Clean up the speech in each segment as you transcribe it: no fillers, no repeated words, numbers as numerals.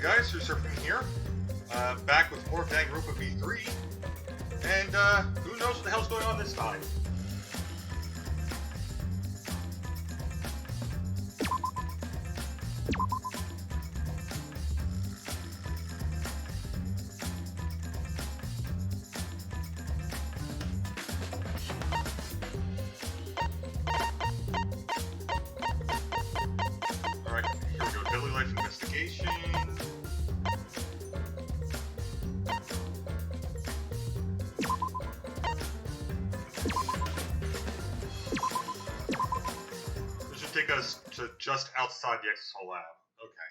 guys, Who's Surfing here, back with more Danganronpa V3, and who knows what the hell's going on this time. Alright, here we go, Daily Life Investigation. Take us to just outside the exo lab. Okay.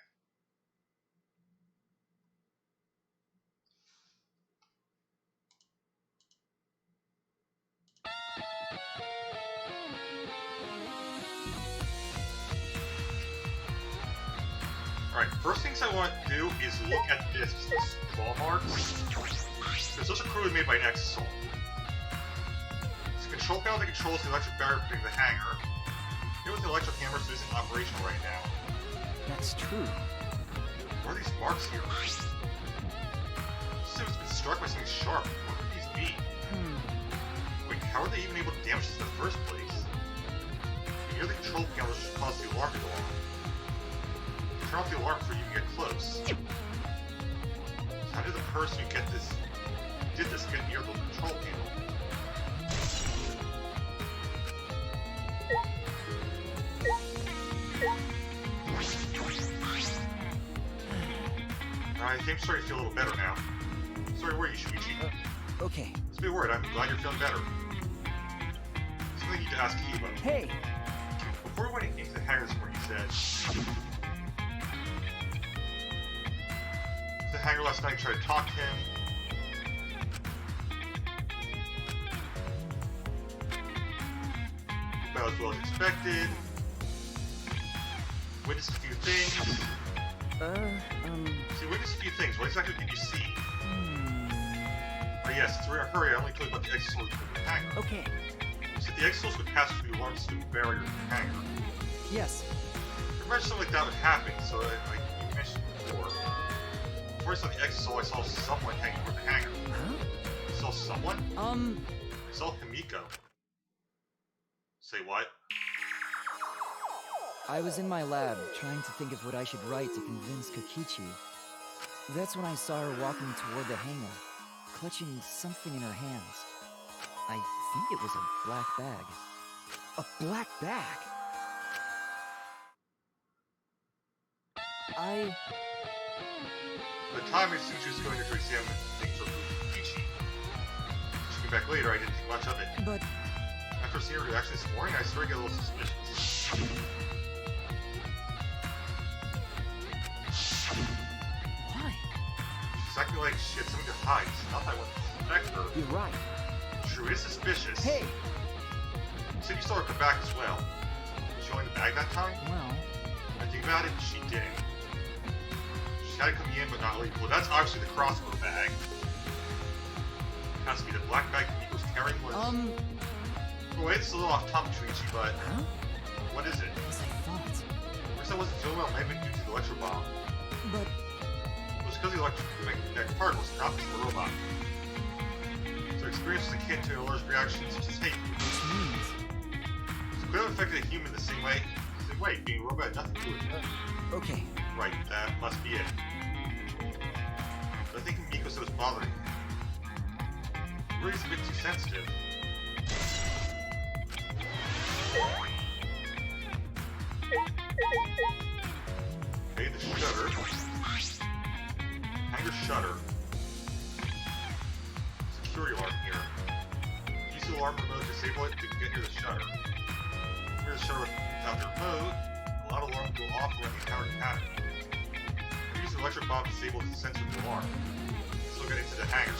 Alright, first things I want to do is look at these claw marks. Because those are clearly made by an exo. It's a control panel that controls the electric barrier between the hangar. Here with the electric hammer isn't operational right now. That's true. What are these marks here? This seems been struck by something sharp. What could these be? Wait, how are they even able to damage this in the first place? Near the control panel should cause the alarm to go off. Turn off the alarm before you can get close. So how did the person who did this get near the control panel? I think I'm starting to feel a little better now. Sorry to worry you, Shuichi. Okay. Let's be worried. I'm glad you're feeling better. Something I need to ask Kiba. Hey! Before we went into the hangar this morning, you said... the hangar last night, tried to talk to him. About as well as expected. Witnessed a few things. See, witness a few things. What exactly did you see? Oh yes, since we're in a hurry, I only told you about the exo from the hangar. Okay. You said the exos would pass through the alarm system barrier in the hangar. Yes. I imagine something like that would happen, so like you mentioned before. Before I saw the exo, I saw someone hanging over the hangar. Huh? You saw someone? I saw Himiko. Say what? I was in my lab, trying to think of what I should write to convince Kokichi. That's when I saw her walking toward the hangar, clutching something in her hands. I think it was a black bag. A black bag? At the time, I assumed she was going to examine things for Kokichi. She came back later, I didn't think much of it. But... after seeing her reaction this morning, I started to get a little suspicious. why? She's acting like she had something to hide. It's not that I want to suspect her. You're right. True, it is suspicious. Hey! You said you saw her come back as well. Was she only in the bag that time? Well... I think about it, she didn't. She had to come in, but not leave. Well, that's obviously the crossbow bag. It has to be the black bag Nico was carrying was... Well, it's a little off topic, Shuichi, but... Huh? What is it? As I thought. First I wasn't feeling well, maybe due to the electro bomb. But... it was because the electromagnetic particles, not because of the robot. So experience is akin to an allergic reaction such as hate. Which means... So it could have affected a human the same way. Wait, being a robot had nothing to do with it. Okay. Right, that must be it. But I think Miko said it was bothering him. Ray's a bit too sensitive. Okay, the shutter. Hangar shutter. Security alarm here. Use the alarm remote to disable it to get near the shutter. Near the shutter without the remote, allow the alarm to go off when the entire cabin. Use the electric bomb to disable the sensor of the alarm. Still get into the hangar.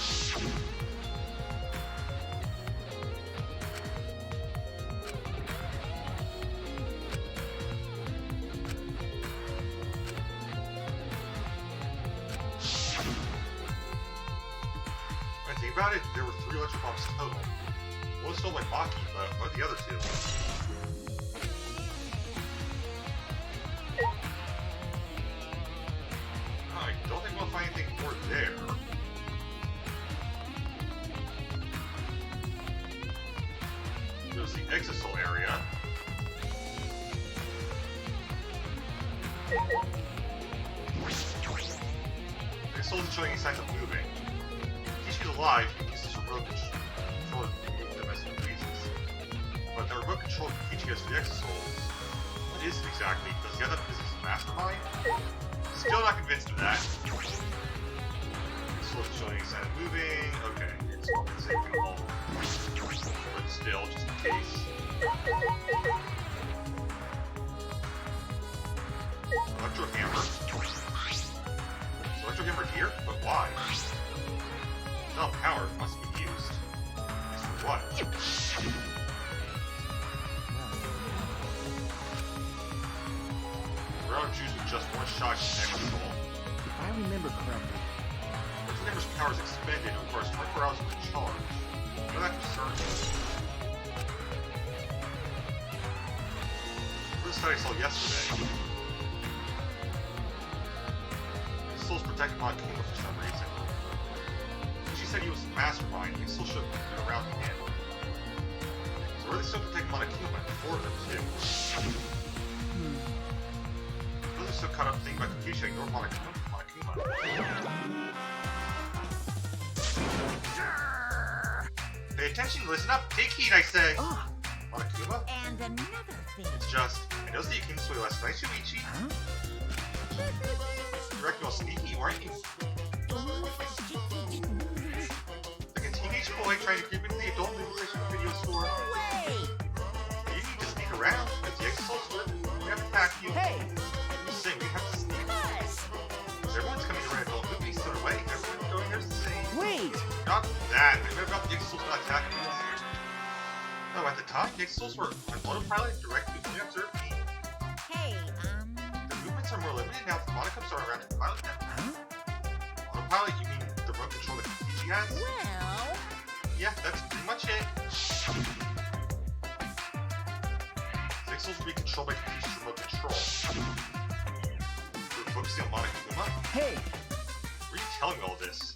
When I think about it, there were 3 electric bombs total. One was stolen by Maki, but what are the other 2? I don't isn't showing any signs of moving. Kichi's alive, he uses his remote control to move them as he pleases. But the remote control Kichi has for the Exosouls, what is it exactly? Does he have that business mastermind? Still not convinced of that. Exosouls showing any sign of moving. Okay, it's the same thing all. But still, just in case. Electro hammer. Electro hammer here? But why? No power must be used. It's for what? Ground juice with just one shot to Exo Soul. If I remember correctly, Electro hammer's power is expended and requires 24 hours of recharge. You know that concerns me. This side I saw yesterday. Soul's protecting Monokuma for some reason. She said he was the mastermind, he still should have been around him. So are they still protecting Monokuma for them too? Those are still caught up thinking about Kichi ignore Monokuma. Pay attention, listen up, take heed, I say! Monokuma? And another thing. It's just, I noticed that you came this way last night, Shuichi. huh? You're acting all sneaky, weren't you? Like a teenage boy trying to creep into the adult movie section of the video store. Wait! You need to sneak around, because the Exosouls would. We have to pack you. Hey! Just saying, we have to sneak. Us! Everyone's coming to an adult movie, so do I. Everyone's going there the same. Wait! Not that. I read about the Exosouls not attacking us. No, at the time, the Exosouls were on autopilot directly to observe me. Hey, The movements are more limited now that the Monokums are around to pilot them. Huh? Autopilot, you mean the remote control that Kichi has? well... Yeah, that's pretty much it. The Exosouls will be controlled by Kichi's remote control. We're focusing on Monokuma? Hey! Where are you telling me all this?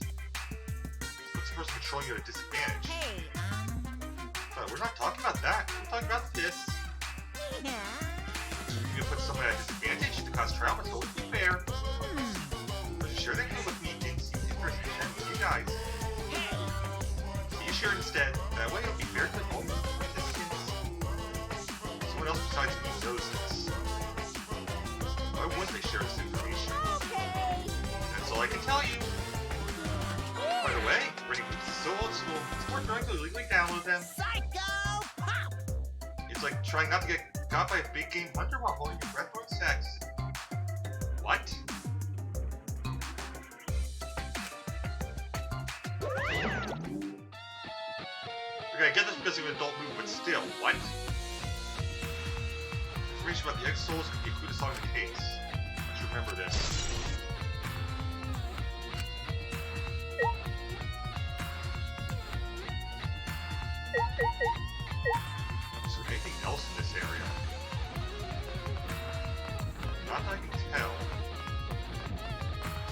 What's the person controlling you at a disadvantage? Hey, We're not talking about that. We're talking about this. yeah. You can put someone at a disadvantage to cause trauma, so let's be fair. But you share that game with me, didn't see the first and with you guys. So you share instead. That way it'll be fair to all participants. Someone else besides me knows this. Why wouldn't they share this information? Okay. That's all I can tell you. By the way, Running Hoops is so old school, it's more directly legally download them. Psycho pop! It's like trying not to get caught by a big game hunter while holding your breath during sex. What? Okay, I get this because of an adult movie, but still, what? Information about the Exosouls could be included along the case. I should remember this. Is there anything else in this area? Not that I can tell.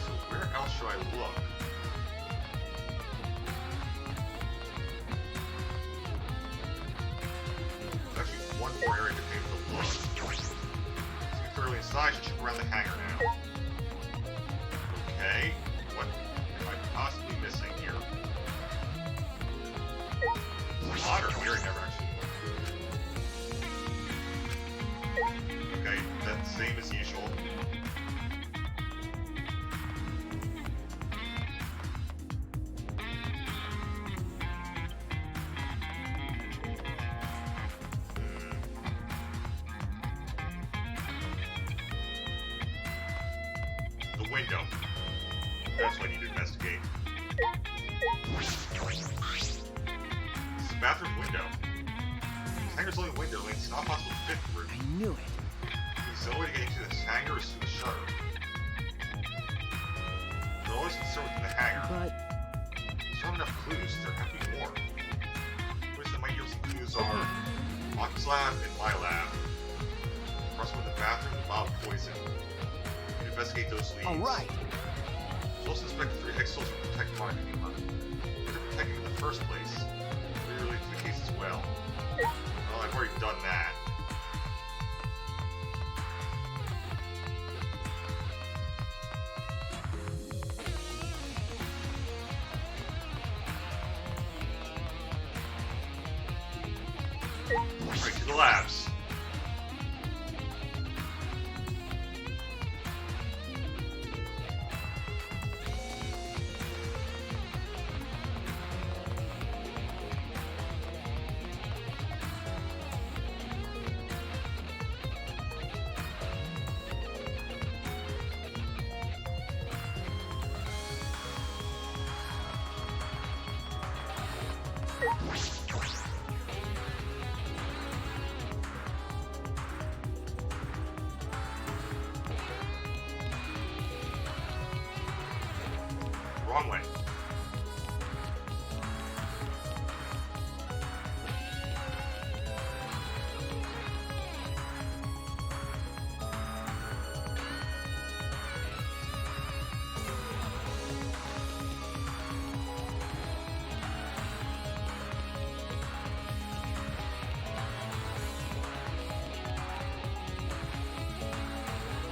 So where else should I look? There's actually one more area to be able to look. So you're thoroughly inside, you should check around the hangar now. Okay, what am I possibly missing here? It's hotter here, I never actually looked. Okay, that's same as usual. The window. That's what I need to investigate. This is a bathroom window. This hangar's only window, and it's not possible to fit through. I knew it. There's no way to get into this hangar or through the shutter. We're always concerned within the hangar. But There's not enough clues. There have to be more. Where's the might yield some clues are Monk's lab and my lab. Across from the bathroom and mild poison. We can investigate those leads. alright. We'll also inspect the 3 Exosouls for protecting Monokuma. If they're protecting him in the first place, we relate to the case as well. Well, I've already done that. Wrong way.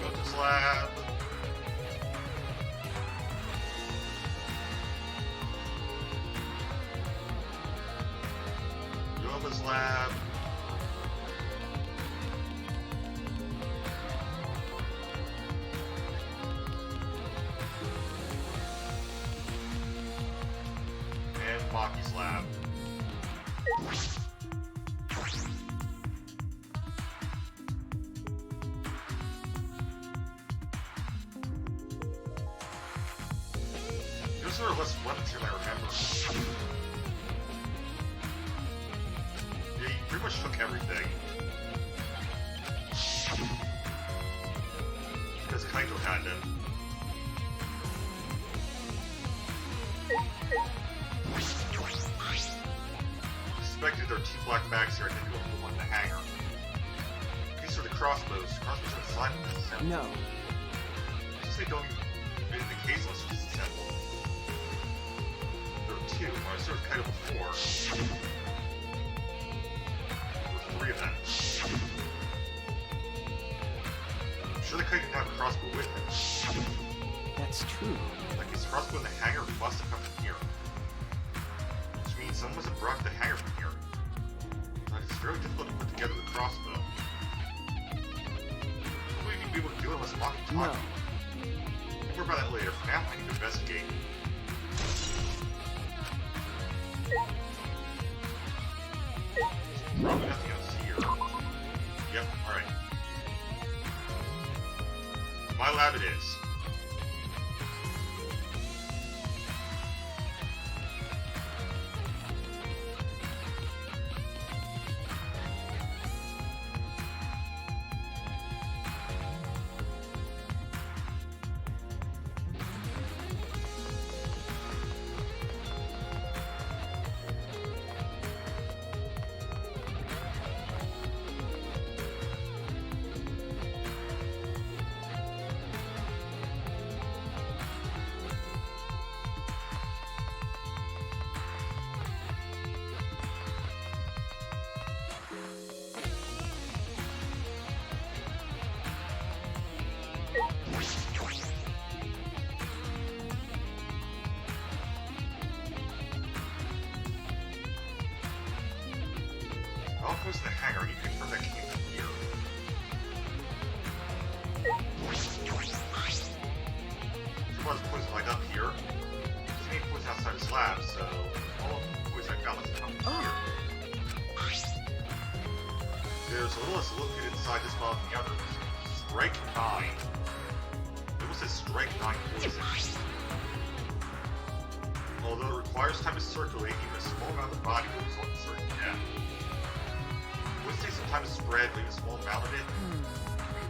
Go to slab. Go up the slab. And Maki slab. There's sort of less weapons here than I remember. Yeah, you pretty much took everything. Because Kaito had them. I suspected there are 2 black bags here. I didn't go for the one in the hangar. These are the crossbows. Crossbows are inside of this. No. Since they don't even fit in the case, let's just assemble. There are 2. When I served Kaito before, there were 3 of them. I'm sure the Kaito didn't have a crossbow with him. That's true. Like his crossbow in the hangar must have come from here. Which means someone must have brought the hangar from here. But it's very difficult to put together the crossbow. What would you be able to do unless Maki taught No. you? We'll worry about that later. For now, I need to investigate. Probably nothing else here. Yep, alright. My lab it is. I'll post the hangar. You confirm that came from here. There was poison like up here. There's any poison outside the slab, so all of the poison I found must have come from here. There's a little less located inside this bottle than the others. Strike 9. It was a strike 9 poison. Although it requires time to circulate, even a small amount of the body will result in certain death. It would take some time to spread, leave a small amount of it.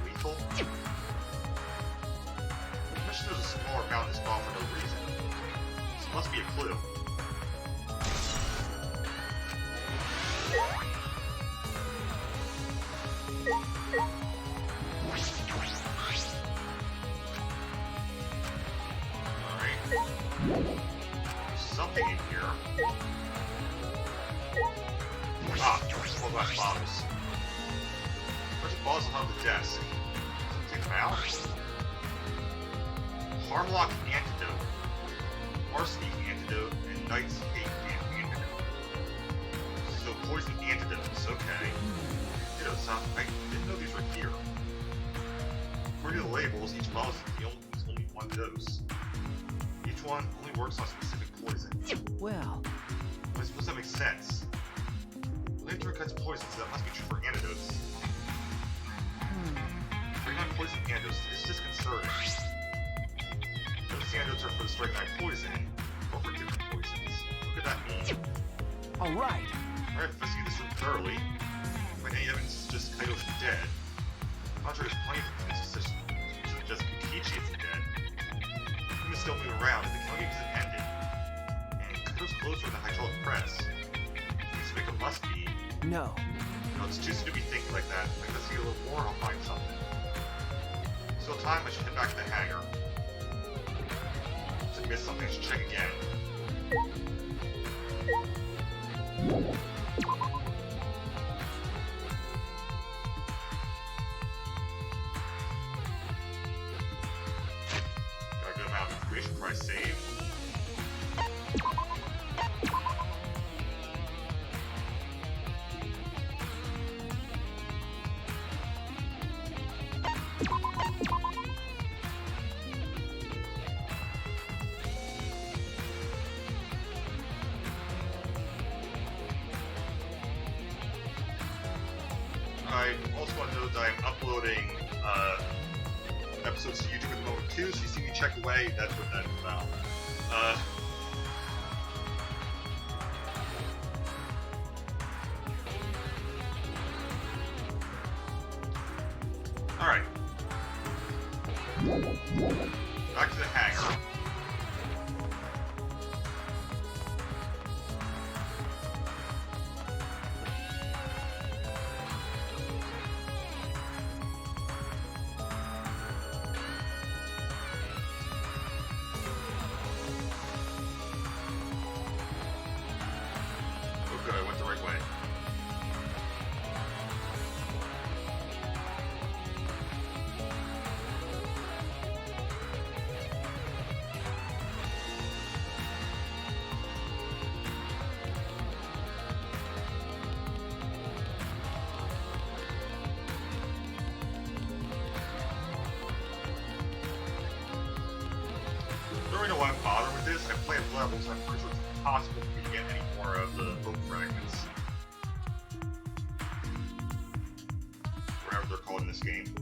Be lethal. Especially there's a smaller amount in this bottle for no reason. This must be a clue. Alright. Something in here. Ah, small glass bottles. A bunch of bottles on the desk. Take them out. Harmlock antidote. Arsenic antidote and Knight's Hate antidote. So poison antidotes, okay. You know, I didn't know these were here. According to the labels, each bottle is only one dose. Each one only works on specific poison. Well, I suppose that makes sense. Well, they have different kinds of poisons, so that must be true for antidotes. 39 poison antidotes is disconcerting. Those antidotes are for the strike 9 poison, or for different poisons. What could that mean? alright. Alright, investigate this one thoroughly. Find any evidence just Kaito's dead. Contrary to plenty of evidence to suggest Kikichi is dead. He was still moving around, and the county is an closer than the hydraulic press. These make a must be. No. No, it's too soon to be thinking like that. Like, let's see a little more and I'll find something. Still time, I should head back to the hangar. If I missed something, I should check again. Got a good amount of information before I save. I also want to note that I'm uploading episodes to YouTube at the moment too, so you see me check away, that's what that's about. Alright. Back to the hangar. Good, I went the right way. Don't really know why I'm bothering with this. I played levels, I'm pretty sure it's impossible for me to get any more of the hope fragments. Whatever they're called in this game.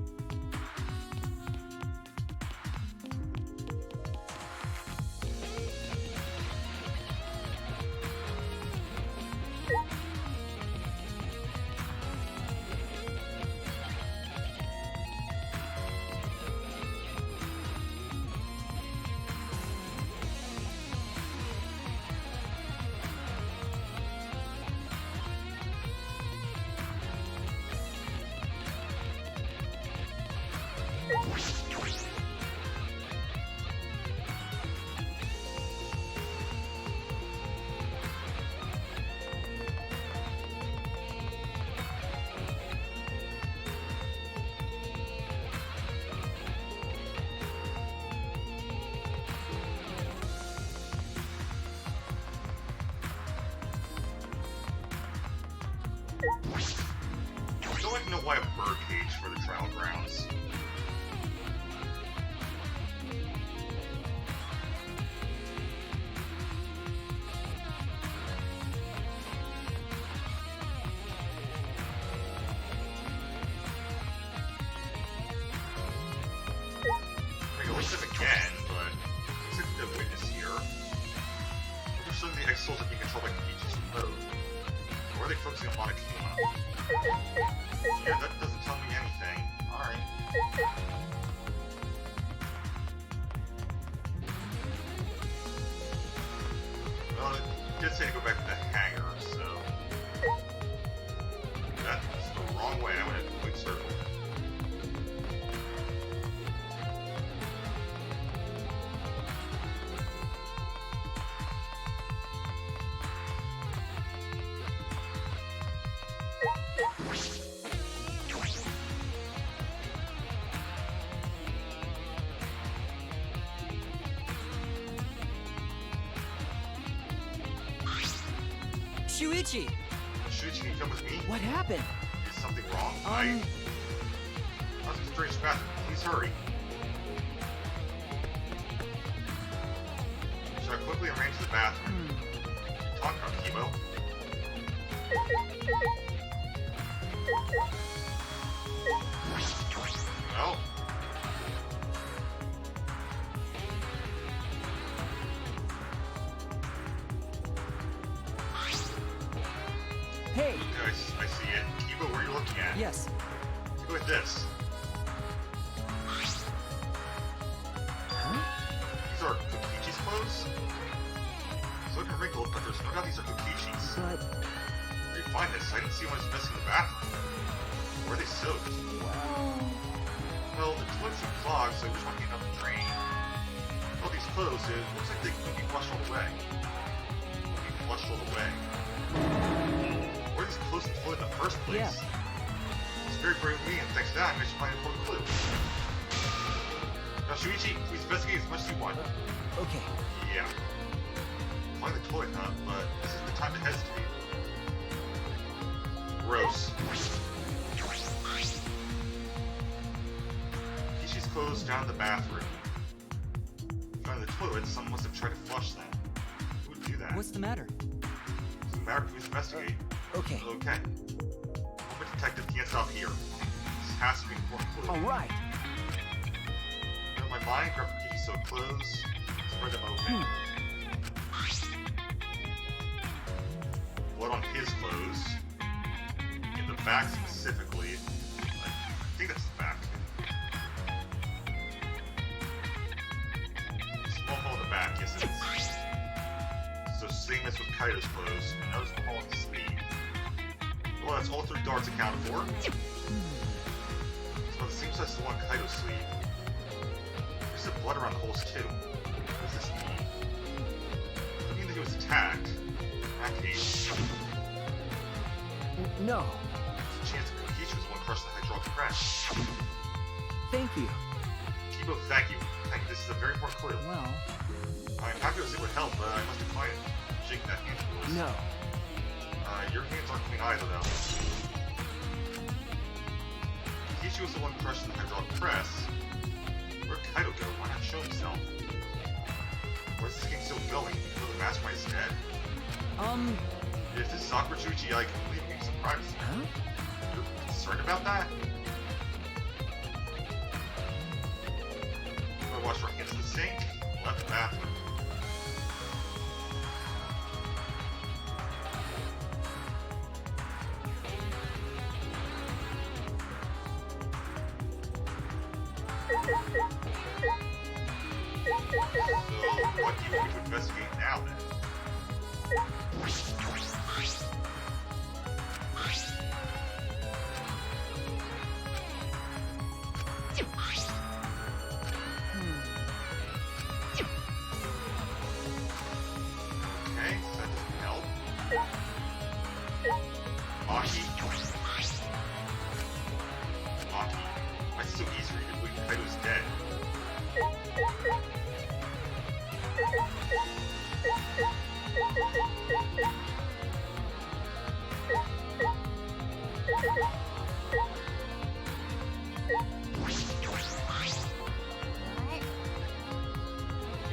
I don't like to know why a bird cage for the trial grounds. I can list them again, but looks like the witness here. They're showing the X-Souls are being controlled by Peach's mode. Or are they focusing on Monokuma? Yeah, that doesn't tell me anything. Alright. Well, it did say to go back to the hangar, so... That's the wrong way. I went in a quick circle. Shuichi! Shuichi, can you come with me? What happened? Is something wrong? I was in a strange bathroom. Please hurry. Should I quickly arrange the bathroom? Talk about Kibo. Well. Hey! I see it. Kibo, where are you looking at? Yes. Take a look at this. Huh? These are Kokichi's clothes? So I can ring wrinkled, but there's no doubt these are Kokichi's. But, Where do you find this? I didn't see one was missing in the bathroom. Where are they soaked? Well, the toilets are clogged, so we're talking about the drain. All these clothes, it looks like they could be flushed all the way. Where are these clothes in the toilet in the first place? Yeah. It's very brave of me, and thanks to that, I managed to find an important clue. Now, Shuichi, please investigate as much as you want. okay. Yeah. Find the toilet, huh? But this isn't the time to hesitate. Gross. Kishi's clothes down in the bathroom. Found the toilet, someone must have tried to flush them. Who would do that? What's the matter? Doesn't matter, please investigate. Okay. Okay. I'm a detective, can't stop here. This has to be an important clue. Alright. In my mind, grab Kishi's soaked clothes, spread them open. Blood on his clothes. In the back specifically. I think that's the back. Small hole in the back, yes it is. So same as with Kaido's clothes, and notice the hole in the sleeve. Well, that's all 3 darts accounted for. It's about the same size as the one on Kaido's sleeve. There's some blood around the holes too. What does this mean? Does it mean that he was attacked? In that case, No. there's a chance that Kokichi was the one crushed the hydraulic press. Thank you. Kibo, thank you. Thank you. This is a very important clue. Well, I'm happy I was able to help, but I must decline it. Shake that hand, please. no. Your hands aren't clean either, though. Kokichi was the one crushed in the hydraulic press. Where'd Kaido go? Why not show himself? Where's this game still going? You feel the mastermind is dead? If this is awkward, Shuichi, I completely need some privacy. Huh? You're concerned about that? I'm gonna wash our hands in the sink, left the bathroom. So, what do you want me to investigate now, then? Okay, so that doesn't help. Maki. Why is it so easy for you to believe Kaido's dead?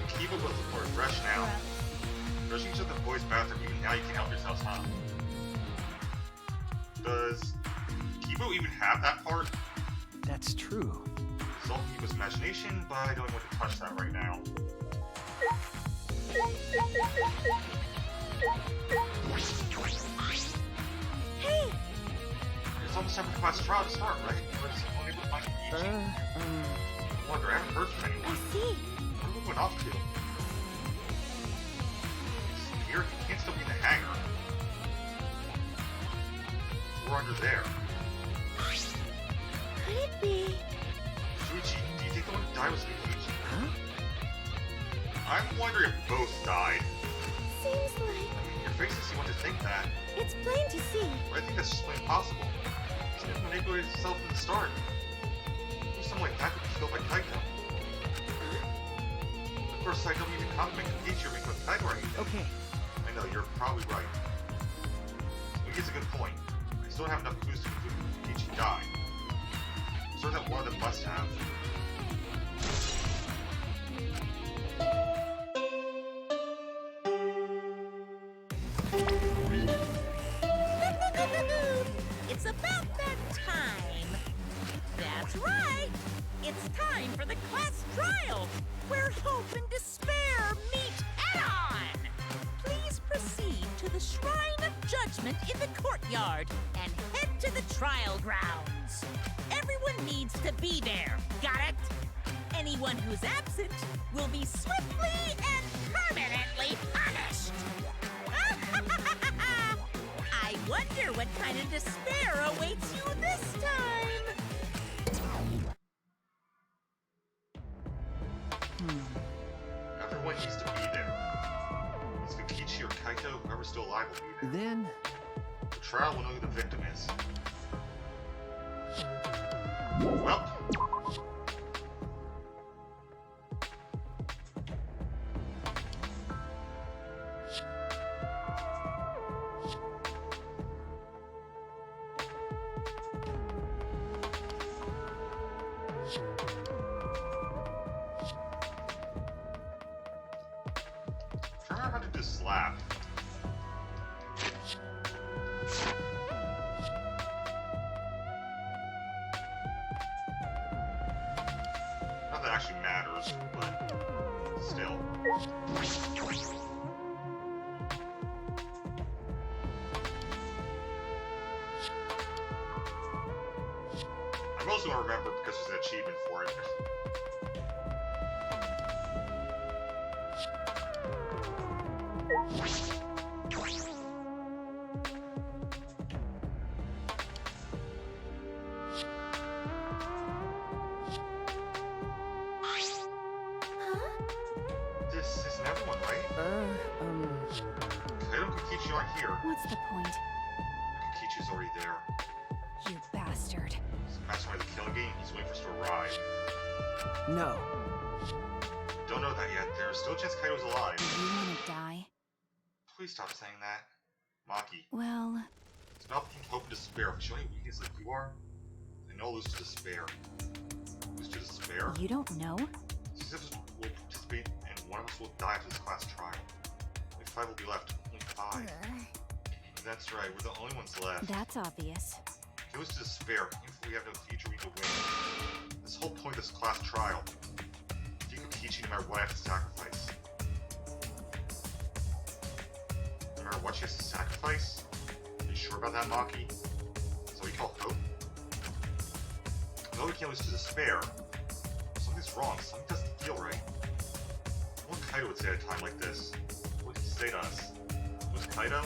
Kiba was for fresh now. Rushing to the boys' bathroom, even now you can't help yourselves, huh? Does Kibo even have that part? That's true. It's all Kibo's imagination, but I don't want to touch that right now. Hey! It's almost time for class trial to start, right? But it's only with my teaching. Wonder, I haven't heard from anyone. I see. Where we went off to? He's here, he can't still be in the hangar. We're under there. Could it be? Shuichi, do you think the one who died was Kokichi? Huh? I'm wondering if both died. Seems like I mean, your face makes you want to think that. it's plain to see. But I think that's just plain impossible. He's never manipulated himself from the start. Who someone like that could be killed by Kaito? Of course, I don't mean to compliment Kokichi or make him a Kaito or anything. Okay. I know, you're probably right. But he has a good point. I still don't have enough clues to conclude that Kokichi died. I'm sure that one of them must have. It's about that time. That's right. It's time for the class trial, where hope and despair meet head-on. Please proceed to the Shrine of Judgment in the courtyard and head to the trial grounds. Everyone needs to be there. Got it? Anyone who's absent will be swiftly and permanently punished. wonder what kind of despair awaits you this time. Everyone needs to be there. It's Kokichi or Kaito, whoever's still alive will be there. Then, The trial will know who the victim is. Well. I remember how to do this slap. Not that actually matters, but still. I'm also gonna remember because there's an achievement for it. This isn't everyone, right? Kaito and Kokichi aren't here. What's the point? Kokichi's already there. You bastard. He's the mastermind of the killing game. He's waiting for us to arrive. no. Don't know that yet. There's still a chance Kaito's alive. Do you want to die? Please stop saying that. Maki, Well, it's about between hope and despair. If you show any weakness like you are, then I'll lose to despair. Lose to despair? you don't know? 6 of us will participate, and one of us will die after this class trial. Only 5 will be left. Only 5. That's right, we're the only ones left. That's obvious. If you lose to despair, even if we have no future, we can win. This whole point of this class trial. If you could teach you no matter what I have to sacrifice. No matter what she has to sacrifice? Are you sure about that, Maki? Is that what you call hope? No, we can't lose to despair. Something's wrong. Something doesn't feel right. What Kaito would say at a time like this? What did he say to us? Was Kaito?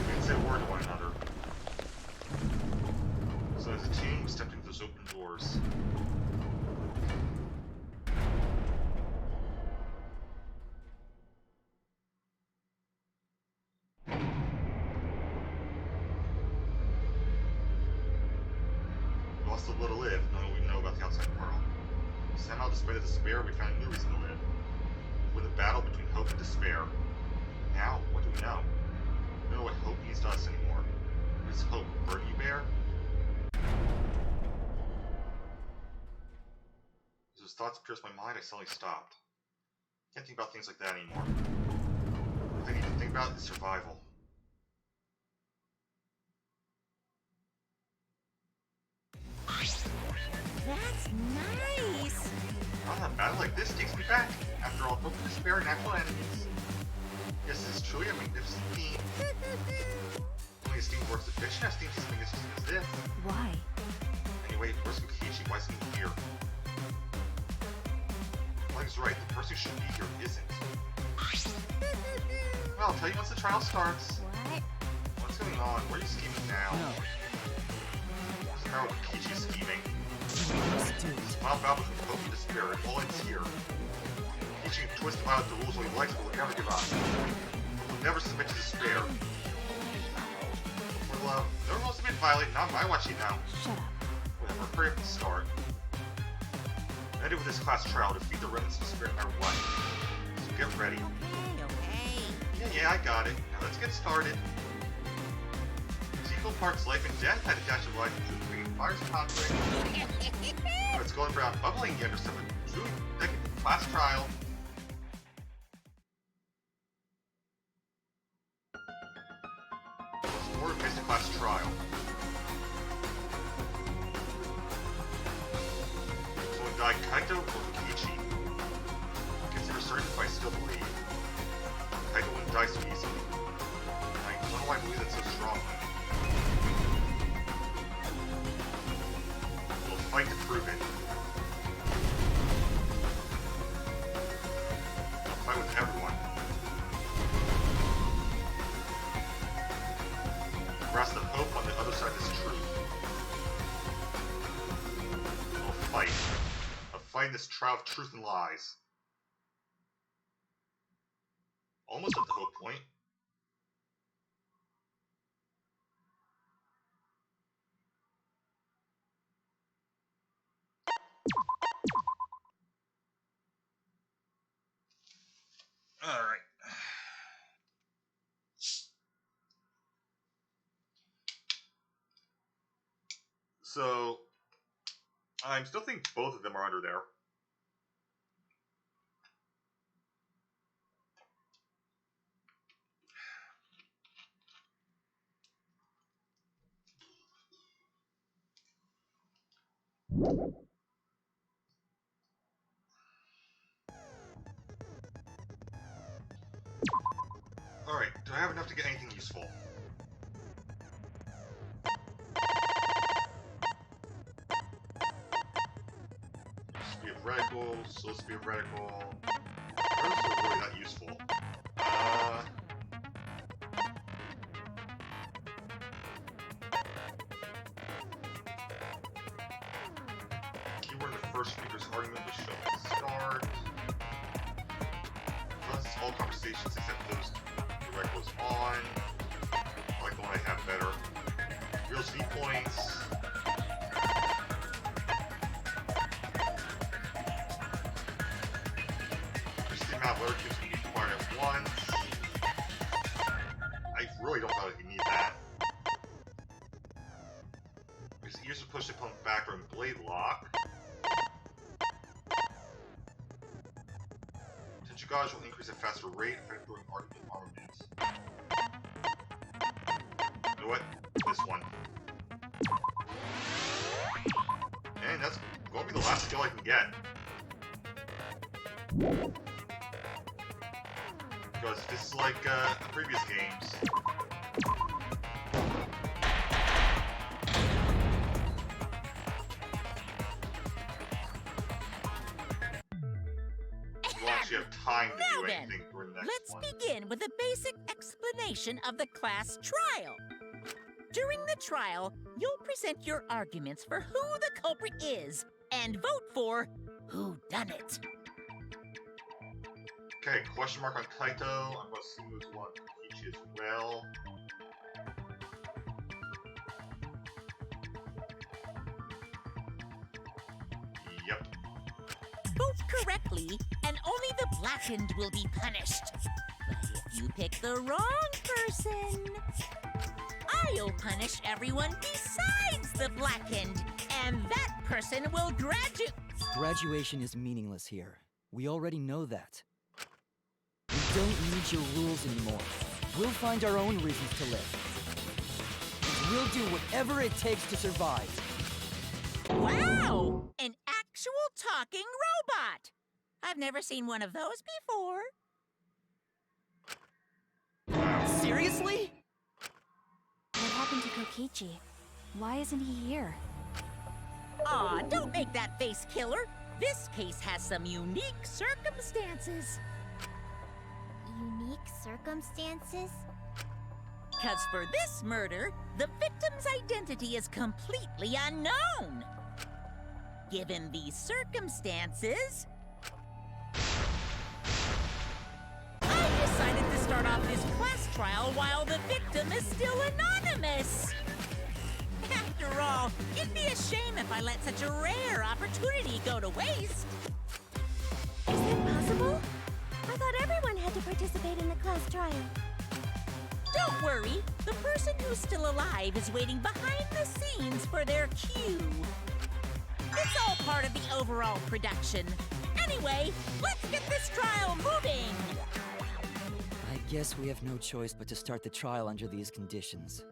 We didn't say a word to one another. So as a team, we stepped into those open doors. We lost a will to live, knowing what we know about the outside world. Somehow, despite the despair, we found a new reason to live. With a battle between hope and despair. Now, what do we know? We don't know what hope means to us anymore. What is hope? A burden you bear? As those thoughts pierced my mind, I suddenly stopped. Can't think about things like that anymore. What I need to think about is survival. That's nice. Wow, a battle like this takes me back. After all, hope and despair are natural enemies. Yes, this is truly a magnificent theme. Only esteemed works of fiction has themes as magnificent as this. Why? Anyway, where's Kokichi? Why isn't he here? Mike's right, the person who should be here isn't. Well, I'll tell you once the trial starts. What? What's going on? Where are you scheming now? No. Doesn't matter what Kokichi is scheming. Let's do it. Wild battle between hope and despair, and all ends here. Kokichi can twist and violate the rules all he likes, but will never give up. He'll never submit to despair. For love, no rules have been violated, not my watching now. Shut up. Whatever, hurry up and start. I did with this class trial to defeat the remnants of despair no matter what. So get ready. Okay. Yeah, I got it. Now let's get started. It's equal parts life and death had a dash of life and truth between fires and conflict. Oh, it's golden brown bubbling yet or something. Truly decadent class trial. More Mystic class trial. die Kaito or Kokichi? Consider certain if I still believe. Kaito wouldn't die so easily. I don't know why I believe that so strongly. We'll fight to prove it. I'll fight with everyone. Grasp the hope on the other side of this truth. I'll fight. I'll fight in this trial of truth and lies. Almost at the hope point. Alright. So, I'm still thinking both of them are under there. Alright, do I have enough to get anything useful? Speed of reticle, slow speed of reticle. Those are really not useful. Keyword in the first speaker's argument was shown at the start. Process all conversations except those direct was on. I like the one I have better. Real speed points. Just the amount of letter cubes can be acquired at once. I really don't know if you need that. Because ears to push the opponent back during blade lock. Potential gauge will increase at a faster rate effective during armaments. You know what? This one. And that's going to be the last skill I can get. Because this is like the previous games. You actually have time to Now do then, anything during the next let's one. begin with a basic explanation of the class trial. During the trial, you'll present your arguments for who the culprit is and vote for who done it. Okay, question mark on Kaito. I'm going to assume there's one on Kokichi as well. Yep. Vote correctly, and only the blackened will be punished. But if you pick the wrong person, I'll punish everyone besides the blackened, and that person will graduate. Graduation is meaningless here. We already know that. We don't need your rules anymore. We'll find our own reasons to live. And we'll do whatever it takes to survive. Wow! An actual talking robot! I've never seen one of those before. Seriously? What happened to Kokichi? Why isn't he here? Aw, don't make that face, killer. This case has some unique circumstances. Unique circumstances? Because for this murder, the victim's identity is completely unknown. Given these circumstances, I decided to start off this class trial while the victim is still anonymous. After all, it'd be a shame if I let such a rare opportunity go to waste. Is that possible? I thought everyone had to participate in the class trial. Don't worry, the person who's still alive is waiting behind the scenes for their cue. It's all part of the overall production. Anyway, let's get this trial moving! I guess we have no choice but to start the trial under these conditions.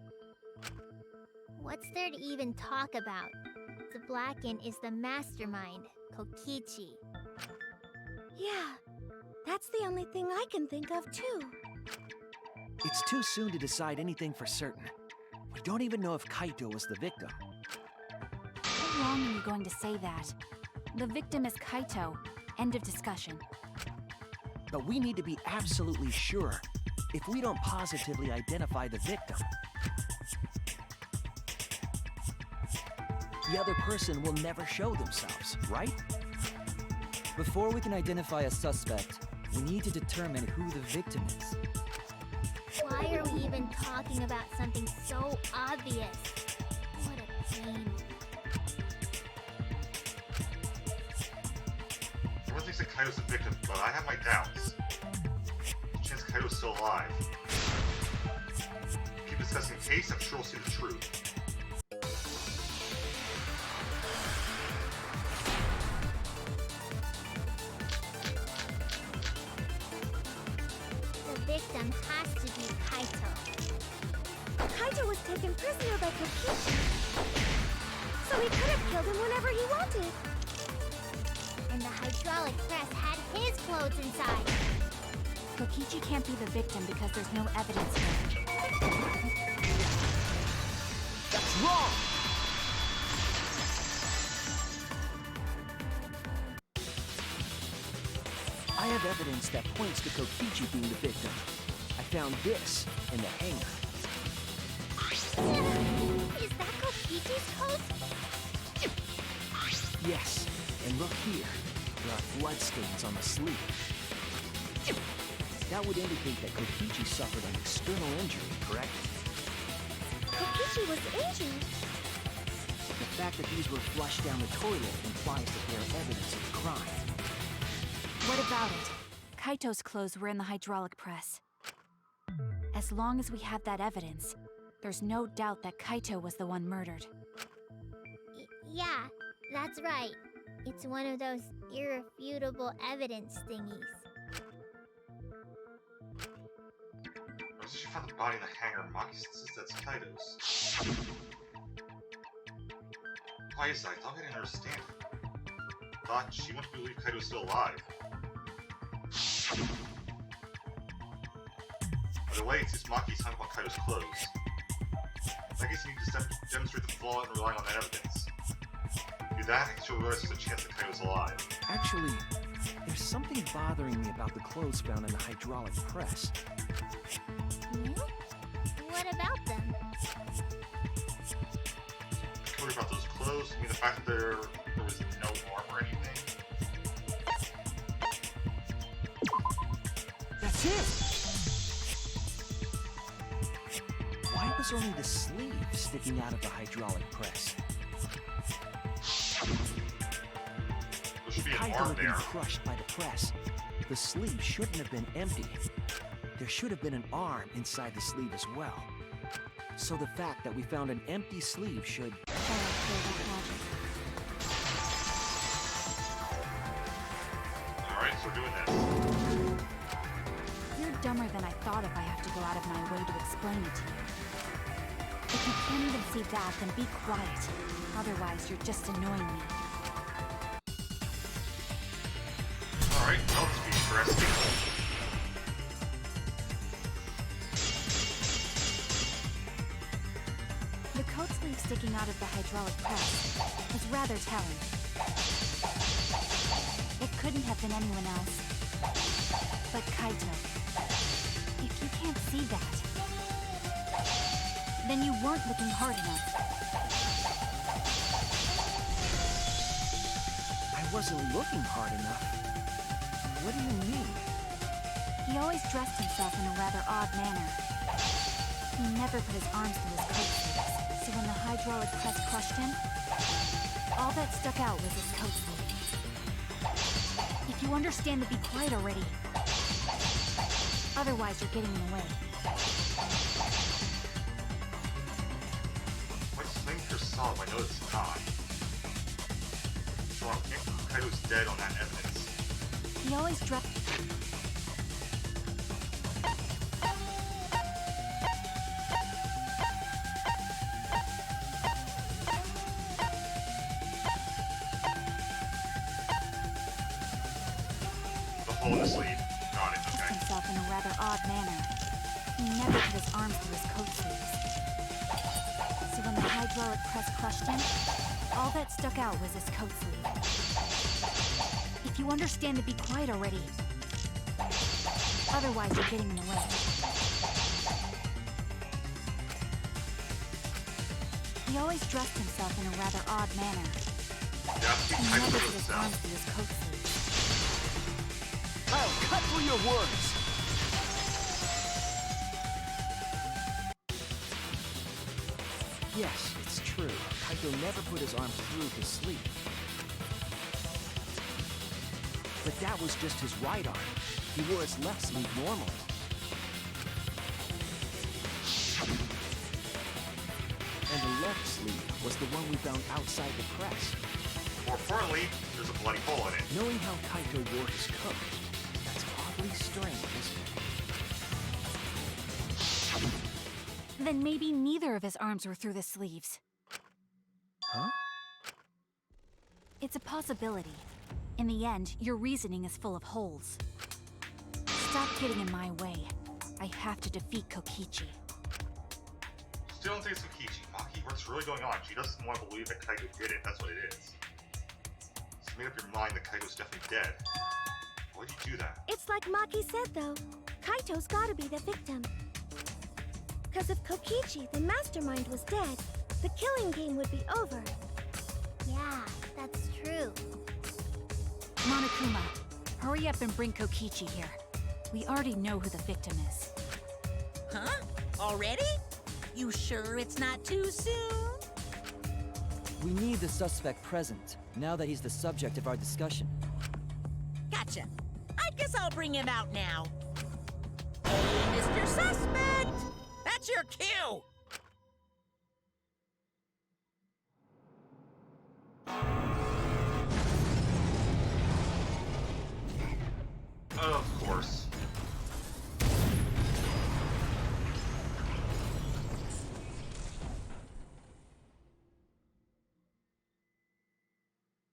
What's there to even talk about? The Blacken is the mastermind. Kokichi. Yeah, that's the only thing I can think of, too. It's too soon to decide anything for certain. We don't even know if Kaito was the victim. How long are you going to say that? The victim is Kaito. End of discussion. But we need to be absolutely sure. If we don't positively identify the victim, the other person will never show themselves, right? Before we can identify a suspect, we need to determine who the victim is. Why are we even talking about something so obvious? What a pain. Everyone thinks that Kaito's the victim, but I have my doubts. The chance Kaito's still alive. Keep discussing the case, I'm sure we'll see the truth. The victim has to be Kaito. Kaito was taken prisoner by Kokichi, so he could have killed him whenever he wanted. And the hydraulic press had his clothes inside. Kokichi can't be the victim because there's no evidence here. that's wrong! I have evidence that points to Kokichi being the victim. I found this in the hangar. Is that Kokichi's coat? Yes, and look here. There are bloodstains on the sleeve. That would indicate that Kokichi suffered an external injury, correct? Kokichi was injured. The fact that these were flushed down the toilet implies that they are evidence of the crime. What about it? Kaito's clothes were in the hydraulic press. As long as we have that evidence, there's no doubt that Kaito was the one murdered. Yeah, that's right. It's one of those irrefutable evidence thingies. Ever since she found the body in the hangar, Maki says that's Kaito's. Why is that? I thought I didn't understand. I thought she wanted to believe Kaito was still alive. By the way, it seems Maki's talking about Kaito's clothes. I guess you need to demonstrate the flaw in relying on that evidence. Do that, and she'll realize there's a chance that Kaito's alive. Actually, there's something bothering me about the clothes found in the hydraulic press. What about them? What about those clothes? I mean, the fact that there was no arm or anything. That's it! Why was only the sleeve sticking out of the hydraulic press? There should be an Kaito arm had been there. crushed by the press. The sleeve shouldn't have been empty. There should have been an arm inside the sleeve as well. So the fact that we found an empty sleeve should... Alright, so we're doing this. You're dumber than I thought if I have to go out of my way to explain it to you. If you can't even see that, then be quiet. Otherwise, you're just annoying me. Alright, well, let's be interesting. The coat sleeve sticking out of the hydraulic press is rather telling. It couldn't have been anyone else. But Kaito, if you can't see that, then you weren't looking hard enough. I wasn't looking hard enough. What do you mean? He always dressed himself in a rather odd manner. He never put his arms through his coat sleeves, so when the hydraulic press crushed him, all that stuck out was his coat sleeve. If you understand to be quiet already. Otherwise, you're getting in the way. What's playing here solid? I know it's not. So I think Kaito's dead on that evidence. He always dressed... hydraulic press crushed him, all that stuck out was his coat sleeve. If you understand to be quiet already. Otherwise, you're getting in the way. He always dressed himself in a rather odd manner. Yeah, He I never know put his himself. arms through his coat sleeves. Kyle, cut through your words! Yes, it's true. Kaito never put his arm through his sleeve. But that was just his right arm. He wore his left sleeve normally. And the left sleeve was the one we found outside the press. More importantly, there's a bloody hole in it. Knowing how Kaito wore his coat, that's oddly strange, isn't it? Then maybe neither of his arms were through the sleeves. Huh? It's a possibility. In the end, your reasoning is full of holes. Stop getting in my way. I have to defeat Kokichi. Still don't think it's Kokichi. Maki, what's really going on? She doesn't want to believe that Kaito did it. That's what it is. Just made up your mind that Kaito's definitely dead. Why'd you do that? It's like Maki said, though. Kaito's gotta be the victim. Because if Kokichi, the mastermind, was dead, the killing game would be over. Yeah, that's true. Monokuma, hurry up and bring Kokichi here. We already know who the victim is. Huh? Already? You sure it's not too soon? We need the suspect present, now that he's the subject of our discussion. Gotcha. I guess I'll bring him out now. Hey, Mr. Suspect! That's your cue! Of course.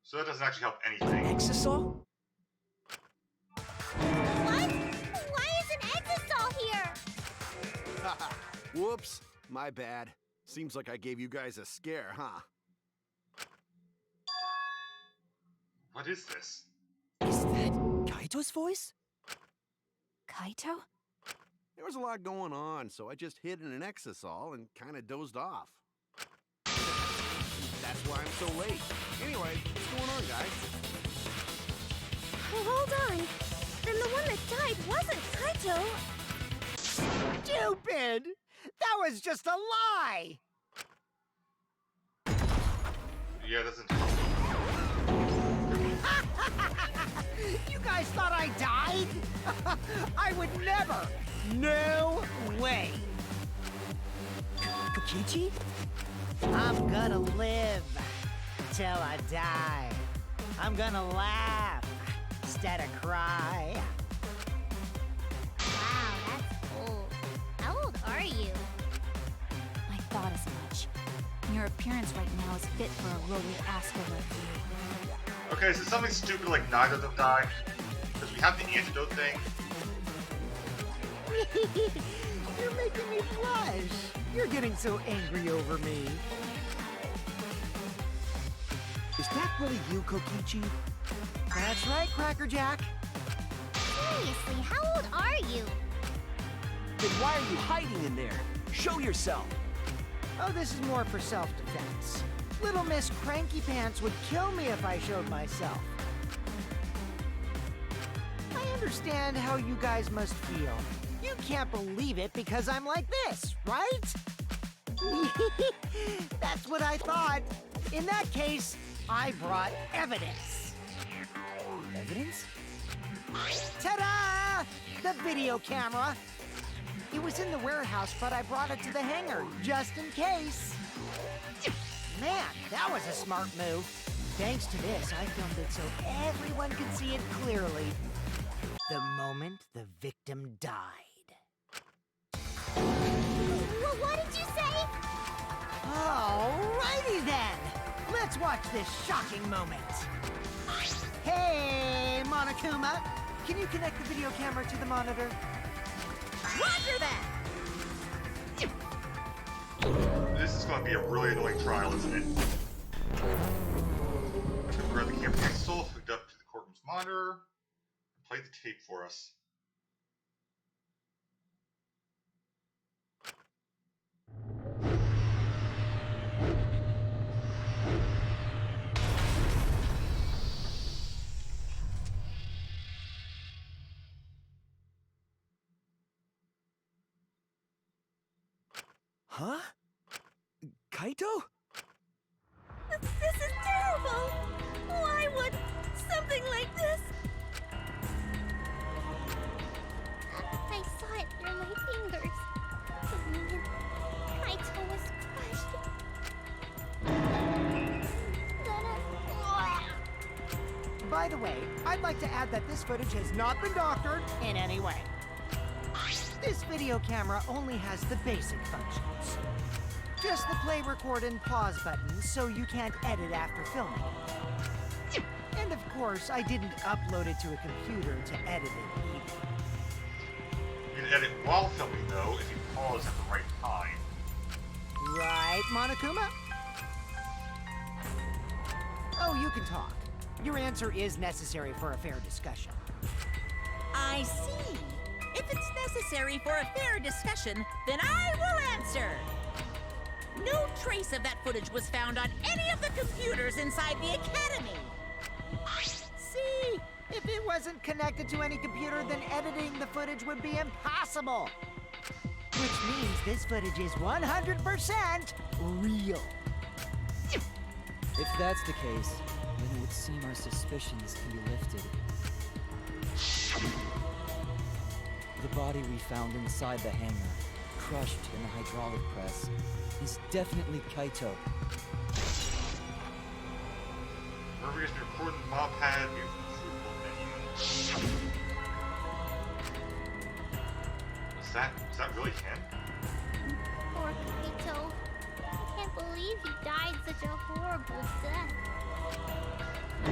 So that doesn't actually help anything. Exisal? What? Why is an Exisal here? Whoops, my bad. Seems like I gave you guys a scare, huh? What is this? Is that Kaito's voice? Kaito? There was a lot going on, so I just hid in an exisal and kind of dozed off. That's why I'm so late. Anyway, what's going on, guys? Oh, hold on. Then the one that died wasn't Kaito. Stupid! That was just a lie! Yeah, it doesn't help. You guys thought I died? I would never! No way! Kokichi? I'm gonna live till I die. I'm gonna laugh instead of cry. Wow, that's old. How old are you? I thought as much. Your appearance right now is fit for a Rolly Asco review. Okay, so something stupid like neither of them die. Because we have the antidote thing. You're making me blush. You're getting so angry over me. Is that really you, Kokichi? That's right, Cracker Jack. Seriously, how old are you? Then why are you hiding in there? Show yourself! Oh, this is more for self-defense. Little Miss Cranky Pants would kill me if I showed myself. I understand how you guys must feel. You can't believe it because I'm like this, right? That's what I thought. In that case, I brought evidence. Evidence? Ta-da! The video camera. It was in the warehouse, but I brought it to the hangar, just in case. Man, that was a smart move. Thanks to this, I filmed it so everyone could see it clearly. The moment the victim died. Well, what did you say? Alrighty then! Let's watch this shocking moment. Hey, Monokuma! Can you connect the video camera to the monitor? Roger that! This is gonna be a really annoying trial, isn't it? I've grabbed the camera console, hooked up to the courtroom's monitor, and played the tape for us. Huh? Kaito? This is terrible! Why would something like this? I saw it through my fingers. The minute Kaito was crushed. By the way, I'd like to add that this footage has not been doctored in any way. This video camera only has the basic functions. Just the play, record, and pause buttons, so you can't edit after filming. And of course, I didn't upload it to a computer to edit it either. You can edit while filming, though, if you pause at the right time. Right, Monokuma? Oh, you can talk. Your answer is necessary for a fair discussion. I see. If it's necessary for a fair discussion, then I will answer. No trace of that footage was found on any of the computers inside the academy. See? If it wasn't connected to any computer, then editing the footage would be impossible. Which means this footage is 100% real. If that's the case, then it would seem our suspicions can be lifted. The body we found inside the hangar, crushed in the hydraulic press, is definitely Kaito. Wherever you recording the mob pad, you fruitful menu. Is that really him? Poor Kaito. I can't believe he died such a horrible death. He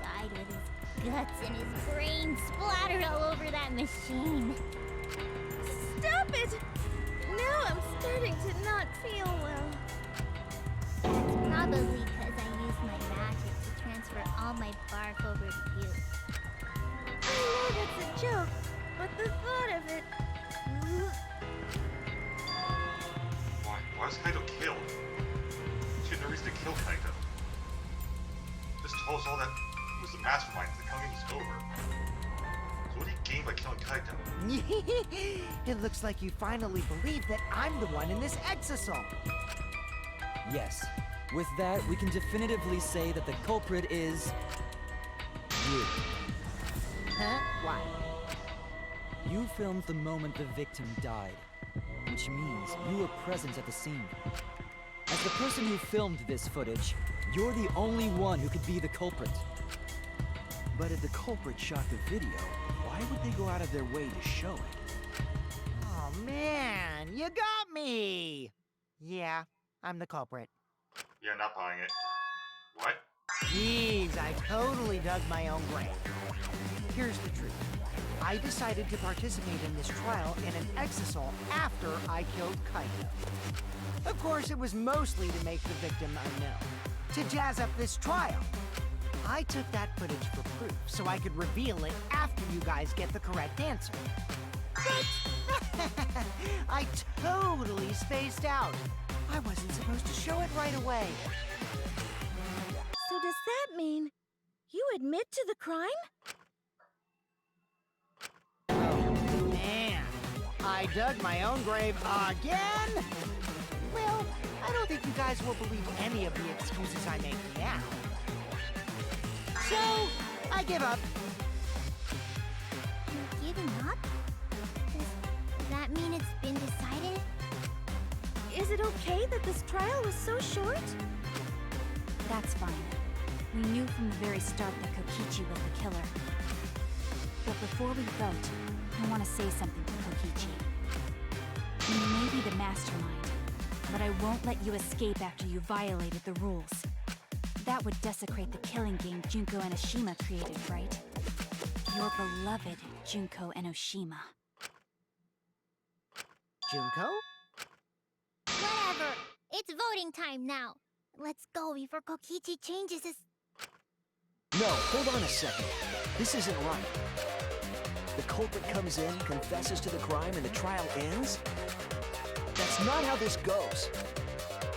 died with his guts and his brain splattered all over that machine. Stop it! Now I'm starting to not feel well. That's probably because I used my magic to transfer all my bark over to you. I know that's a joke, but the thought of it... Why was Kaito killed? She had no reason to kill Kaito. Just told us all that he was the mastermind, the killing was over. So what do you gain by killing Kaito? It looks like you finally believe that I'm the one in this exosome. Yes. With that, we can definitively say that the culprit is... you. Huh? Why? You filmed the moment the victim died, which means you were present at the scene. As the person who filmed this footage, you're the only one who could be the culprit. But if the culprit shot the video, why would they go out of their way to show it? Oh man, you got me! Yeah, I'm the culprit. Yeah, not buying it. What? Jeez, I totally dug my own grave. Here's the truth. I decided to participate in this trial in an exisal after I killed Kaito. Of course, it was mostly to make the victim unknown, to jazz up this trial. I took that footage for proof, so I could reveal it after you guys get the correct answer. But I totally spaced out. I wasn't supposed to show it right away. So does that mean you admit to the crime? Oh, man. I dug my own grave again? Well, I don't think you guys will believe any of the excuses I make now. So, I give up. You're giving up? Does that mean it's been decided? Is it okay that this trial was so short? That's fine. We knew from the very start that Kokichi was the killer. But before we vote, I want to say something to Kokichi. You may be the mastermind, but I won't let you escape after you violated the rules. That would desecrate the killing game Junko Enoshima created, right? Your beloved Junko Enoshima. Junko? Whatever. It's voting time now. Let's go before Kokichi changes his... No, hold on a second. This isn't right. The culprit comes in, confesses to the crime, and the trial ends? That's not how this goes.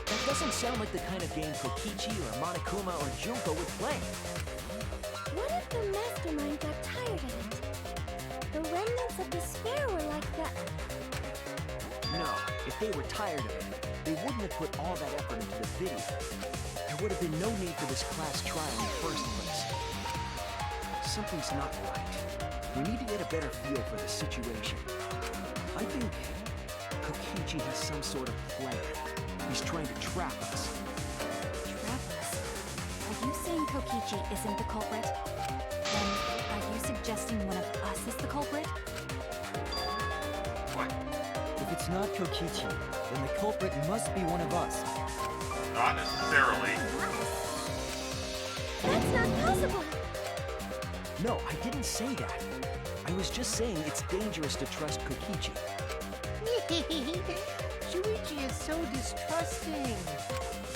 That doesn't sound like the kind of game Kokichi or Monokuma or Junko would play. What if the mastermind got tired of it? The remnants of despair were like that. No, if they were tired of it, they wouldn't have put all that effort into the video. There would have been no need for this class trial in the first place. Something's not right. We need to get a better feel for the situation. I think Kokichi has some sort of plan. He's trying to trap us. Trap us? Are you saying Kokichi isn't the culprit? Then, are you suggesting one of us is the culprit? What? If it's not Kokichi, then the culprit must be one of us. Not necessarily. That's not possible! No, I didn't say that. I was just saying it's dangerous to trust Kokichi. Shuichi is so distrusting.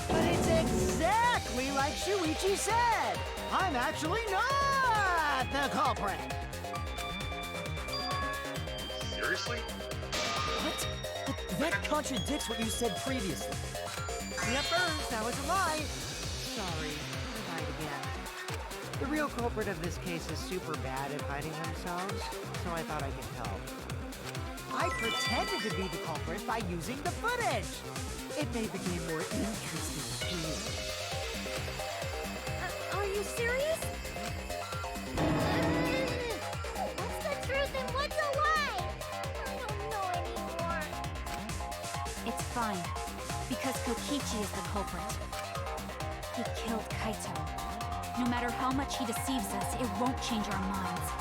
But it's exactly like Shuichi said. I'm actually not the culprit. Seriously? What? That contradicts what you said previously. Yippers, that was a lie. Sorry, I lied again. The real culprit of this case is super bad at hiding themselves, so I thought I could help. I pretended to be the culprit by using the footage. It made the game more interesting to me. Are you serious? What's the truth and what's a lie? I don't know anymore. It's fine, because Kokichi is the culprit. He killed Kaito. No matter how much he deceives us, it won't change our minds.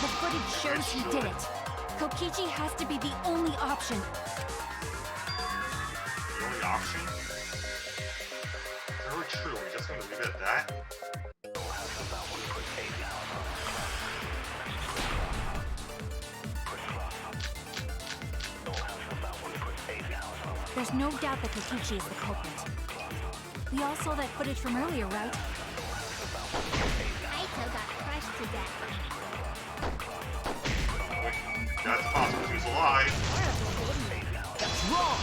The footage shows he did it. Kokichi has to be the only option. The only option? If that were true, we're just gonna leave it at that? There's no doubt that Kokichi is the culprit. We all saw that footage from earlier, right? Kaito got crushed to death. That's possible. He was alive. That's wrong!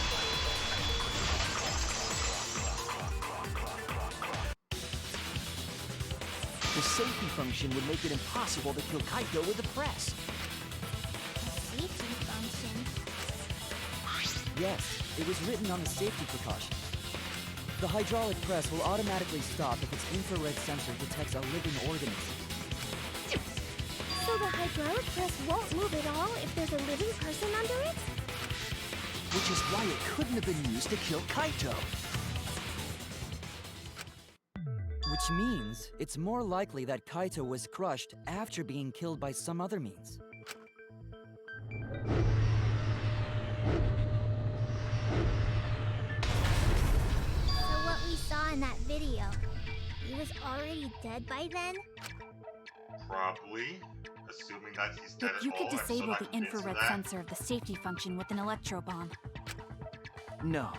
The safety function would make it impossible to kill Kaito with the press. Safety function. Yes, it was written on the safety precaution. The hydraulic press will automatically stop if its infrared sensor detects a living organism. So the hydraulic press won't move at all if there's a living person under it? Which is why it couldn't have been used to kill Kaito. Which means it's more likely that Kaito was crushed after being killed by some other means. So what we saw in that video, he was already dead by then? Probably. Assuming that he's dead But you at could all. I'm still disable not the convinced of infrared that. sensor of the safety function with an electro bomb. No,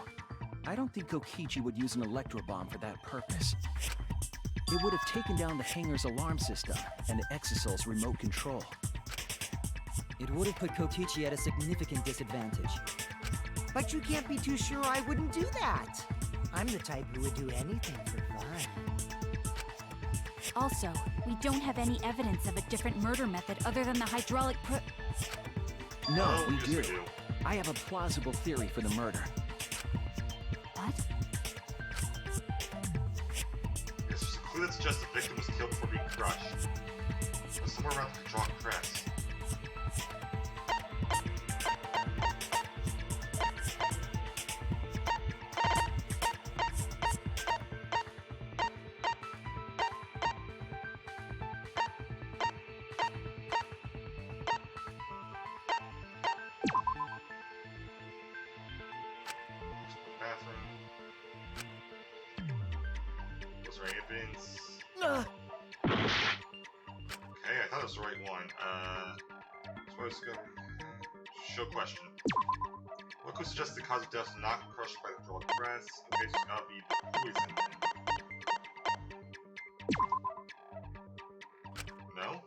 I don't think Kokichi would use an electro bomb for that purpose. It would have taken down the hangar's alarm system and the Exosoul's remote control. It would have put Kokichi at a significant disadvantage. But you can't be too sure I wouldn't do that. I'm the type who would do anything for fun. Also, we don't have any evidence of a different murder method other than the hydraulic No, Oh, we yes, do. we do. I have a plausible theory for the murder. What? Yes, there's a clue that suggests the victim was killed before being crushed. It was somewhere around the hydraulic press. Bathroom. Was there any evidence? Okay, I thought it was the right one. So I was going show question. What could suggest the cause of death is not crushed by the drawn press? Okay, it's gotta be the poison. No?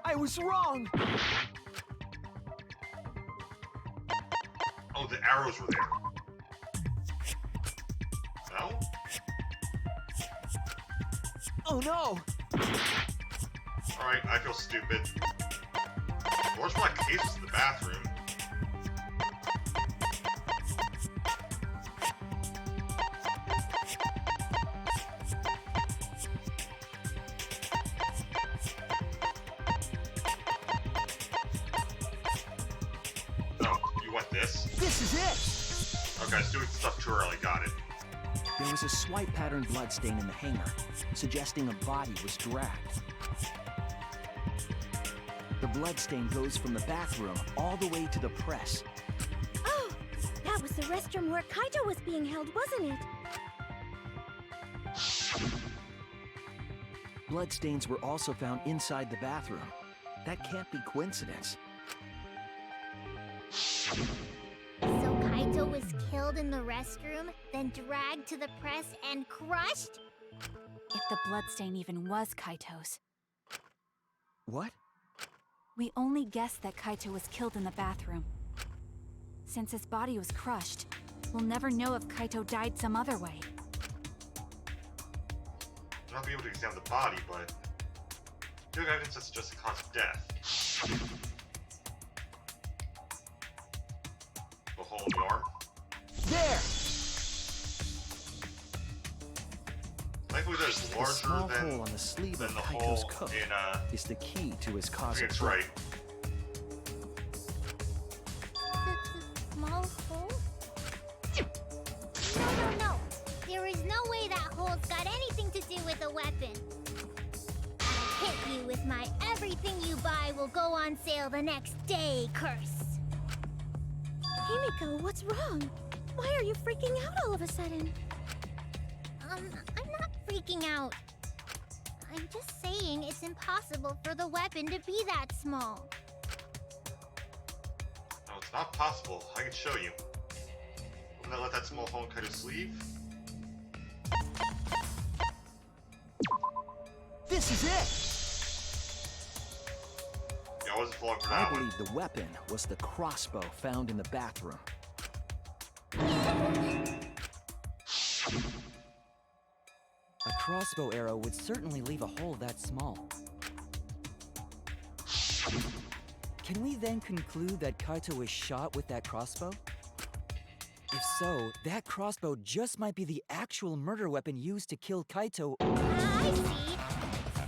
I was wrong! Oh, the arrows were there. No? Oh no! Alright, I feel stupid. Where's my cases in the bathroom? Oh, you want this? This is it! Okay, I was doing stuff too early, got it. There was a swipe pattern bloodstain in the hangar, suggesting a body was dragged. The bloodstain goes from the bathroom all the way to the press. Oh, that was the restroom where Kaito was being held, wasn't it? Bloodstains were also found inside the bathroom. That can't be coincidence. So Kaito was killed in the restroom, then dragged to the press and crushed? If the bloodstain even was Kaito's. What? We only guessed that Kaito was killed in the bathroom. Since his body was crushed, we'll never know if Kaito died some other way. I'll not be able to examine the body, but no evidence that suggests the cause of death. The hole in the arm. There! Thankfully, that is The larger small than hole on the sleeve of the Kaito's hole coat in is the key to his I cause think of it's death. right. The small hole? No. There is no way that hole's got anything to do with a weapon. I'll hit you with my everything you buy will go on sale the next day curse. Himiko, what's wrong? Why are you freaking out all of a sudden? I'm not freaking out. I'm just saying it's impossible for the weapon to be that small. No, it's not possible. I can show you. Wouldn't I let that small hole in Kaito's sleeve? This is it! Yeah, I wasn't falling for I that one. believe the weapon was the crossbow found in the bathroom. A crossbow arrow would certainly leave a hole that small. Can we then conclude that Kaito was shot with that crossbow? If so, that crossbow just might be the actual murder weapon used to kill Kaito. I see.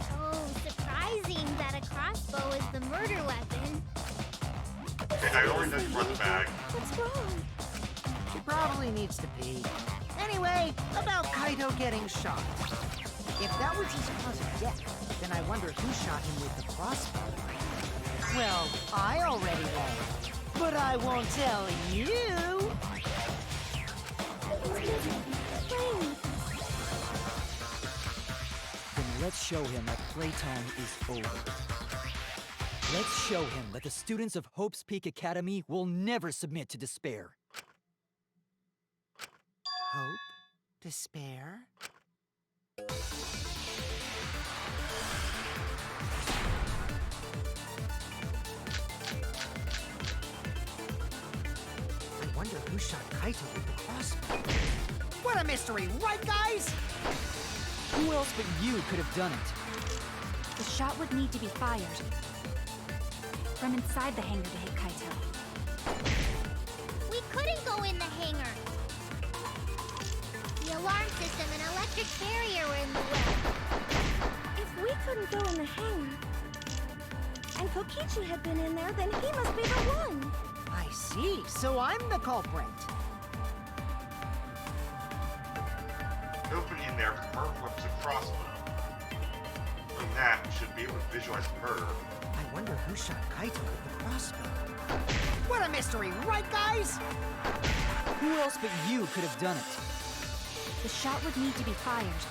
So surprising that a crossbow is the murder weapon. Okay, I already know you brought the bag. What's wrong? She probably needs to pee. Anyway, about Kaito getting shot. If that was his cause of death, then I wonder who shot him with the crossbow. Well, I already know. But I won't tell you! Then let's show him that playtime is over. Let's show him that the students of Hope's Peak Academy will never submit to despair. Hope? Despair? I wonder who shot Kaito with the crossbow. What a mystery, right guys? Who else but you could have done it? The shot would need to be fired from inside the hangar to hit Kaito. We couldn't go in the hangar. The alarm system and electric barrier were in the way. If we couldn't go in the hangar, and Kokichi had been in there, then he must be the one. I see, so I'm the culprit. Opening in there with the murder weapon's a crossbow. From that, we should be able to visualize the murder. I wonder who shot Kaito with the crossbow. What a mystery, right guys? Who else but you could have done it? The shot would need to be fired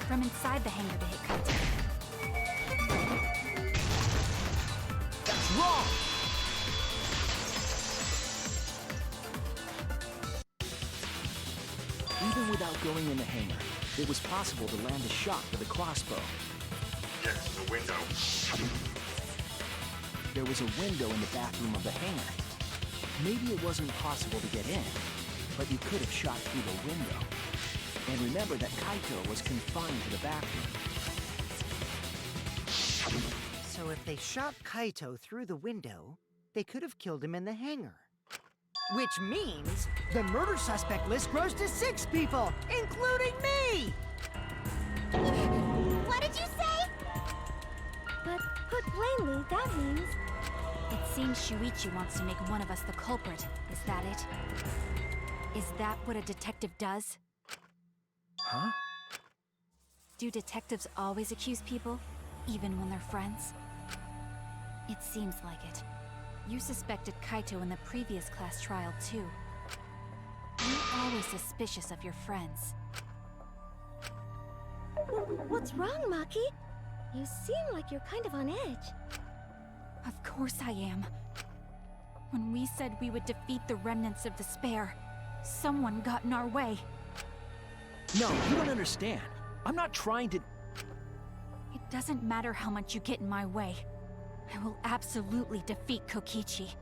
from inside the hangar to hit Kaito. That's wrong! without going in the hangar, it was possible to land a shot with a crossbow. Yeah, 'cause there's a window. There was a window in the bathroom of the hangar. Maybe it wasn't possible to get in, but you could have shot through the window. And remember that Kaito was confined to the bathroom. So if they shot Kaito through the window, they could have killed him in the hangar. Which means the murder suspect list grows to 6 people, including me! What did you say? But put plainly, that means... It seems Shuichi wants to make one of us the culprit. Is that it? Is that what a detective does? Huh? Do detectives always accuse people, even when they're friends? It seems like it. You suspected Kaito in the previous class trial, too. You're always suspicious of your friends. What's wrong, Maki? You seem like you're kind of on edge. Of course I am. When we said we would defeat the remnants of despair, someone got in our way. No, you don't understand. I'm not trying to... It doesn't matter how much you get in my way. I will absolutely defeat Kokichi.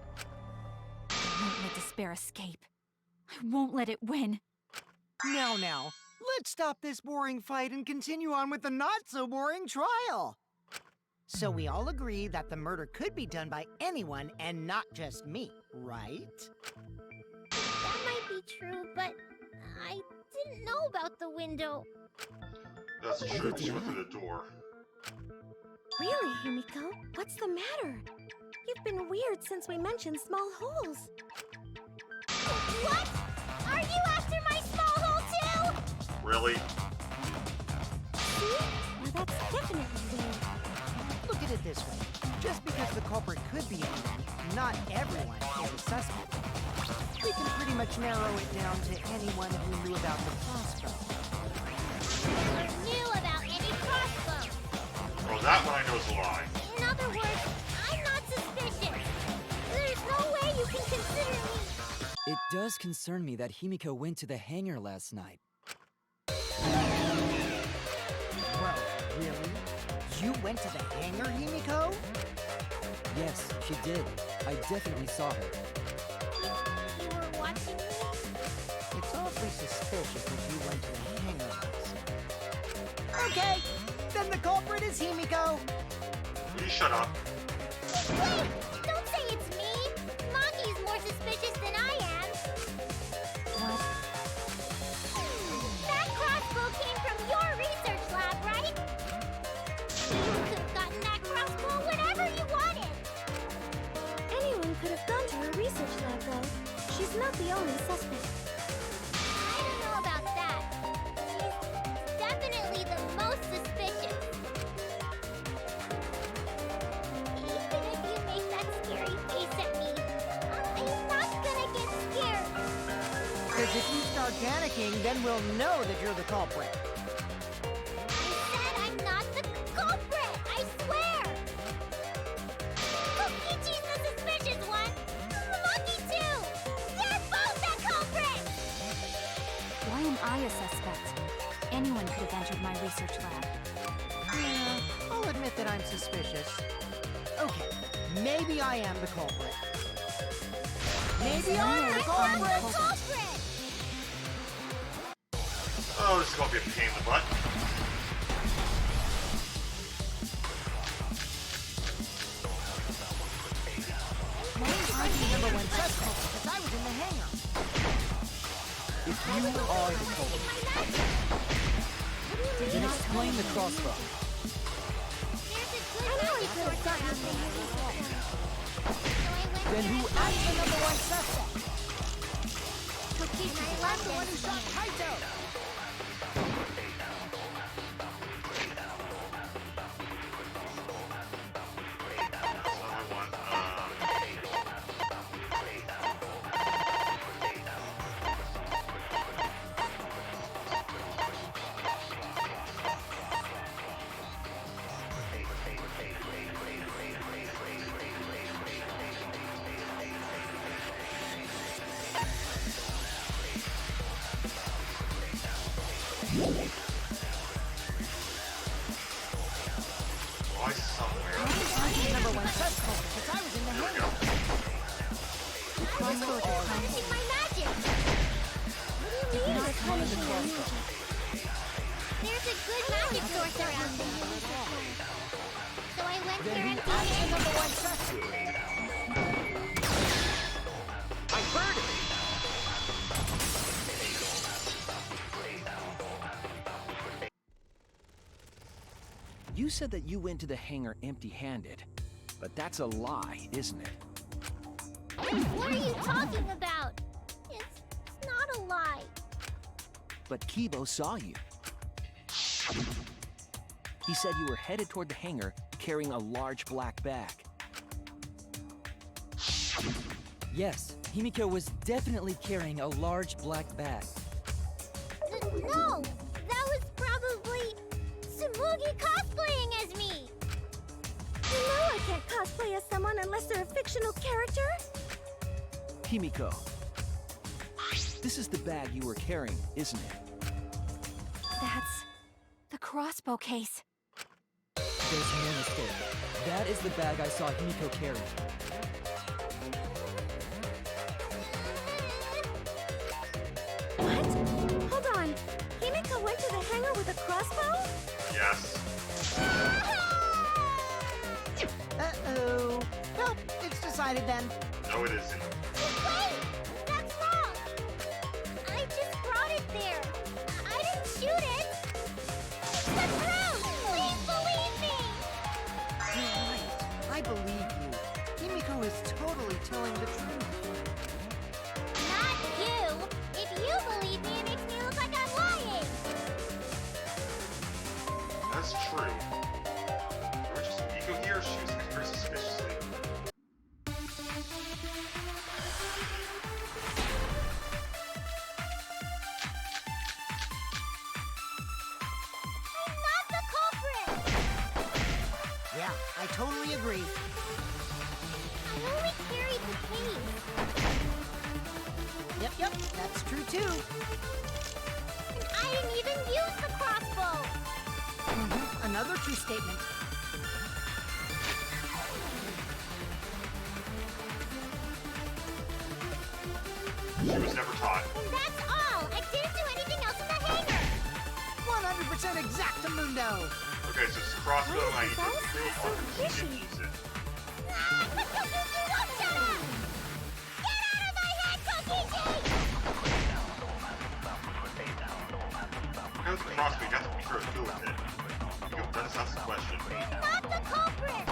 I won't let despair escape. I won't let it win. Now, let's stop this boring fight and continue on with the not-so-boring trial. So we all agree that the murder could be done by anyone and not just me, right? That might be true, but I didn't know about the window. That's true. She went through the door. Really, Himiko? What's the matter? You've been weird since we mentioned small holes. What? Are you after my small hole too? Really? See? Now that's definitely weird. Look at it this way. Just because the culprit could be anyone, not everyone is a suspect. We can pretty much narrow it down to anyone who knew about the crossbow. Never knew about any crossbow. Well, that one I know is a lie. In other words, I'm not suspicious. There's no way you can consider me. It does concern me that Himiko went to the hangar last night. Bro, really? You went to the hangar, Himiko? Yes, she did. I definitely saw her. You were watching me? It's awfully suspicious that you went to the hangar last night. Okay, then the culprit is Himiko. Will you shut up? Wait! Don't say it's me! Maki's more suspicious than I am. What? That crossbow came from your research lab, right? You could have gotten that crossbow whenever you wanted. Anyone could have gone to her research lab, though. She's not the only suspect. I don't know about that. She's definitely the most suspicious. Even if you make that scary face at me, I'm not gonna get scared. Because if you start panicking, then we'll know that you're the culprit. I said I'm not the culprit! I swear! Kokichi's the suspicious one! Maki too! They're both the culprit! Why am I a suspect? Anyone could have entered my research lab. Yeah, I'll admit that I'm suspicious. Okay, maybe I am the culprit. Maybe I'm the I'm the culprit! culprit! Oh, this is gonna be a pain in the butt. I'm the number one suspect because I was in the hangar. If you are the culprit, then explain the crossbow. I know he could have gotten it from your research lab. Then who I'm the number one suspect. Kokichi, I'm the one who shot Kaito. Another one. said that you went to the hangar empty-handed. But that's a lie, isn't it? What are you talking about? It's not a lie. But Kibo saw you. He said you were headed toward the hangar carrying a large black bag. Yes, Himiko was definitely carrying a large black bag. No! That was probably Tsumugi cosplaying as me! You know I can't cosplay as someone unless they're a fictional character? Himiko, this is the bag you were carrying, isn't it? That's the crossbow case. There's no mistake. That is the bag I saw Himiko carrying. What? Hold on. Himiko went to the hangar with a crossbow? Yes. Uh-oh. Well, it's decided then. No, it isn't. Wait! That's wrong! I just brought it there. I didn't shoot it. It's the truth! Please believe me! You're right. I believe you. Himiko is totally telling the truth. Not you! If you believe me, it makes me look like I'm lying! That's true. There was just Miko here, she was acting very suspiciously. I'm not the culprit! Yeah, I totally agree. I only carried the case. Yep, that's true too. And I didn't even use the crossbow! Another true statement. She was never taught. And that's all! I didn't do anything else in the hangar! 100% exactamundo. Okay, so it's a crossbow, Why I is need that to so reveal on her. She fishy? didn't use it. Don't shut up! Get out of my head, Kokiji! How does the crossbow, you have to be sure to do with it. You go, let's ask the question. Not the culprit!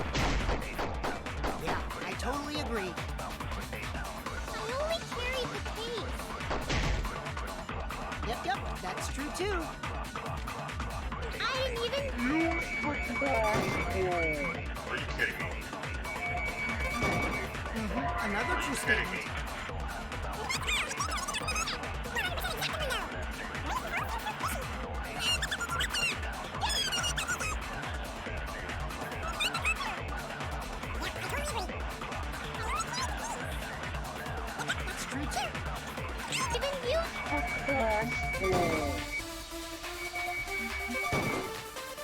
Yeah, I totally agree. I only carried the case. Yep, that's true too. And I didn't even use the crossbow. Are you kidding me? Another true Kidding me? statement. That's true too. Even you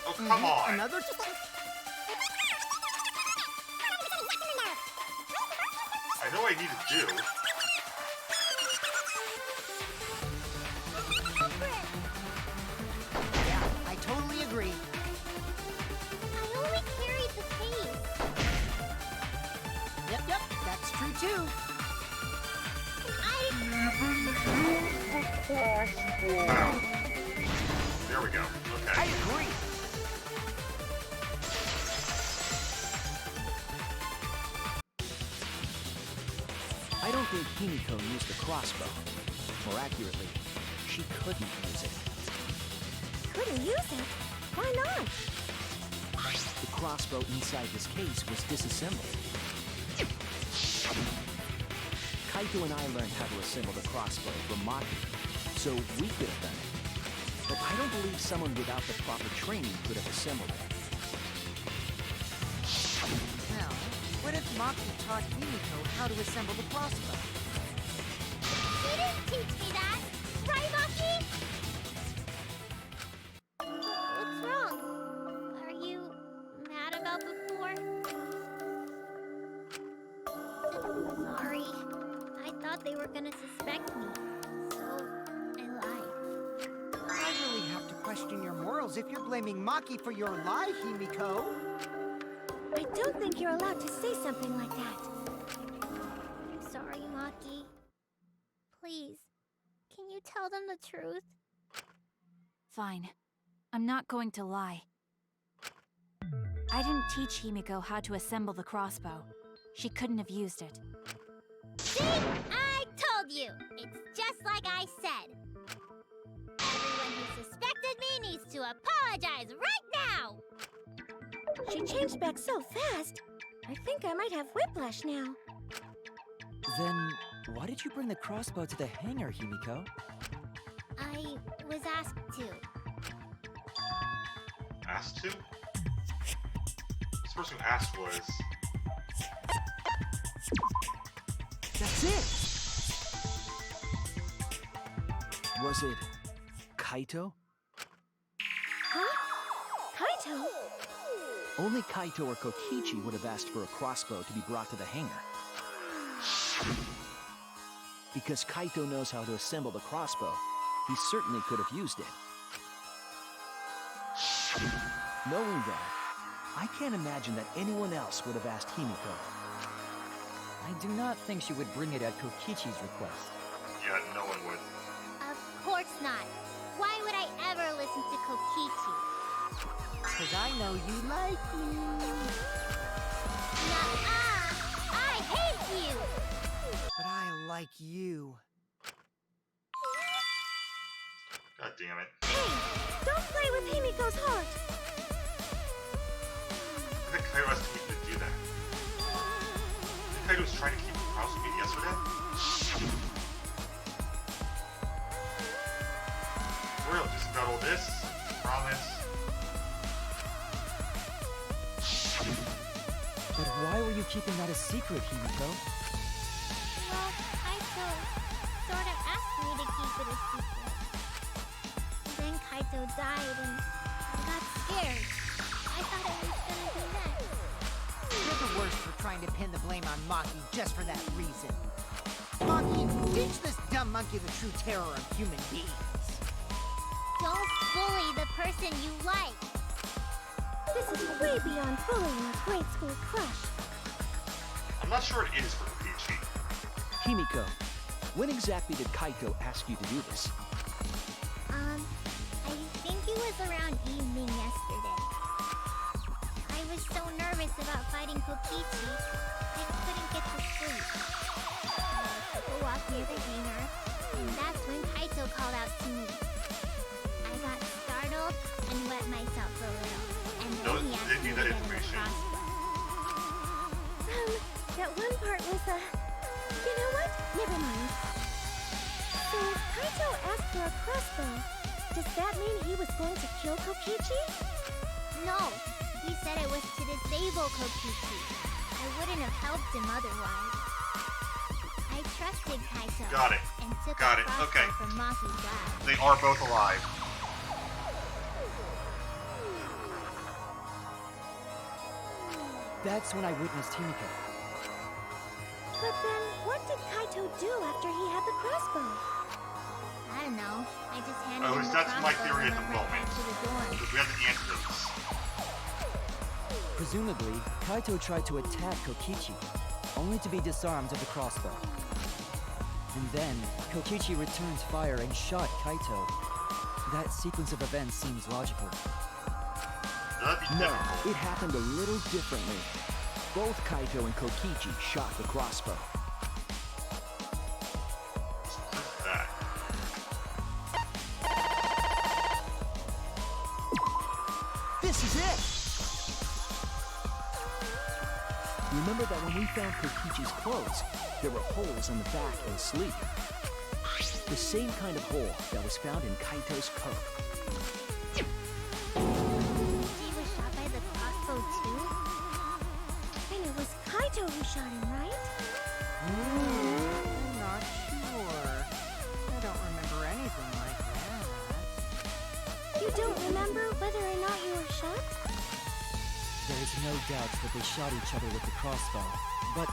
Oh, come on! Another. I know what I need to do. culprit! Yeah, I totally agree. I only carried the case. Yep, that's true too. And I didn't use the crossbow. Ow. There we go. I Okay. agree. I don't think Himiko used the crossbow. More accurately, she couldn't use it. Couldn't use it? Why not? The crossbow inside this case was disassembled. Kaito and I learned how to assemble the crossbow from Maki, so we could have done it. But I don't believe someone without the proper training could have assembled it. Now, what if Maki taught Himiko how to assemble the crossbow? She didn't teach me that! Right, Maki? What's wrong? Are you mad about before? Sorry. I thought they were gonna suspect me, so I lied. I really have to question your morals if you're blaming Maki for your lie, Himiko. I don't think you're allowed to say something like that. I'm sorry, Maki. Please, can you tell them the truth? Fine. I'm not going to lie. I didn't teach Himiko how to assemble the crossbow. She couldn't have used it. See? I told you! It's just like I said. Everyone who suspected me needs to apologize right now! She changed back so fast. I think I might have whiplash now. Then, why did you bring the crossbow to the hangar, Himiko? I was asked to. Asked to? This person who asked was... That's it! Was it Kaito? Huh? Kaito? Only Kaito or Kokichi would have asked for a crossbow to be brought to the hangar. Because Kaito knows how to assemble the crossbow, he certainly could have used it. Knowing that, I can't imagine that anyone else would have asked Himiko. I do not think she would bring it at Kokichi's request. Yeah, no one would. Of course not. Why would I ever listen to Kokichi? Because I know you like me. Nuh-uh! I hate you! But I like you. God damn it. Hey, don't play with Himiko's heart. I think Kaito asked me to do that. I think Kaito was trying to keep the house with me yesterday. For real, just about all this. Promise. But why were you keeping that a secret, Himiko? Well, Kaito sort of asked me to keep it a secret. Then Kaito died and I got scared. I thought I was gonna be next. You're the worst for trying to pin the blame on Maki just for that reason. Maki, teach this dumb monkey the true terror of human beings. Don't bully the person you like. This is way beyond bullying a grade school crush. I'm not sure it is for Kokichi. Himiko, when exactly did Kaito ask you to do this? I think it was around evening yesterday. I was so nervous about fighting Kokichi, I couldn't get to sleep. I took a walk near the hangar, and that's when Kaito called out to me. I got startled and wet myself a little, and No, then he asked didn't me need to that get him a information. crossbow. That one part was, you know what? Never mind. So if Kaito asked for a crossbow, does that mean he was going to kill Kokichi? No, he said it was to disable Kokichi. I wouldn't have helped him otherwise. I trusted Kaito. Got it. And took Got a it. crossbow Okay. from Maki's dad. They are both alive. That's when I witnessed Himiko. But then, what did Kaito do after he had the crossbow? I don't know. I just handed Oh, him the that's my crossbow theory and at the went right moment. back to the dorm. Because we have the antidotes. Presumably, Kaito tried to attack Kokichi, only to be disarmed of the crossbow. And then, Kokichi returned fire and shot Kaito. That sequence of events seems logical. That'd be No, difficult. it happened a little differently. Both Kaito and Kokichi shot the crossbow. Let's prove that. This is it! Remember that when we found Kokichi's clothes, there were holes on the back and sleeve. The same kind of hole that was found in Kaito's coat. He was shot by the crossbow too? And it was Kaito who shot him, right? I'm not sure. I don't remember anything like that. You don't remember whether or not you were shot? There is no doubt that they shot each other with the crossbow, but...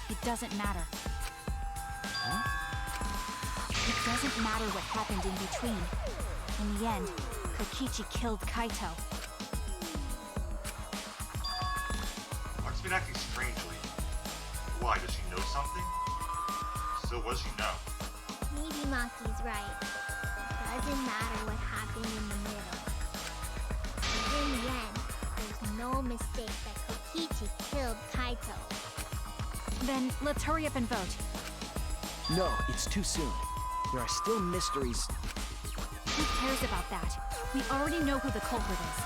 It doesn't matter. Huh? It doesn't matter what happened in between. In the end, Kokichi killed Kaito. Maki's been acting strangely. Why, does she know something? So what does she know? Maybe Maki's right. It doesn't matter what happened in the middle. 'Cause in the end, there's no mistake that Kokichi killed Kaito. Then let's hurry up and vote. No, it's too soon. There are still mysteries. Who cares about that? We already know who the culprit is.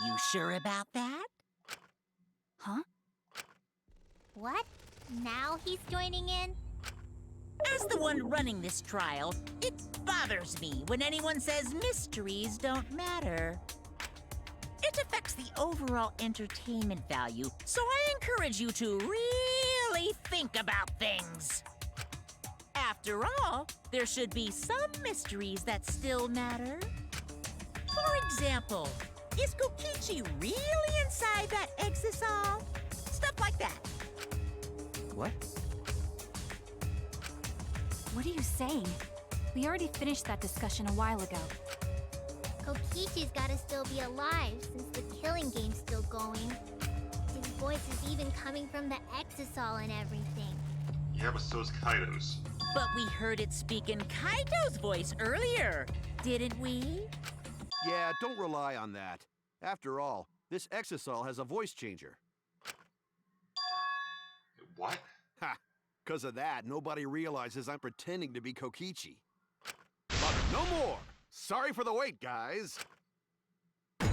You sure about that? Huh? What? Now he's joining in? As the one running this trial, it bothers me when anyone says mysteries don't matter. It affects the overall entertainment value, so I encourage you to really think about things. After all, there should be some mysteries that still matter. For example, is Kokichi really inside that exisal? Stuff like that. What? What are you saying? We already finished that discussion a while ago. Kokichi's gotta still be alive since the killing game's still going. His voice is even coming from the exisal and everything. Yeah, but so's Kaito's. But we heard it speak in Kaito's voice earlier, didn't we? Yeah, don't rely on that. After all, this exisal has a voice changer. What? Ha! 'Cause of that, nobody realizes I'm pretending to be Kokichi. But no more! Sorry for the wait, guys. The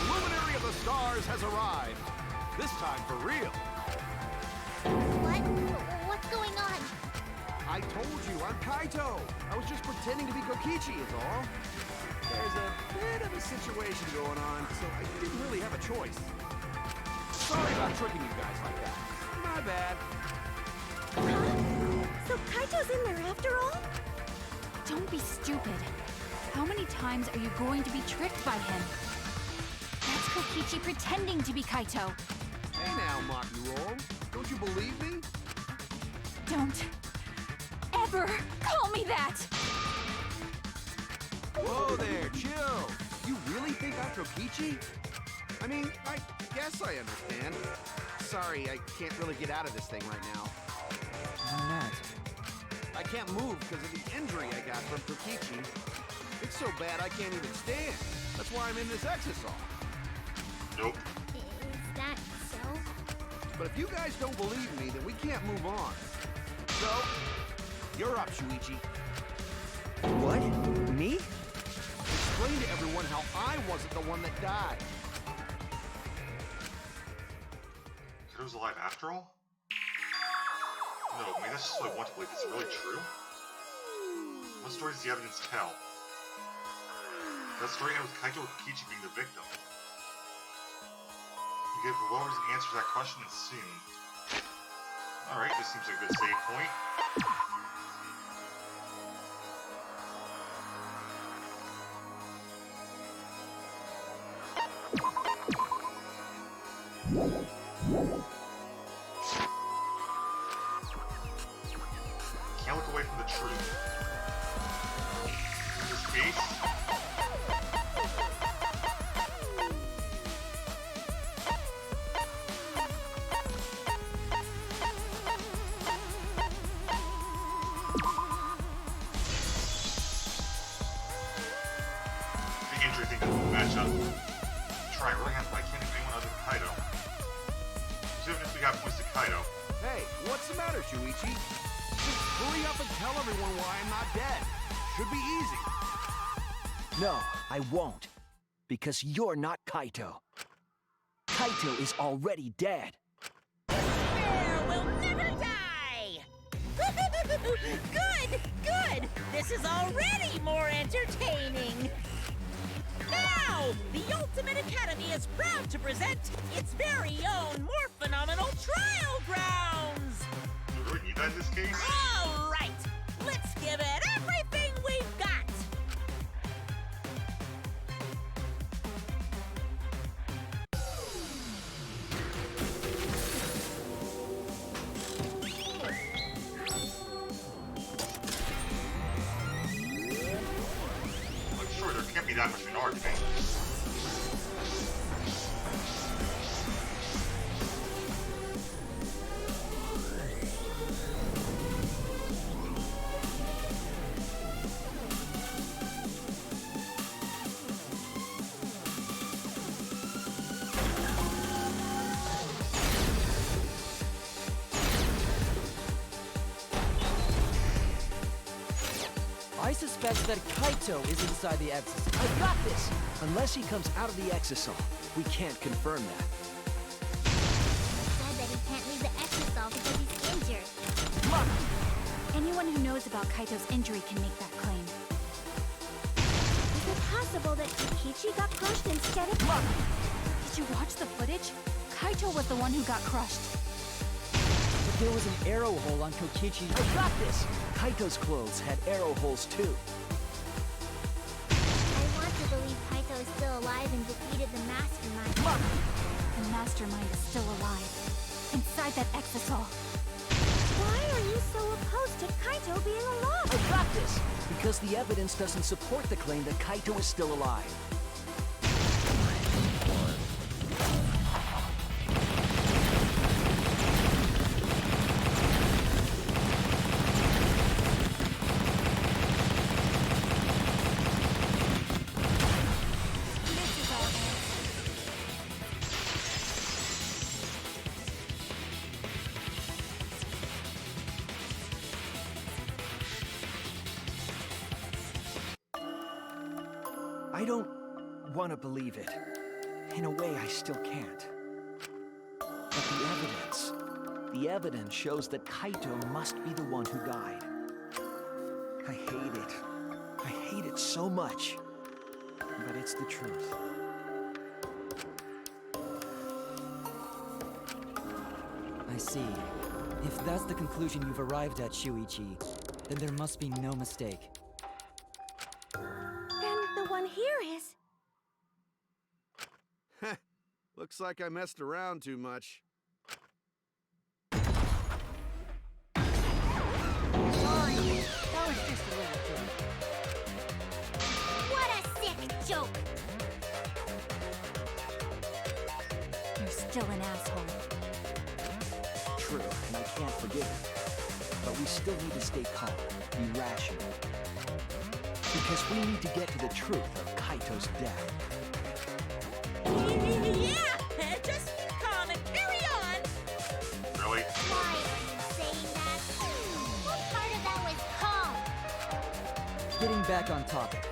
luminary of the stars has arrived. This time for real. What? What's going on? I told you, I'm Kaito. I was just pretending to be Kokichi is all. There's a bit of a situation going on, so I didn't really have a choice. Sorry about tricking you guys like that. My bad. So Kaito's in there after all? Don't be stupid. How many times are you going to be tricked by him? That's Kokichi pretending to be Kaito. Hey now, Maki Roll. Don't you believe me? Don't ever call me that! Whoa there, chill. You really think I'm Kokichi? I mean, I guess I understand. Sorry, I can't really get out of this thing right now. Why not? I can't move because of the injury I got from Kokichi. It's so bad I can't even stand. That's why I'm in this exisal. Nope. Is that so? But if you guys don't believe me, then we can't move on. So, you're up, Shuichi. What? Me? Explain to everyone how I wasn't the one that died. Kaito's alive after all? No, I mean, that's just what I want to believe. Is it really true? What story does the evidence tell? That story ends with Kaito or Kokichi being the victim. You gave a well-reasoned answer to that question and soon. Alright, this seems like a good save point. Can't look away from the truth. In this case, the injury thing doesn't match up. Try really hard, but I can't think of anyone other than Kaito. So even if we got points to Kaito, Hey, what's the matter, Shuichi? Just hurry up and tell everyone why I'm not dead. Should be easy. No, I won't. Because you're not Kaito. Kaito is already dead. Despair will never die! Good, good! This is already more entertaining! Now, the Ultimate Academy is proud to present its very own more phenomenal trial grounds! do we really need that in this case? All right, let's give it everything we've got! I'm sure there can't be that much of an argument. suspects that Kaito is inside the exisal. I've got this! Unless he comes out of the exisal, we can't confirm that. Said that he can't leave the exisal because he's injured. Look! Anyone who knows about Kaito's injury can make that claim. Is it possible that Kokichi got crushed instead of... Look! Did you watch the footage? Kaito was the one who got crushed. But there was an arrow hole on Kokichi's... I've got this! Kaito's clothes had arrow holes too. I want to believe Kaito is still alive and defeated the mastermind. Look! The mastermind is still alive. Inside that exisal. Why are you so opposed to Kaito being alive? I've got this! Because the evidence doesn't support the claim that Kaito is still alive. I don't want to believe it. In a way, I still can't. But the evidence shows that Kaito must be the one who died. I hate it. I hate it so much. But it's the truth. I see. If that's the conclusion you've arrived at, Shuichi, then there must be no mistake. Then the one here is... Looks like I messed around too much. Sorry, that was just a little joke. What a sick joke! You're still an asshole. True, and I can't forgive him. But we still need to stay calm, be rational. Because we need to get to the truth of Kaito's death. Yeah! Just keep calm and carry on! Really? Why are you saying that? What part of that was calm? Getting back on topic,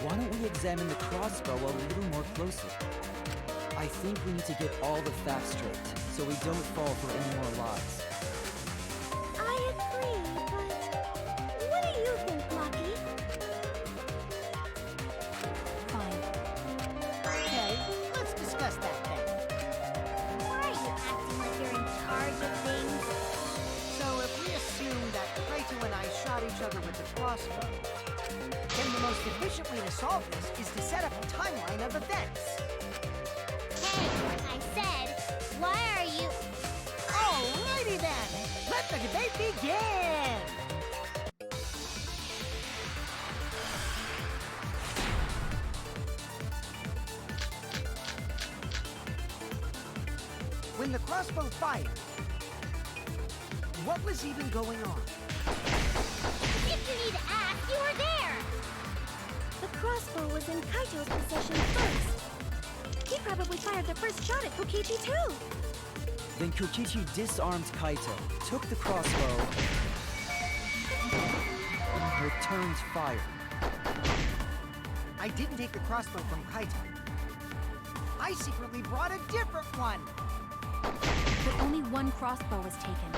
why don't we examine the crossbow a little more closely? I think we need to get all the facts straight, so we don't fall for any more lies. I agree, but... What do you think, Lucky? Fine. Okay, let's discuss that then. Why are you acting like you're in charge of things? So if we assume that Kaito and I shot each other with the crossbow, then the most efficient way to solve this is to set up a timeline of events. Hey, I said, why are you... Alrighty then, let the debate begin! When the crossbow fired, what was even going on? If you need to ask, you were there! The crossbow was in Kaito's possession first. He probably fired the first shot at Kokichi too. Then Kokichi disarmed Kaito, took the crossbow, and returned fire. I didn't take the crossbow from Kaito. I secretly brought a different one. But only one crossbow was taken.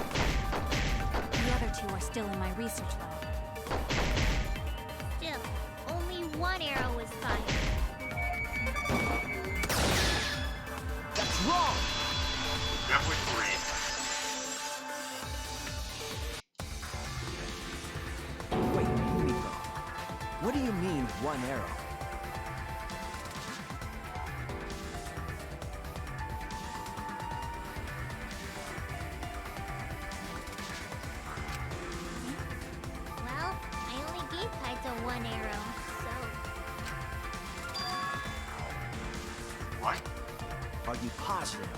The other two are still in my research lab. Still, only one arrow was fired. That's wrong! Definitely three. Wait, Himiko. What do you mean, one arrow? Well, I only gave Kaito one arrow, so... What? Are you positive?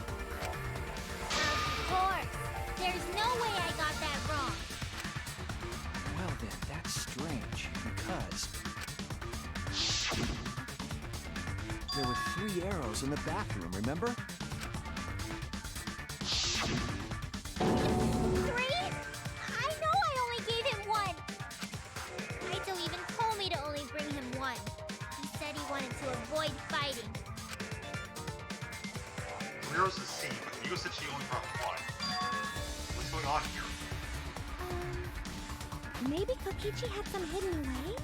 Of course! There's no way I got that wrong! Well then, that's strange, because... There were 3 arrows in the bathroom, remember? 3? I know I only gave him one! Kaito even told arrows to the scene, but Miko said she only brought one. What's going on here? Maybe Kokichi had some hidden away?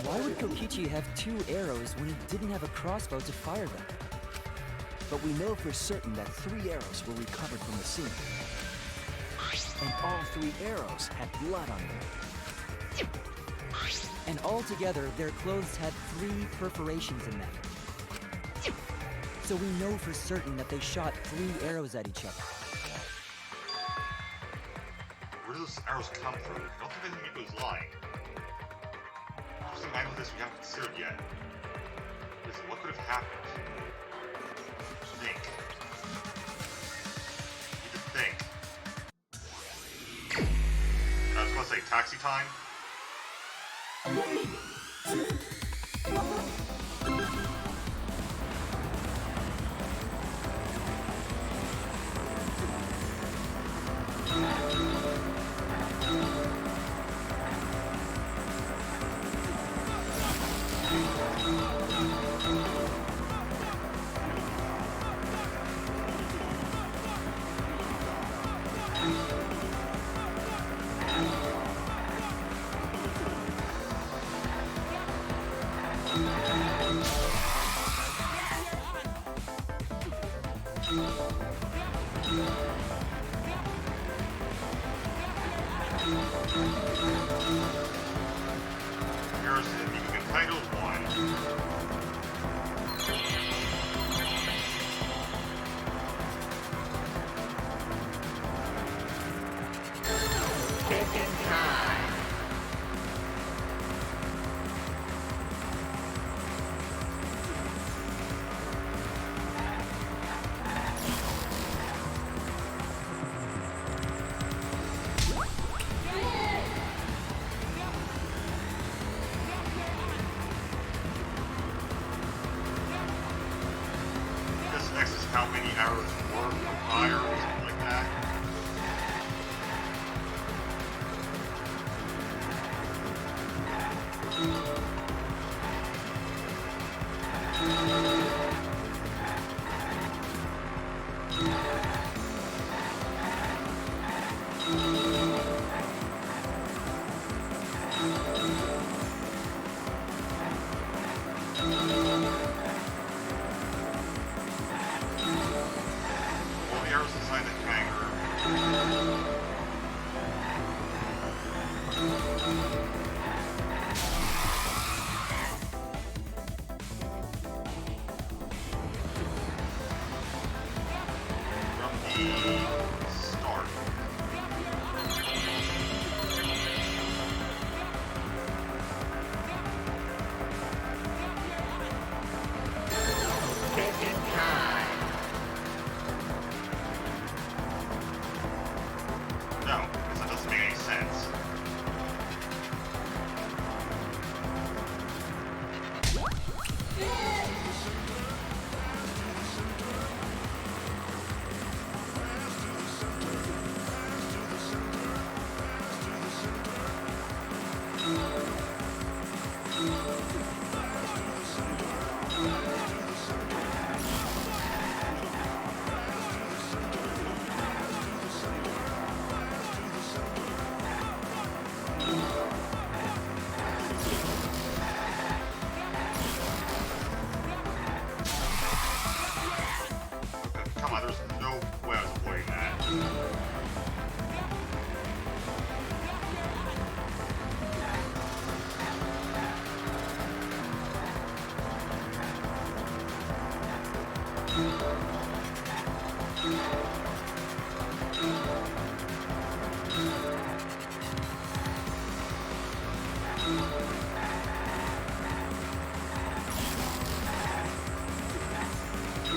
Why would Kokichi have 2 arrows when he didn't have a crossbow to fire them? But we know for certain that 3 arrows were recovered from the scene. And all 3 arrows had blood on them. And altogether, their clothes had 3 perforations in them. So we know for certain that they shot 3 arrows at each other. Where do those arrows come from? I don't think that Miko's lying. There's some angle this we haven't considered yet. Listen, what could have happened? Think. You need to think. I was gonna say taxi time. Here's the Miko entitled one. This next is how many arrows were from fire or something like that. All the arrows inside the hangar. From the start. No, because that doesn't make any sense. Come on, there's no way I was avoiding that.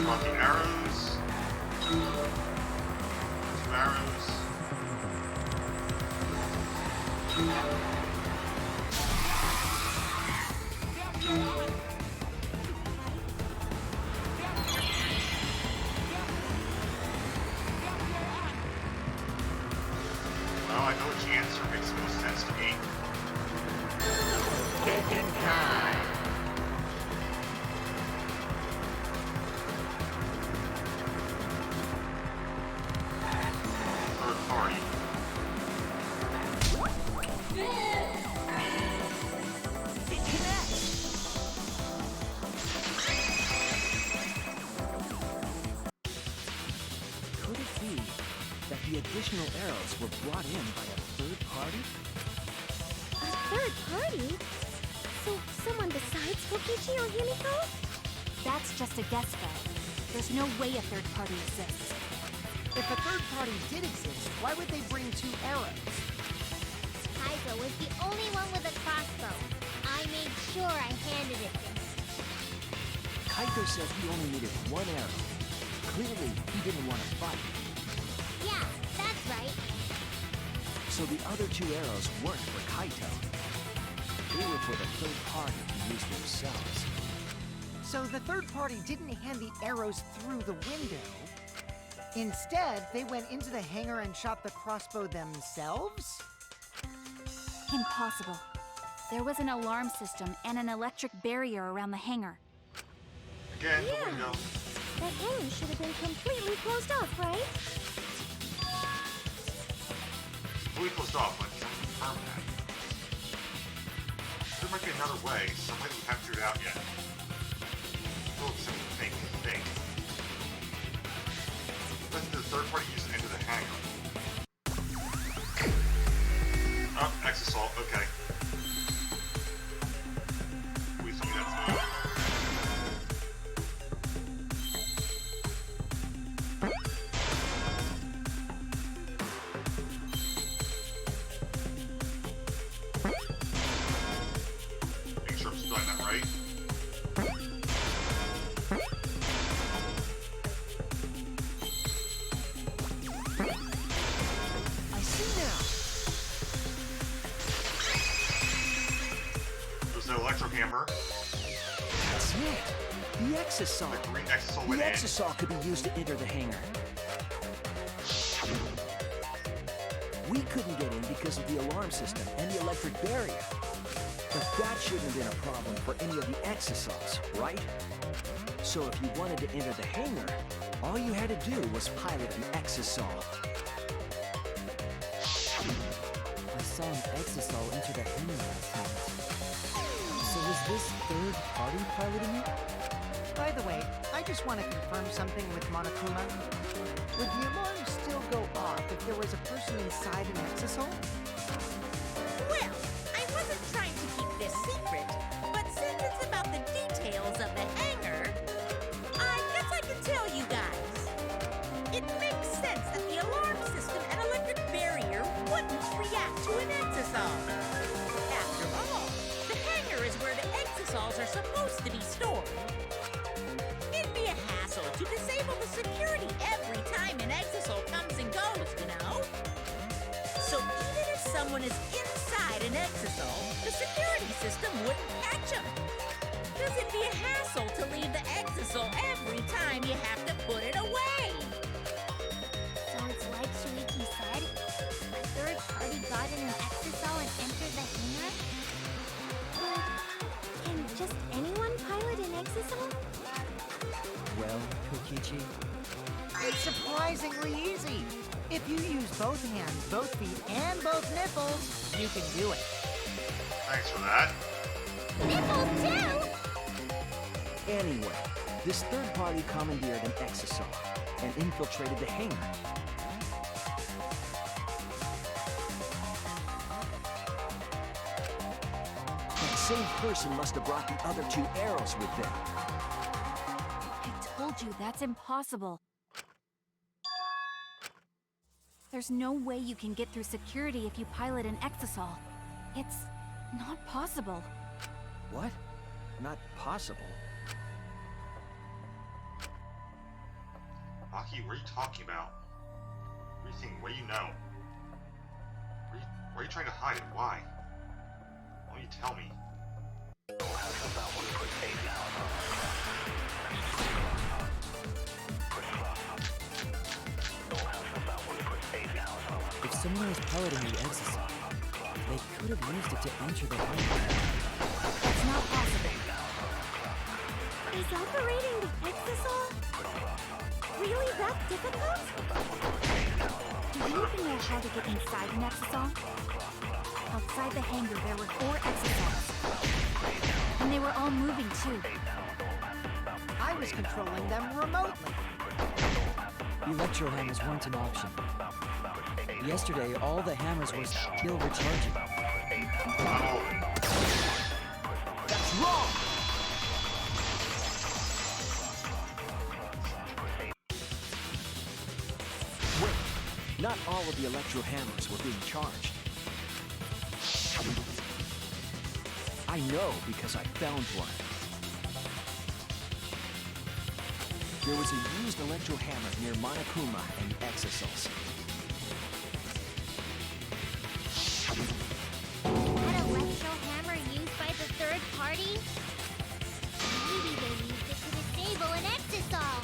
Got the arrows. 2 arrows. Well, I know which answer makes the most sense to me. the additional arrows were brought in by a third party? A third party? So someone besides Kokichi or Himiko? That's just a guess, though. There's no way a third party exists. If a third party did exist, why would they bring 2 arrows? Kaito was the only one with a crossbow. I made sure I handed it to him. Kaito said he only needed 1 arrow. Clearly, he didn't want to fight. Yeah, that's right. So the other 2 arrows weren't for Kaito. They were for the third party to use themselves. So the third party didn't hand the arrows through the window. Instead, they went into the hangar and shot the crossbow themselves? Impossible. There was an alarm system and an electric barrier around the hangar. Again, the Yeah. window. That hangar should have been completely closed off, right? Fully closed off, but can we confirm that? There might be another way, some way we haven't figured out yet. Still some think. Let's do the third party use it into the hangar. Oh, Exasalt, okay. Please tell me that's not. Make sure I'm spelling that right. I see now. There's an electro hammer. That's it! The Exasol! The green Exasol The went in. Exasol could be used to enter the hangar. We couldn't get in because of the alarm system and the electric barrier. But that shouldn't have been a problem for any of the Exasols, right? So if you wanted to enter the hangar, all you had to do was pilot an Exasol. I saw an Exasol enter the hangar last night. So was this third party piloting it? By the way, I just want to confirm something with Monokuma. Would the alarm still go off if there was a person inside an Exasol? Well, I wasn't trying to keep this secret, but since it's about the details of the hangar, I guess I can tell you guys. It makes sense that the alarm system and electric barrier wouldn't react to an Exasol. After all, the hangar is where the Exasols are supposed to be stored. It'd be a hassle to disable the security every time an Exasol comes and goes, you know? So even if someone is inside an Exasol, the security system wouldn't catch them. Because it'd be a hassle to leave the Exasol every time you have to put it away. So it's like Shuichi said? A third party got in an Exasol and entered the hangar? But can just anyone pilot an Exasol? Well, Kokichi, It's surprisingly easy. If you use both hands, both feet, and both nipples, you can do it. Thanks for that. Nipples too! Anyway, this third party commandeered an Exasol and infiltrated the hangar. That same person must have brought the other 2 arrows with them. I told you that's impossible. There's no way you can get through security if you pilot an Exasol. It's not possible. What? Not possible. Aki, what are you talking about? What do you think? What do you know? Why are you trying to hide it? Why? Why don't you tell me? if someone was piloting the Exasol, they could have used it to enter the hangar. That's not possible. Is operating the Exasol really that difficult? Do you even know how to get inside an Exasol? Outside the hangar, there were 4 Exasols. And they were all moving, too. I was controlling them remotely. Electro hammers weren't an option. Yesterday, all the hammers were still recharging. Not all of it. That's wrong! Wait, not all of the electro hammers were being charged. I know because I found one. There was a used electro hammer near Monokuma and Exosols. An electro hammer used by the third party? Maybe they used it to disable an Exisol.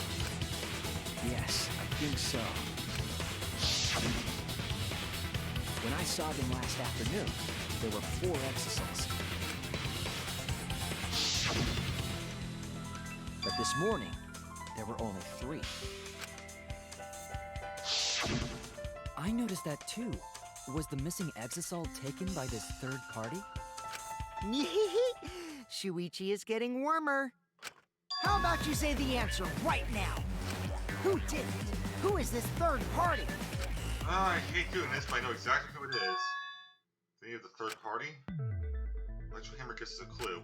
Yes, I think so. When I saw them last afternoon, there were 4 Exosols. But this morning, there were only 3. I noticed that too. Was the missing Exisol taken by this third party? Shuichi is getting warmer. How about you say the answer right now? Who did it? Who is this third party? I hate doing this, but I know exactly who it is. Any of the third party? Electro Hammer gives us a clue.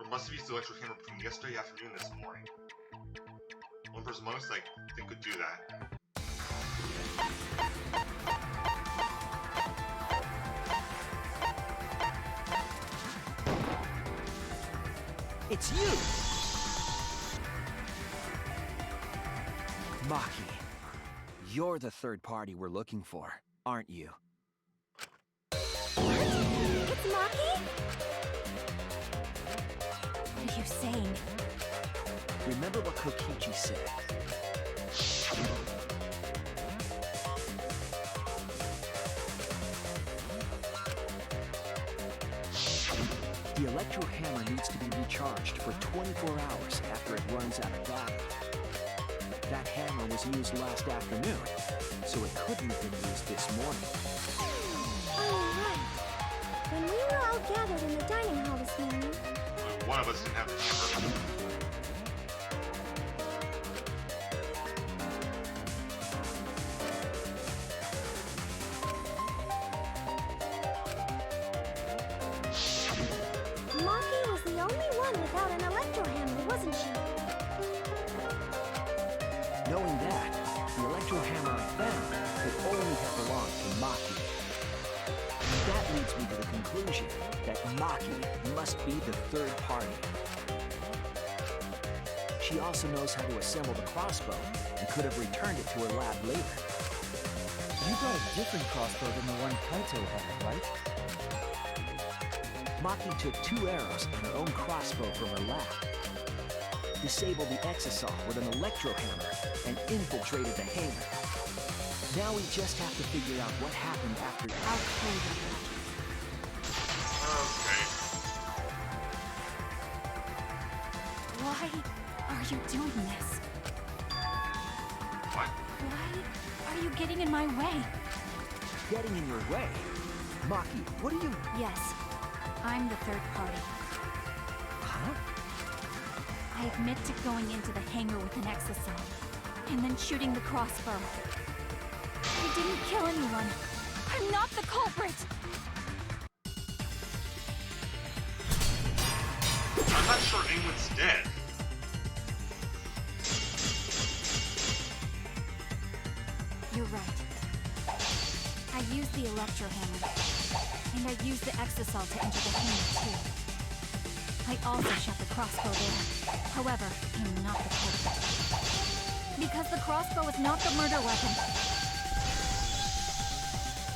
Or must have used the electro hammer between yesterday afternoon and this morning. One person among us I think could do that. It's you! Maki, you're the third party we're looking for, aren't you? It's Maki? What are you saying? Remember what Kokichi said. The electro hammer needs to be recharged for 24 hours after it runs out of battery. That hammer was used last afternoon, so it couldn't have been used this morning. Oh, right. When we were all gathered in the dining hall this morning, One of us didn't have the hammer. Maki was the only one without an electro hammer, wasn't she? Knowing that, the electro hammer I found could only have belonged to Maki. And that leads me to the conclusion that Maki must be the third party. She also knows how to assemble the crossbow and could have returned it to her lab later. You got a different crossbow than the one Kaito had, right? Maki took 2 arrows and her own crossbow from her lab, disabled the Exisol with an electro hammer, and infiltrated the hangar. Now we just have to figure out what happened after. I'll clear you. Okay. Why are you doing this? What? Why are you getting in my way? Getting in your way? Maki, what are you... Yes, I'm the third party. Huh? I admit to going into the hangar with an Exisol, and then shooting the crossbow. I didn't kill anyone. I'm not the culprit! I'm not sure anyone's dead. You're right. I used the electro hammer, and I used the Exisol to enter the hangar too. I also shot the crossbow there. However, I'm not the culprit. Because the crossbow is not the murder weapon.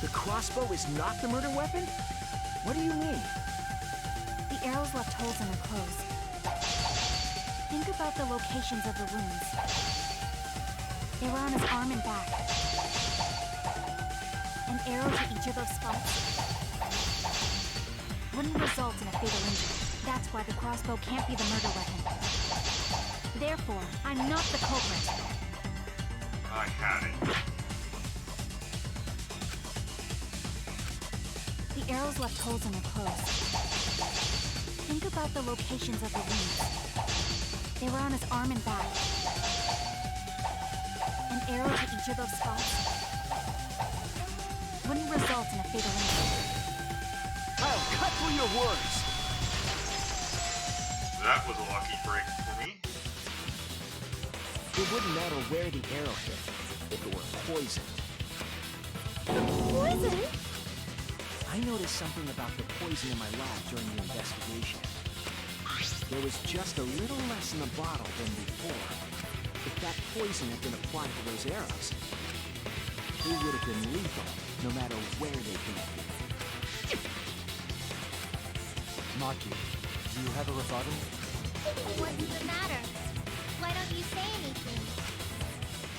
The crossbow is not the murder weapon? What do you mean? The arrows left holes in her clothes. Think about the locations of the wounds. They were on his arm and back. An arrow to each of those spots wouldn't result in a fatal injury. That's why the crossbow can't be the murder weapon. Therefore, I'm not the culprit. I had it. The arrows left holes in her clothes. Think about the locations of the wounds. They were on his arm and back. An arrow to each of those spots wouldn't result in a fatal injury. I'll cut through your words! That was a lucky break for me. It wouldn't matter where the arrow hit, if it were poisoned. Poison? I noticed something about the poison in my lab during the investigation. There was just a little less in the bottle than before. If that poison had been applied to those arrows, they would have been lethal, no matter where they connected. Maki, do you have a rebuttal? What's the matter? Why don't you say anything?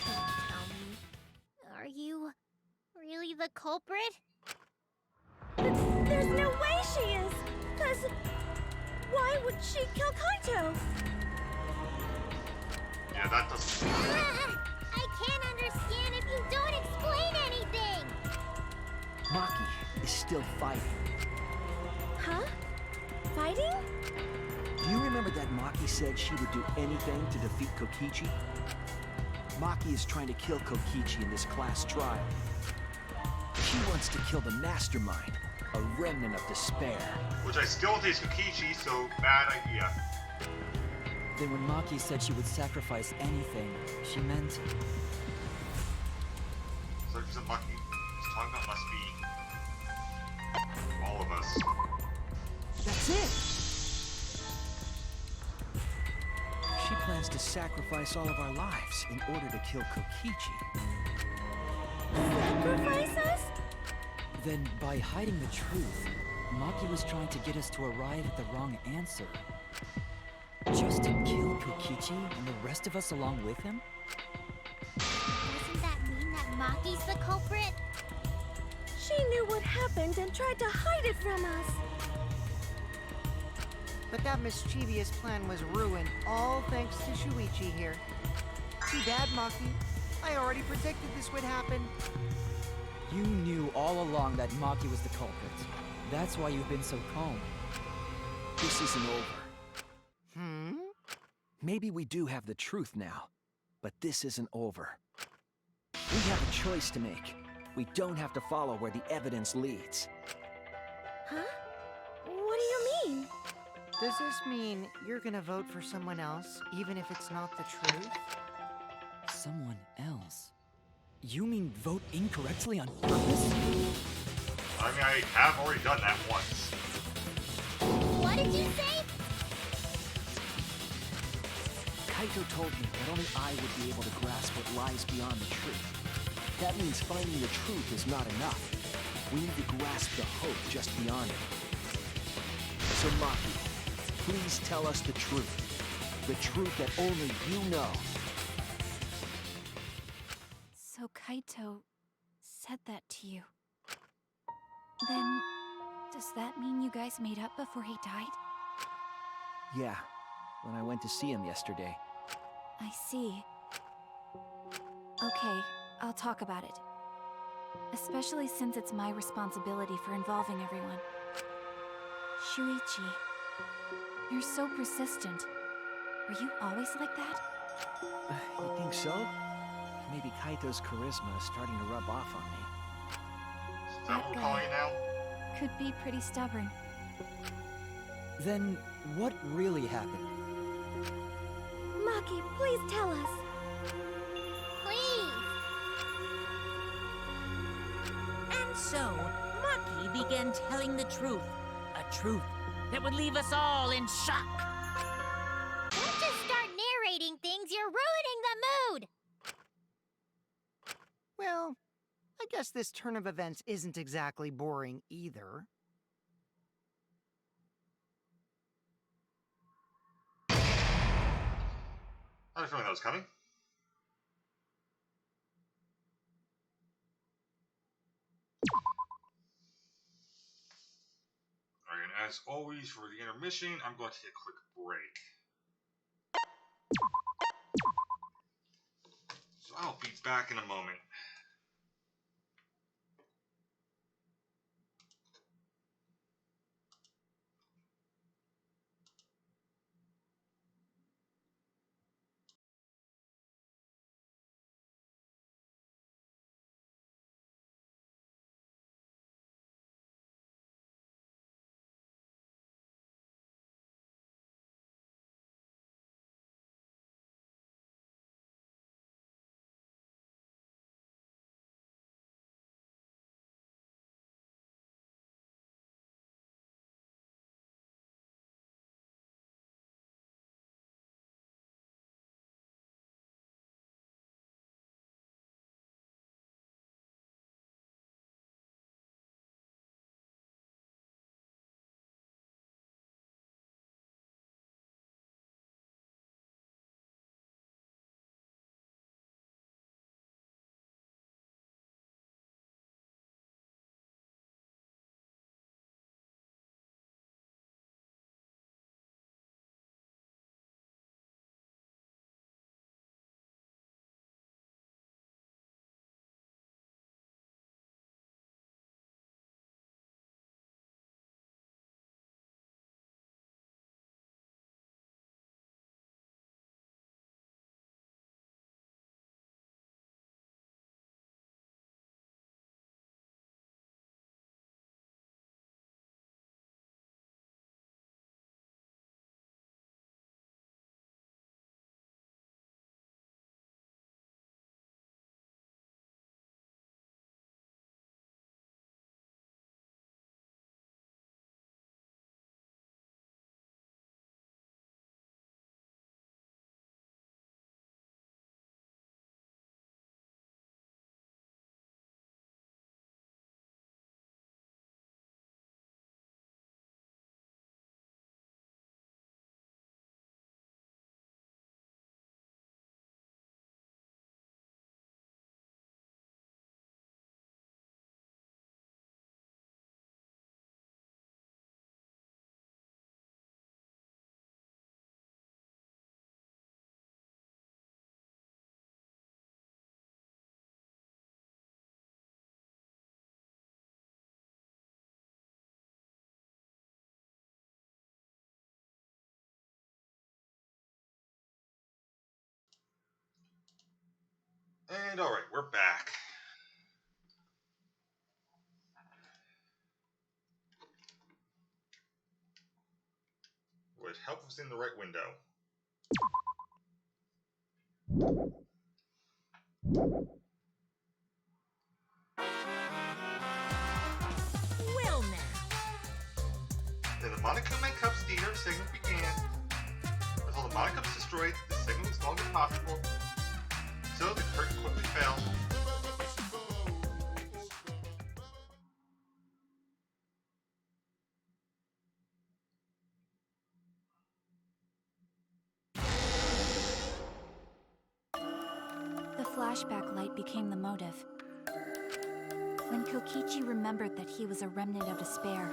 Don't tell me. Are you really the culprit? There's no way she is! Cause why would she kill Kaito? Yeah, that doesn't. I can't understand if you don't explain anything! Maki is still fighting. Huh? Fighting? Do you remember that Maki said she would do anything to defeat Kokichi? Maki is trying to kill Kokichi in this class trial. She wants to kill the mastermind, a remnant of despair. Which I still think is Kokichi, so bad idea. Then when Maki said she would sacrifice anything, she meant... So if you're lucky, he's talking about must be all of us. That's it! She plans to sacrifice all of our lives in order to kill Kokichi. Sacrifice us? Then, by hiding the truth, Maki was trying to get us to arrive at the wrong answer. Just to kill Kokichi and the rest of us along with him? Doesn't that mean that Maki's the culprit? She knew what happened and tried to hide it from us. But that mischievous plan was ruined, all thanks to Shuichi here. Too bad, Maki. I already predicted this would happen. You knew all along that Maki was the culprit. That's why you've been so calm. This isn't over. Maybe we do have the truth now, but this isn't over. We have a choice to make. We don't have to follow where the evidence leads. Huh? What do you mean? Does this mean you're gonna vote for someone else, even if it's not the truth? Someone else? You mean vote incorrectly on purpose? I mean, I have already done that once. What did you say? Kaito told me that only I would be able to grasp what lies beyond the truth. That means finding the truth is not enough. We need to grasp the hope just beyond it. So Maki, please tell us the truth. The truth that only you know. So Kaito said that to you. Then, does that mean you guys made up before he died? Yeah, when I went to see him yesterday. I see. Okay, I'll talk about it. Especially since it's my responsibility for involving everyone. Shuichi, you're so persistent. Were you always like that? You think so? Maybe Kaito's charisma is starting to rub off on me. Is that what we're calling it now? Could be pretty stubborn. Then, what really happened? Maki, please tell us. Please! And so, Maki began telling the truth. A truth that would leave us all in shock. Don't just start narrating things, you're ruining the mood! Well, I guess this turn of events isn't exactly boring either. I had a feeling that was coming. Alright, and as always for the intermission, I'm going to take a quick break. So I'll be back in a moment. And alright, we're back. Would help if it was in the right window. Well now. Then the Monokuma and Cubs theater segment began. With all the Monocups destroyed, the segment was no longer possible. So the curtain quickly fell. The flashback light became the motive. When Kokichi remembered that he was a remnant of despair,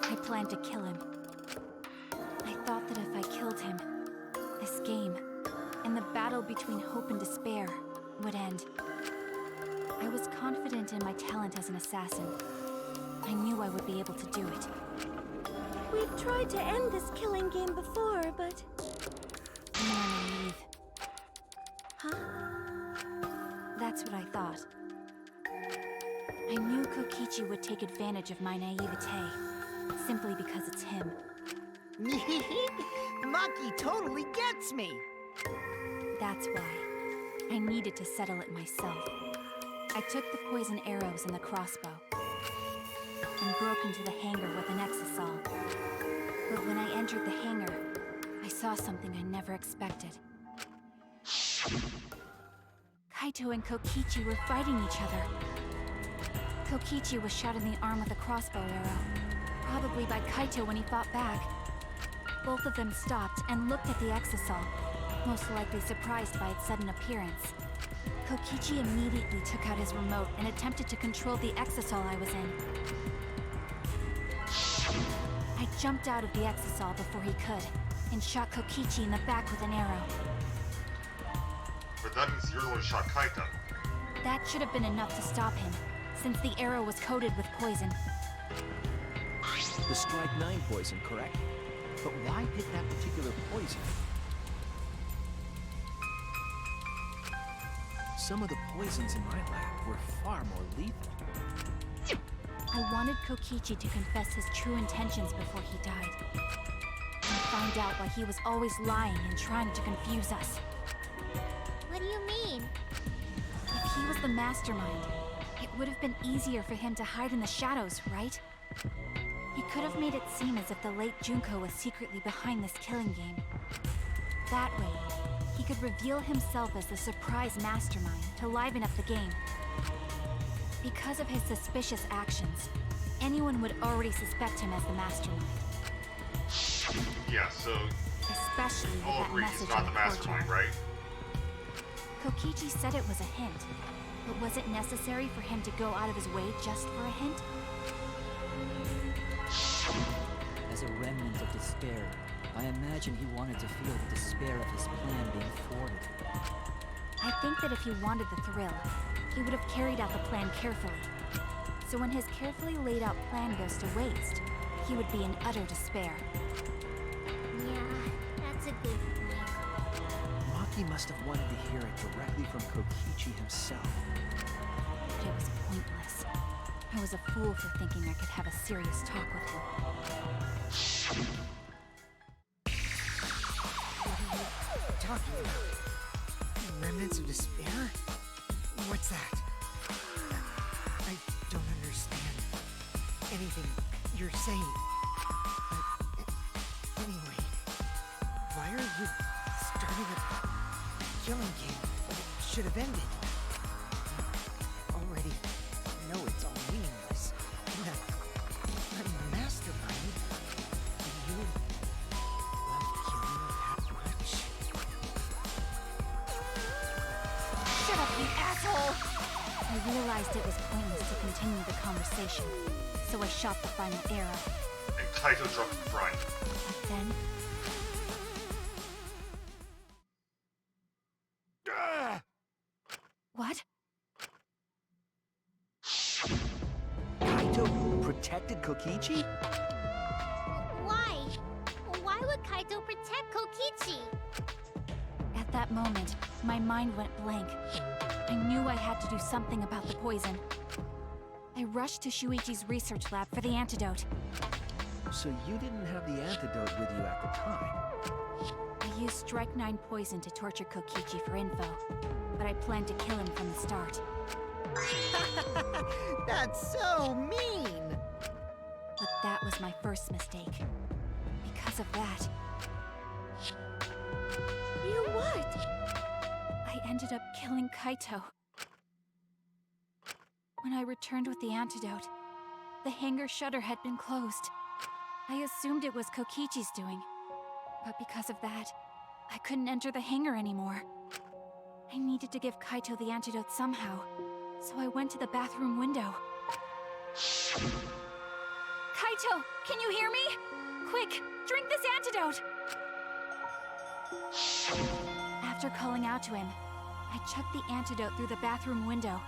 I planned to kill him. I thought that if I killed him, this game, and the battle between hope and despair, would end. I was confident in my talent as an assassin. I knew I would be able to do it. We've tried to end this killing game before, but... More naive. Huh? That's what I thought. I knew Kokichi would take advantage of my naivete, simply because it's him. Monkey totally gets me! That's why. I needed to settle it myself. I took the poison arrows and the crossbow, and broke into the hangar with an exisal. But when I entered the hangar, I saw something I never expected. Kaito and Kokichi were fighting each other. Kokichi was shot in the arm with a crossbow arrow, probably by Kaito when he fought back. Both of them stopped and looked at the exisal, most likely surprised by its sudden appearance. Kokichi immediately took out his remote and attempted to control the exisal I was in. I jumped out of the exisal before he could, and shot Kokichi in the back with an arrow. But that means you're the one who shot Kaito. That should have been enough to stop him, since the arrow was coated with poison. The Strike 9 poison, correct? But why pick that particular poison? Some of the poisons in my lab were far more lethal. I wanted Kokichi to confess his true intentions before he died. And find out why he was always lying and trying to confuse us. What do you mean? If he was the mastermind, it would have been easier for him to hide in the shadows, right? He could have made it seem as if the late Junko was secretly behind this killing game. That way, he could reveal himself as the surprise mastermind to liven up the game. Because of his suspicious actions, anyone would already suspect him as the mastermind. Yeah, so Especially with all that agree message he's not in the the mastermind, courtyard. right? Kokichi said it was a hint, but was it necessary for him to go out of his way just for a hint? As a remnant of despair, I imagine he wanted to feel the despair of his plan being thwarted. I think that if he wanted the thrill, he would have carried out the plan carefully. So when his carefully laid out plan goes to waste, he would be in utter despair. Yeah, that's a good point. Maki must have wanted to hear it directly from Kokichi himself. But it was pointless. I was a fool for thinking I could have a serious talk with him. Talking about remnants of despair? What's that? I don't understand anything you're saying. Anyway, why are you starting a killing game when it should have ended? I already know it's all meaningless, and that I'm the mastermind, and you love killing that much. Shut up, you asshole! I realized it was pointless to continue the conversation, so I shot the final arrow. And Kaito dropped in front. But then, what? Kaito protected Kokichi? Why? Why would Kaito protect Kokichi? At that moment, my mind went blank. I knew I had to do something about the poison. I rushed to Shuichi's research lab for the antidote. So you didn't have the antidote with you at the time? I used Strike 9 poison to torture Kokichi for info, but I planned to kill him from the start. That's so mean! But that was my first mistake. Because of that, You what? I ended up killing Kaito. When I returned with the antidote, the hangar shutter had been closed. I assumed it was Kokichi's doing, but because of that, I couldn't enter the hangar anymore. I needed to give Kaito the antidote somehow, so I went to the bathroom window. Kaito, can you hear me? Quick, drink this antidote! After calling out to him, I chucked the antidote through the bathroom window.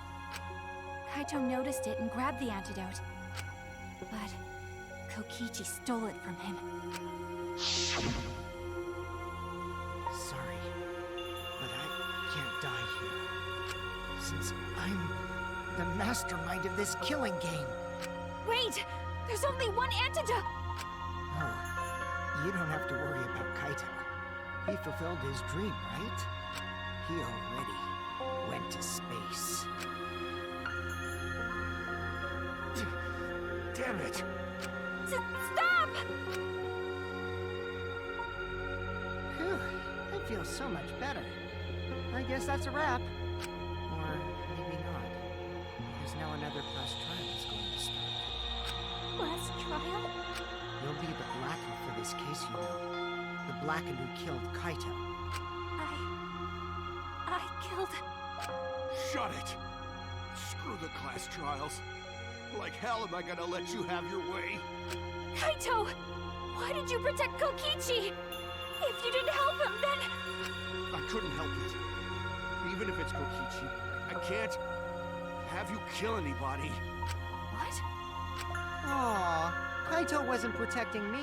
Kaito noticed it and grabbed the antidote. But Kokichi stole it from him. Sorry, but I can't die here. Since I'm the mastermind of this killing game. Wait! There's only one antidote! Oh, you don't have to worry about Kaito. He fulfilled his dream, right? He already went to space. Damn it! Stop! Phew, I feel so much better. I guess that's a wrap. Or maybe not. Because now another class trial is going to start. Class trial? You'll be the Blackened for this case, you know. The Blackened who killed Kaito. I killed... Shut it! Screw the class trials. Like hell am I gonna let you have your way? Kaito! Why did you protect Kokichi? If you didn't help him, then... I couldn't help it. Even if it's Kokichi, I can't have you kill anybody. What? Aw, Kaito wasn't protecting me.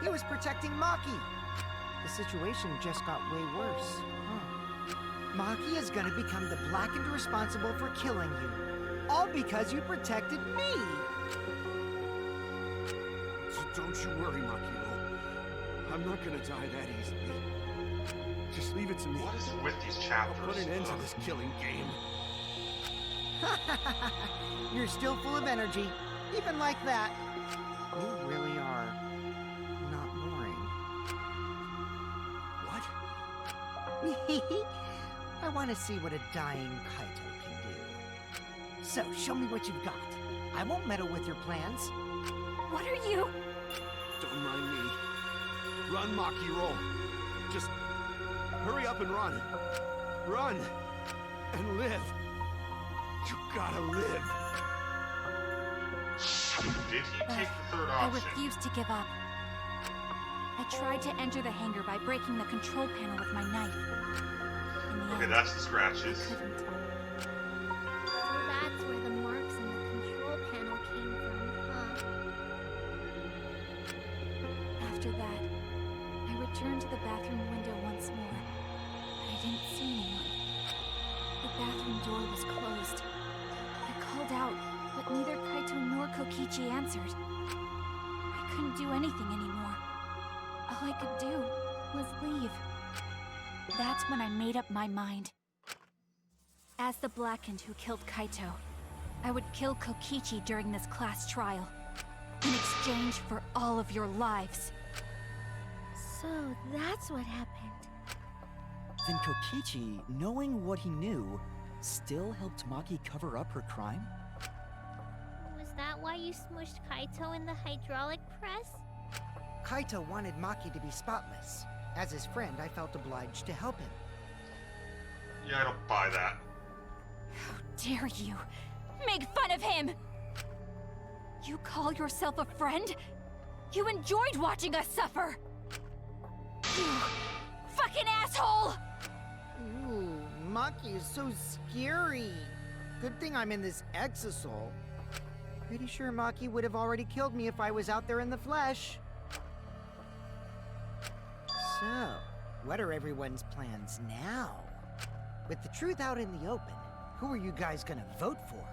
He was protecting Maki. The situation just got way worse. Maki is gonna become the Blackened responsible for killing you. All because you protected me! So don't you worry, Makiro. I'm not gonna die that easily. Just leave it to me. What is with these chapters? Put an end to Ugh. this killing game. You're still full of energy, even like that. You really are not boring. What? I want to see what a dying Kaito can do. So, show me what you've got. I won't meddle with your plans. What are you... Don't mind me. Run, Makiro. Just hurry up and run. Run and live. You gotta live. Did he take the third I option? refused to give up. I tried to enter the hangar by breaking the control panel with my knife. In the Okay, end, that's the scratches. I couldn't. So that's where the marks in the control panel came from, huh? After that, I returned to the bathroom window once more, but I didn't see anyone. The bathroom door was closed. I called out, but neither Kaito nor Kokichi answered. I couldn't do anything anymore. All I could do was leave. That's when I made up my mind. As the Blackened who killed Kaito, I would kill Kokichi during this class trial, in exchange for all of your lives. So that's what happened. Then Kokichi, knowing what he knew, still helped Maki cover up her crime? Was that why you smushed Kaito in the hydraulic press? Kaito wanted Maki to be spotless. As his friend, I felt obliged to help him. Yeah, I don't buy that. How dare you make fun of him! You call yourself a friend? You enjoyed watching us suffer! You fucking asshole! Ooh, Maki is so scary. Good thing I'm in this exosol. Pretty sure Maki would have already killed me if I was out there in the flesh. So, what are everyone's plans now? With the truth out in the open, Who are you guys gonna vote for?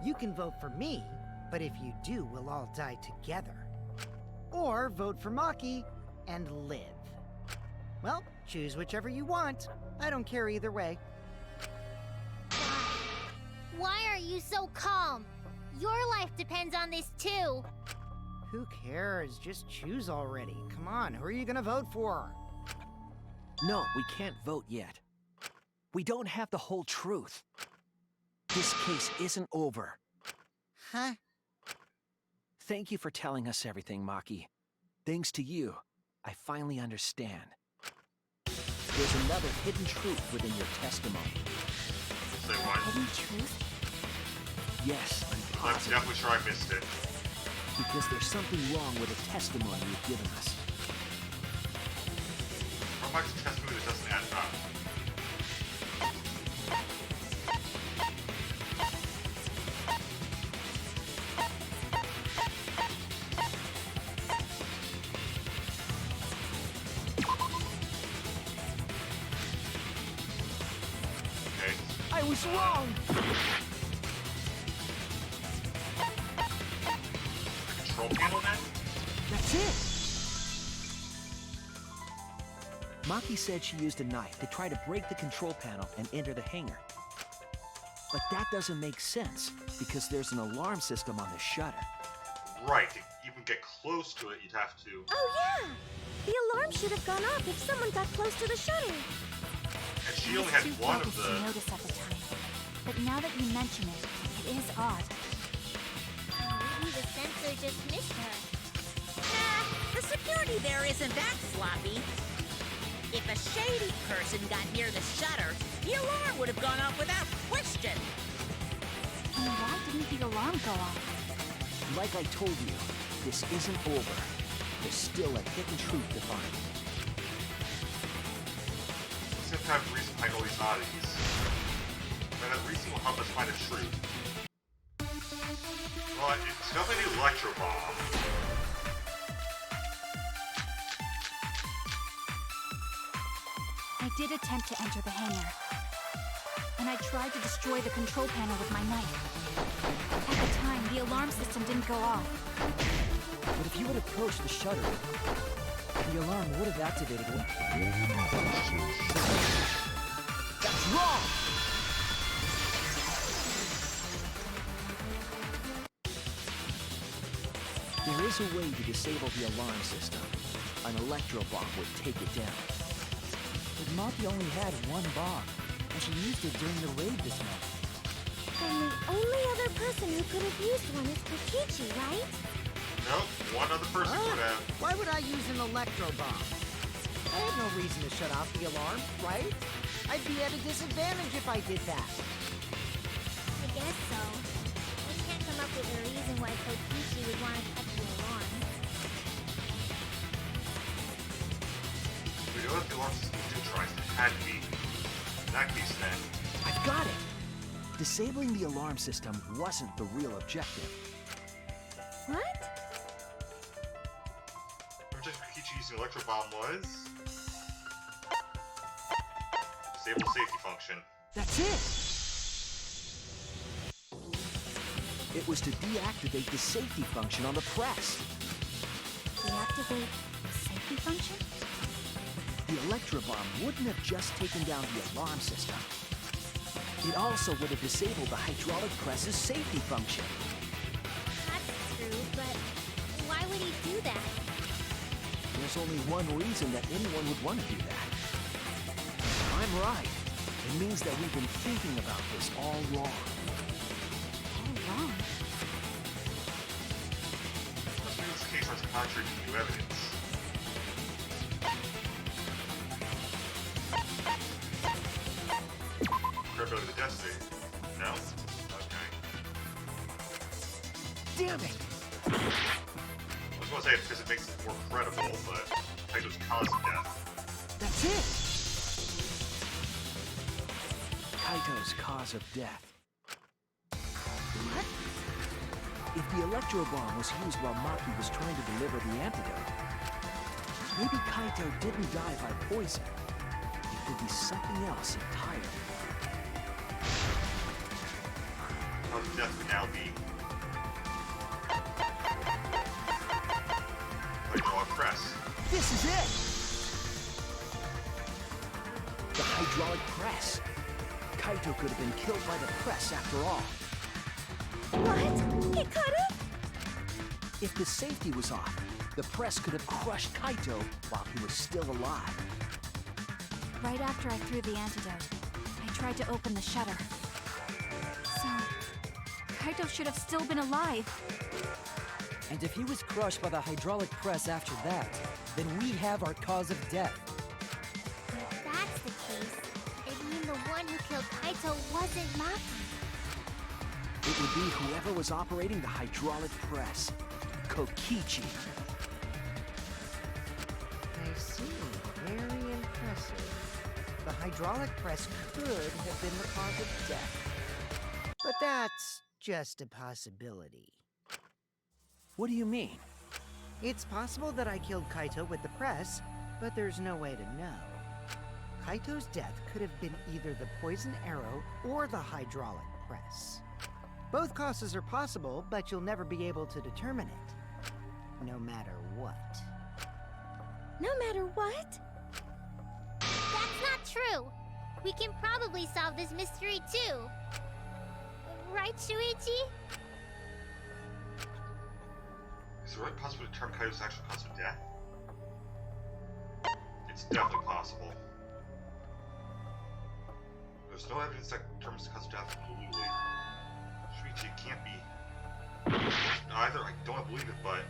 You can vote for me, but if you do, we'll all die together. Or vote for Maki and live. Well, choose whichever you want. I don't care either way. Why are you so calm? Your life depends on this too. Who cares? Just choose already. Come on, who are you gonna vote for? No, we can't vote yet. We don't have the whole truth. This case isn't over. Huh? Thank you for telling us everything, Maki. Thanks to you, I finally understand. There's another hidden truth within your testimony. Say what? Hidden truth? Yes, I'm I'm positive. definitely sure I missed it. Because there's something wrong with the testimony you've given us. How much testimony that doesn't add up? Okay. I was wrong! Control panel then? That's it! Maki said she used a knife to try to break the control panel and enter the hangar. But that doesn't make sense, because there's an alarm system on the shutter. Right, to even get close to it, you'd have to... Oh, yeah! The alarm should have gone off if someone got close to the shutter. And she I only was had too one of focused the... to notice at the time. But now that you mention it, it is odd. Maybe the sensor just missed her. Nah, the security there isn't that sloppy. If a shady person got near the shutter, the alarm would have gone off without question. And why didn't the alarm go off? Like I told you, this isn't over. There's still a hidden truth to find. Let's have to have reason behind all these oddities. And that reason will help us find the truth. Well, it's definitely the electro bomb. I did attempt to enter the hangar. And I tried to destroy the control panel with my knife. At the time, the alarm system didn't go off. But if you had approached the shutter, the alarm would have activated it. That's wrong! There is a way to disable the alarm system. An electro bomb would take it down. But Maki only had one bomb, and she used it during the raid this month. And the only other person who could have used one is Kokichi, right? Nope, one other person would have. Why would I use an electro bomb? I had no reason to shut off the alarm, right? I'd be at a disadvantage if I did that. I guess so. We can't come up with a reason why Kokichi would want to cut the alarm. We know that the alarm system is neutralized. It had to be. In that case, then. I've got it! Disabling the alarm system wasn't the real objective. What? Remember Kokichi using electro bomb was? Disable safety function. That's it! It was to deactivate the safety function on the press. Deactivate the safety function? The electro bomb wouldn't have just taken down the alarm system. It also would have disabled the hydraulic press's safety function. That's true, but why would he do that? There's only one reason that anyone would want to do that. I'm right. It means that we've been thinking about this all wrong. All wrong. Must mean this case has contrary to new evidence. Credibility of the death state. No? Okay. Damn it! I was going to say it because it makes it more credible, but Kaito's cause of death. That's it! Kaito's cause of death. What? If the electro bomb was used while Maki was trying to deliver the antidote, maybe Kaito didn't die by poison. It could be something else entirely. cause of death could now be hydraulic press. This is it! The hydraulic press. Kaito could have been killed by the press after all. What? He could've? If the safety was off, the press could have crushed Kaito while he was still alive. Right after I threw the antidote, I tried to open the shutter. So, Kaito should have still been alive. And if he was crushed by the hydraulic press after that, then we have our cause of death. If that's the case, it'd mean the one who killed Kaito wasn't Maki. It would be whoever was operating the hydraulic press. Kokichi. I see. Very impressive. The hydraulic press could have been the cause of death. But that's just a possibility. What do you mean? It's possible that I killed Kaito with the press, but there's no way to know. Kaito's death could have been either the poison arrow or the hydraulic press. Both causes are possible, but you'll never be able to determine it. No matter what. No matter what? That's not true. We can probably solve this mystery too. Right, Shuichi? Is it right possible to determine Kaito's actual cause of death? It's definitely possible. There's no evidence that determines the cause of death completely. Shuichi can't be either. I don't believe it, but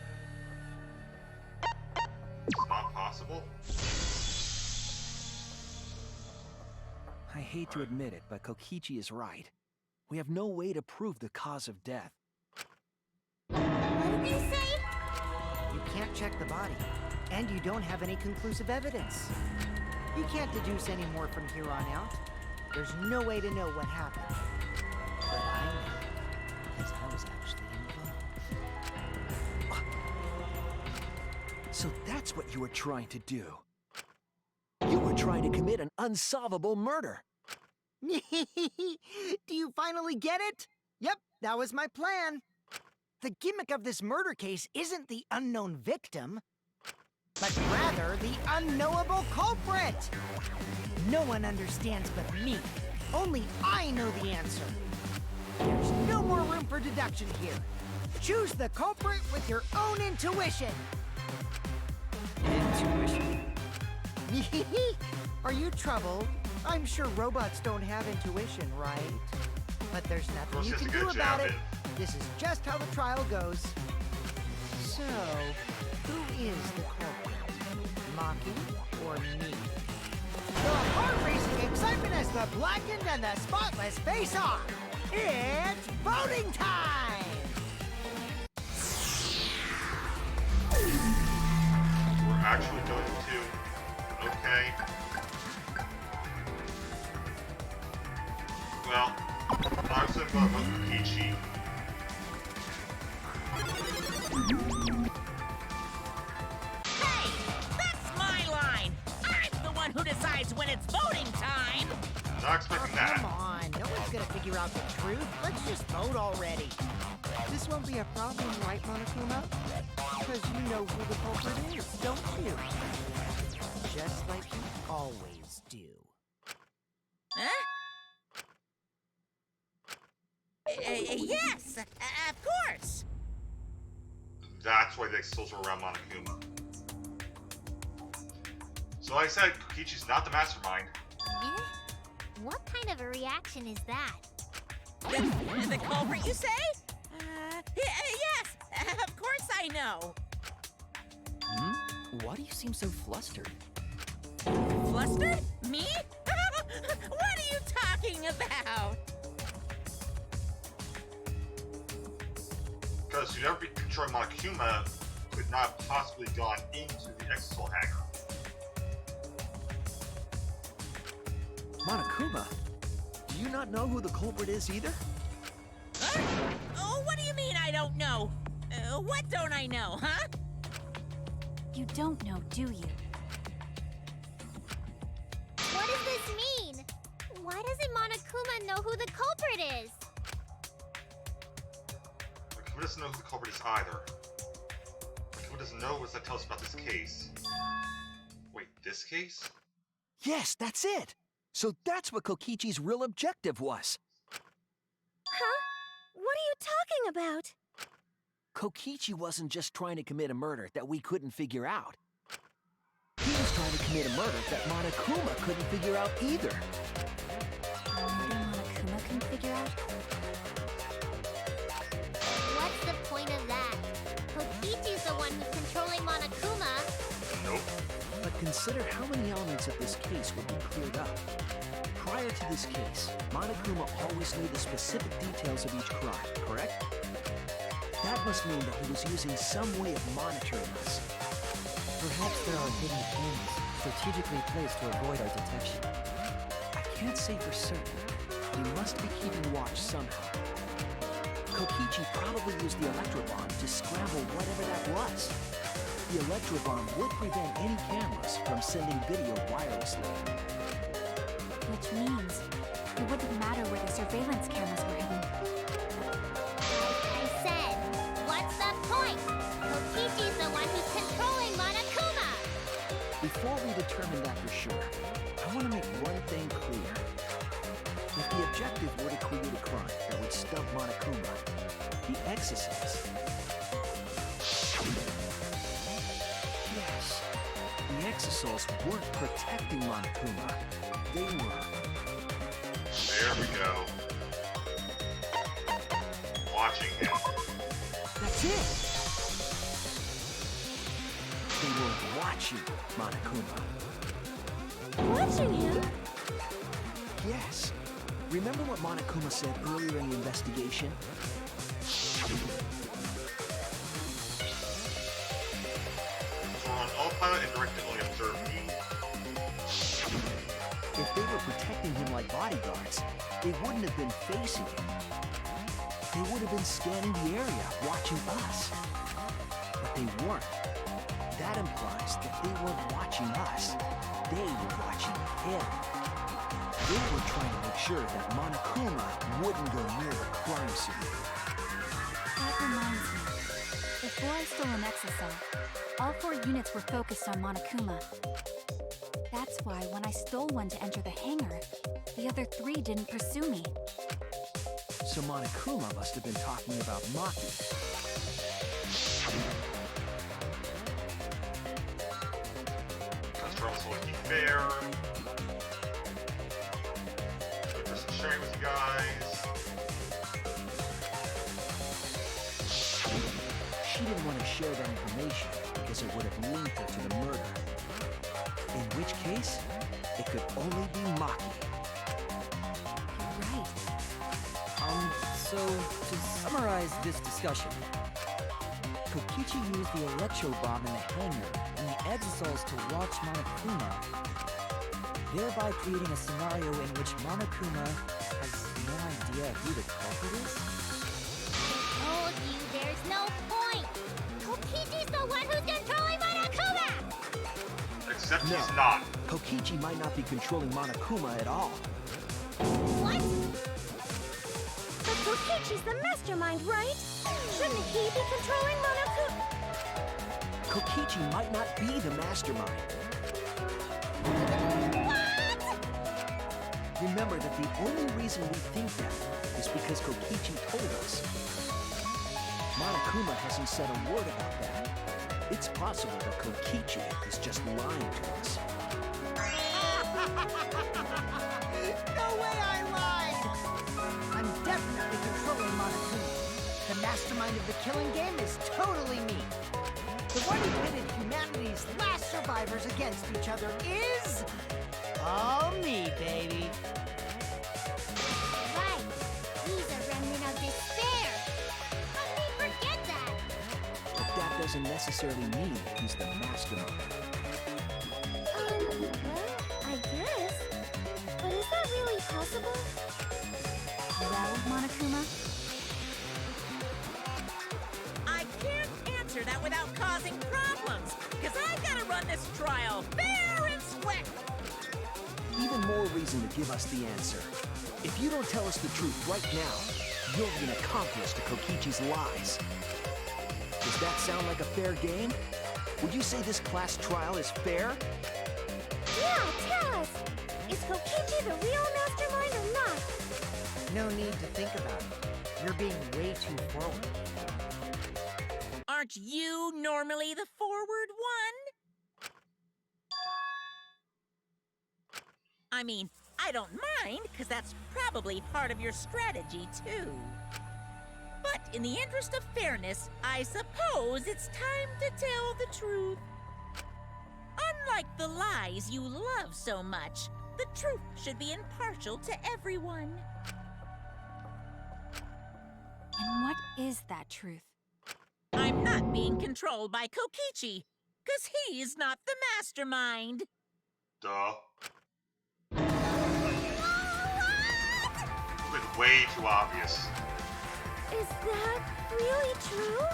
it's not possible. I hate to admit it, but Kokichi is right. We have no way to prove the cause of death. What did you say? You can't check the body, and you don't have any conclusive evidence. You can't deduce any more from here on out. There's no way to know what happened. But I know, because I was actually involved. So that's what you were trying to do. You were trying to commit an unsolvable murder. Do you finally get it? Yep, that was my plan. The gimmick of this murder case isn't the unknown victim, but rather the unknowable culprit. No one understands but me. Only I know the answer. There's no more room for deduction here. Choose the culprit with your own intuition. Intuition? Are you troubled? I'm sure robots don't have intuition, right? But there's nothing you can do about it. This is just how the trial goes. So, who is the culprit? Maki or me? The heart-racing excitement as the blackened and the spotless face off. It's voting time! We're actually going to... Okay. Well, I was going to go with Kokichi. Hey! That's my line! I'm the one who decides when it's voting time! Not expecting that. Come on, no one's gonna figure out the truth. Let's just vote already. This won't be a problem, right, Monokuma? Because you know who the culprit is, don't you? Just like you always do. Huh? Yes! Of course! That's why the souls are around Monokuma. So like I said, Kokichi's not the mastermind. Eh? What kind of a reaction is that? The culprit, you say? Yes! Of course I know! Why do you seem so flustered? Flustered? Me? What are you talking about? Because whoever be controlling Monokuma could not have possibly gone into the Exo hangar. Monokuma, do you not know who the culprit is either? Huh? Oh, what do you mean I don't know? What don't I know, huh? You don't know, do you? What does this mean? Why doesn't Monokuma know who the culprit is? Makuma doesn't know who the culprit is either. Makuma doesn't know what that tells us about this case. Wait, this case? Yes, that's it! So that's what Kokichi's real objective was. Huh? What are you talking about? Kokichi wasn't just trying to commit a murder that we couldn't figure out. He was trying to commit a murder that Monokuma couldn't figure out either. Monokuma couldn't figure out? What's the point of that? Kokichi's the one who's controlling Monokuma. Nope. But consider how many elements of this case would be cleared up. Prior to this case, Monokuma always knew the specific details of each crime, correct? That must mean that he was using some way of monitoring us. Perhaps there are hidden cameras strategically placed to avoid our detection. I can't say for certain, but he must be keeping watch somehow. Kokichi probably used the electrobomb to scramble whatever that was. The electrobomb would prevent any cameras from sending video wirelessly. Which means it wouldn't matter where the surveillance cameras were hidden. I said, what's the point? Kokichi's the one who's controlling Monokuma. Before we determine that for sure, I want to make one thing clear. If the objective were to create a crime that would stump Monokuma, the exorcists... Yes, the exosols weren't protecting Monokuma. They were... There we go. Watching him. That's it! They were watching Monokuma. Watching him? Yes. Remember what Monokuma said earlier in the investigation? So we're on autopilot and directly only observe me. If they were protecting him like bodyguards, they wouldn't have been facing him. They would have been scanning the area, watching us. But they weren't. That implies that they weren't watching us. They were watching him. They were trying to make sure that Monokuma wouldn't go near the crime scene. That reminds me. Before I stole an exosol, all 4 units were focused on Monokuma. That's why when I stole one to enter the hangar, the other 3 didn't pursue me. So Monokuma must have been talking about Maki. That's also looking fair. Good for some sharing with you guys. She didn't want to share that information because it would have linked her to the murder. In which case, it could only be Maki. Right. So, to summarize this discussion, Kokichi used the electro-bomb in the hangar and the exosols to watch Monokuma, thereby creating a scenario in which Monokuma has no idea who the culprit is? Told you there's no point. Kokichi's the one who's controlling Monokuma. Except No. he's not. Kokichi might not be controlling Monokuma at all. What? But Kokichi's the mastermind, right? Shouldn't he be controlling Monokuma? Kokichi might not be the mastermind. What? Remember that the only reason we think that is because Kokichi told us. Monokuma hasn't said a word about that. It's possible that Kokichi is just lying to us. No way I lied! I'm definitely controlling Monokuma. The mastermind of the killing game is totally me. The one who pitted humanity's last survivors against each other is... all me, baby. Right. He's a remnant of despair. How did he forget that? But that doesn't necessarily mean he's the mastermind. Well, I guess. But is that really possible? Well, Monokuma, I can't answer that without causing problems, because I gotta run this trial fair and square. Even more reason to give us the answer. If you don't tell us the truth right now, You're an accomplice to Kokichi's lies. Does that sound like a fair game? Would you say this class trial is fair? Yeah, tell us! Is Kokichi the real mastermind or not? No need to think about it. You're being way too forward. Aren't you normally the forward one? I mean, I don't mind, because that's probably part of your strategy, too. But in the interest of fairness, I suppose it's time to tell the truth. Unlike the lies you love so much, the truth should be impartial to everyone. And what is that truth? I'm not being controlled by Kokichi, because he's not the mastermind. Duh. Been way too obvious. Is that really true?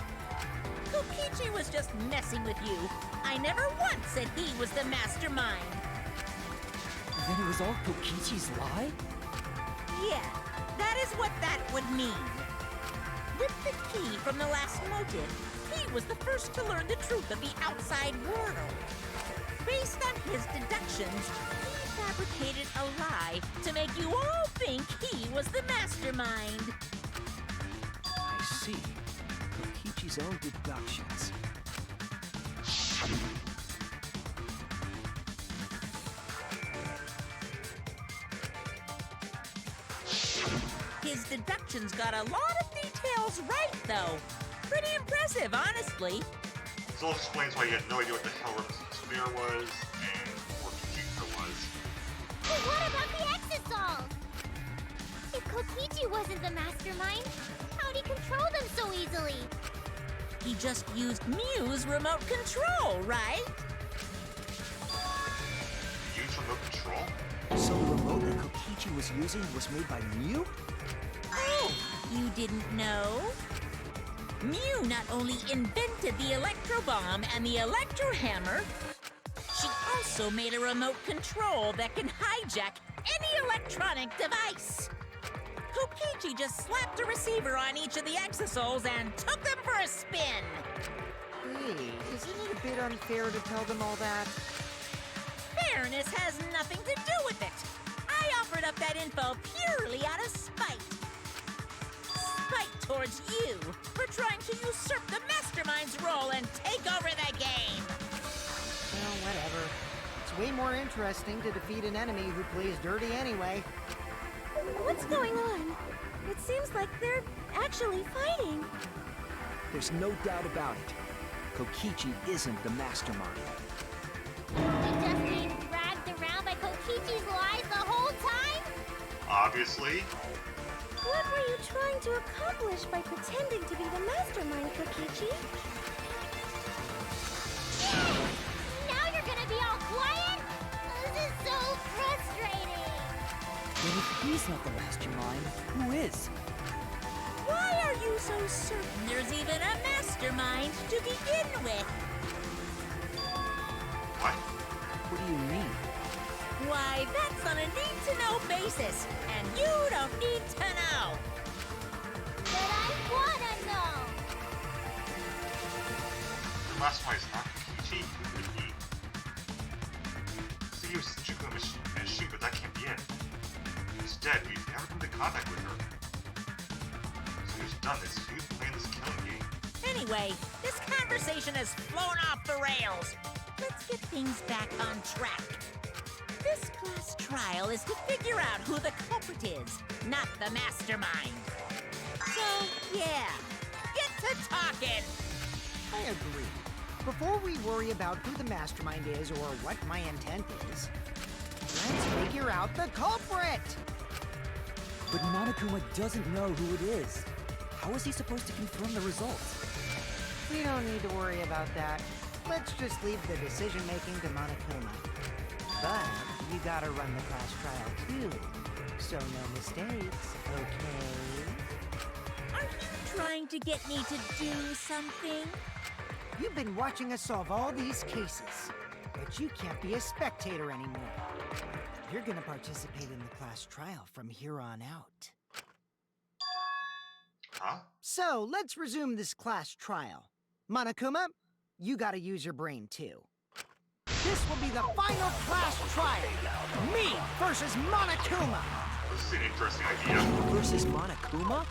Kokichi was just messing with you. I never once said he was the mastermind. Then it was all Kokichi's lie? Yeah, that is what that would mean. With the key from the last motive, he was the first to learn the truth of the outside world. Based on his deductions, he fabricated a lie to make you all think he was the mastermind. I see. Kokichi's own deductions. His deductions got a lot of details right, though. Pretty impressive, honestly. This all explains why you had no idea what the hell Representative Sphere was and what Kikiko was. But what about the Exisol? If Kokichi wasn't the mastermind, how'd he control them so easily? He just used Mew's remote control, right? Use remote control? So the remote that Kokichi was using was made by Mew? Oh, you didn't know? Mew not only invented the Electro Bomb and the Electro Hammer, she also made a remote control that can hijack any electronic device. Kokichi just slapped a receiver on each of the Exosols and took them for a spin. Hey, isn't it a bit unfair to tell them all that? Fairness has nothing to do with it. I offered up that info purely out of spite. Spite towards you for trying to usurp the mastermind's role and take over the game. Well, whatever. It's way more interesting to defeat an enemy who plays dirty anyway. What's going on? It seems like they're actually fighting. There's no doubt about it. Kokichi isn't the mastermind. We just being dragged around by Kokichi's lies the whole time? Obviously. What were you trying to accomplish by pretending to be the mastermind, Kokichi? Now you're gonna be all quiet? This is so frustrating. Then if he's not the mastermind, who is? Why are you so certain there's even a mastermind to begin with? What? What do you mean? Why, that's on a need-to-know basis, and you don't need to know. But I wanna know. The mastermind is not Kokichi. Who could it be? See, he was Juku and Shin, but that can't be it. He's dead. We've never come into contact with her. So who's done this? Who's playing this killing game? Anyway, this conversation has flown off the rails. Let's get things back on track. This class trial is to figure out who the culprit is, not the mastermind. So, yeah, get to talking. I agree. Before we worry about who the mastermind is or what my intent is, let's figure out the culprit! But Monokuma doesn't know who it is. How is he supposed to confirm the results? We don't need to worry about that. Let's just leave the decision-making to Monokuma. But you gotta run the class trial too, so no mistakes, okay? Are you trying to get me to do something? You've been watching us solve all these cases, but you can't be a spectator anymore. You're gonna participate in the class trial from here on out. Huh? So, let's resume this class trial. Monokuma, you gotta use your brain too. This will be the final class trial. Me versus Monokuma. This is an interesting idea. Versus Monokuma?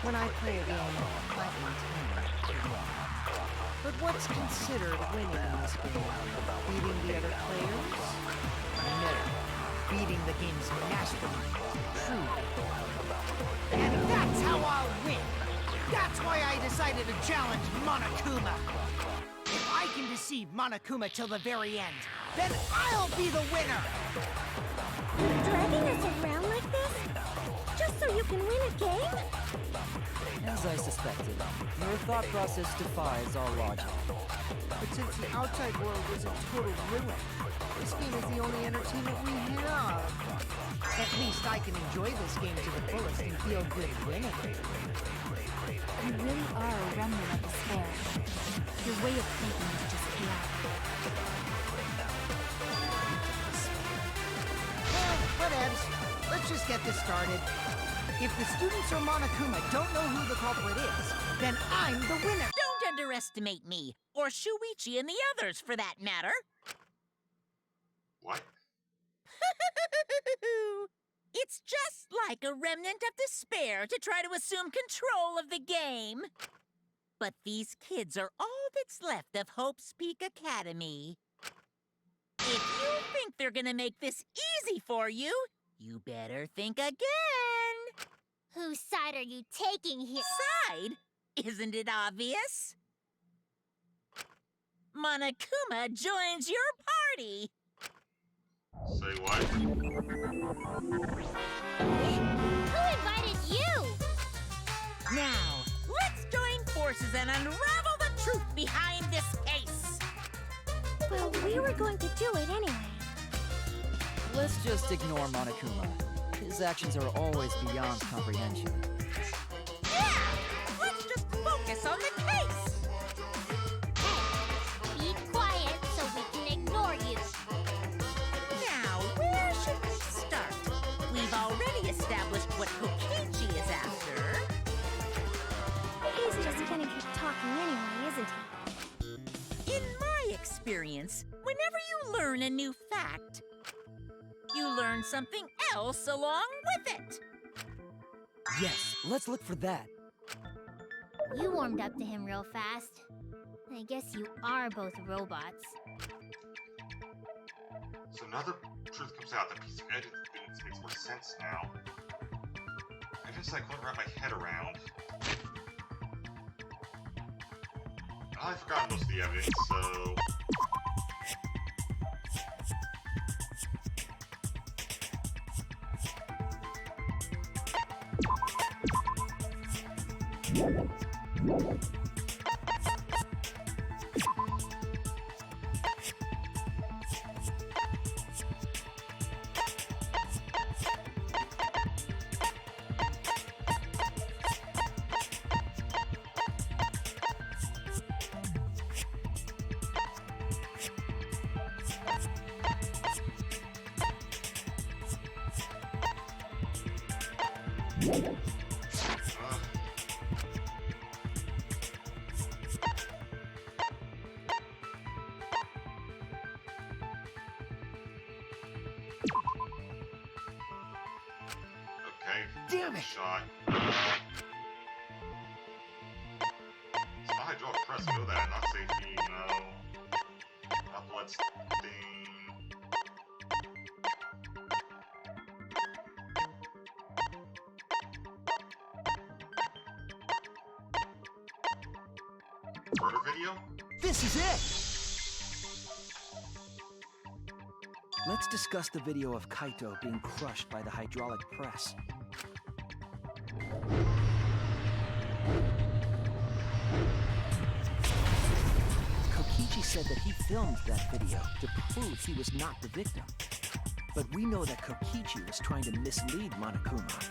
When I play a game, I intend to win. But what's considered winning in this game? Beating the other players? No. Beating the game's mastermind. Truly. And that's how I'll win. That's why I decided to challenge Monokuma. If I can deceive Monokuma till the very end, then I'll be the winner. You're dragging us around like this? Just so you can win a game? As I suspected, your thought process defies all logic. But since the outside world is a total ruin, this game is the only entertainment we have. At least I can enjoy this game to the fullest and feel good winning. You really are a remnant of despair. Your way of thinking is just chaotic. Well, whatevs. Let's just get this started. If the students or Monokuma don't know who the culprit is, then I'm the winner. Don't underestimate me, or Shuichi and the others, for that matter. What? It's just like a remnant of despair to try to assume control of the game. But these kids are all that's left of Hope's Peak Academy. If you think they're gonna make this easy for you, you better think again. Whose side are you taking here? Side? Isn't it obvious? Monokuma joins your party. Say what? Who invited you? Now, let's join forces and unravel the truth behind this case. Well, we were going to do it anyway. Let's just ignore Monokuma. His actions are always beyond comprehension. Yeah! Let's just focus on the case. Hey, be quiet so we can ignore you. Now, where should we start? We've already established what Kokichi is after. He's just gonna keep talking anyway, isn't he? In my experience, whenever you learn a new fact, you learn something else along with it. Yes, let's look for that. You warmed up to him real fast. I guess you are both robots. So now the truth comes out, the piece of evidence makes more sense now. I guess I couldn't wrap my head around. I forgot most of the evidence, so... Okay. Damn it! Shot. It's not hydraulic press, know that. Not safety, no. Not blood stain. Murder video? This is it! Let's discuss the video of Kaito being crushed by the hydraulic press. Kokichi said that he filmed that video to prove he was not the victim. But we know that Kokichi was trying to mislead Monokuma.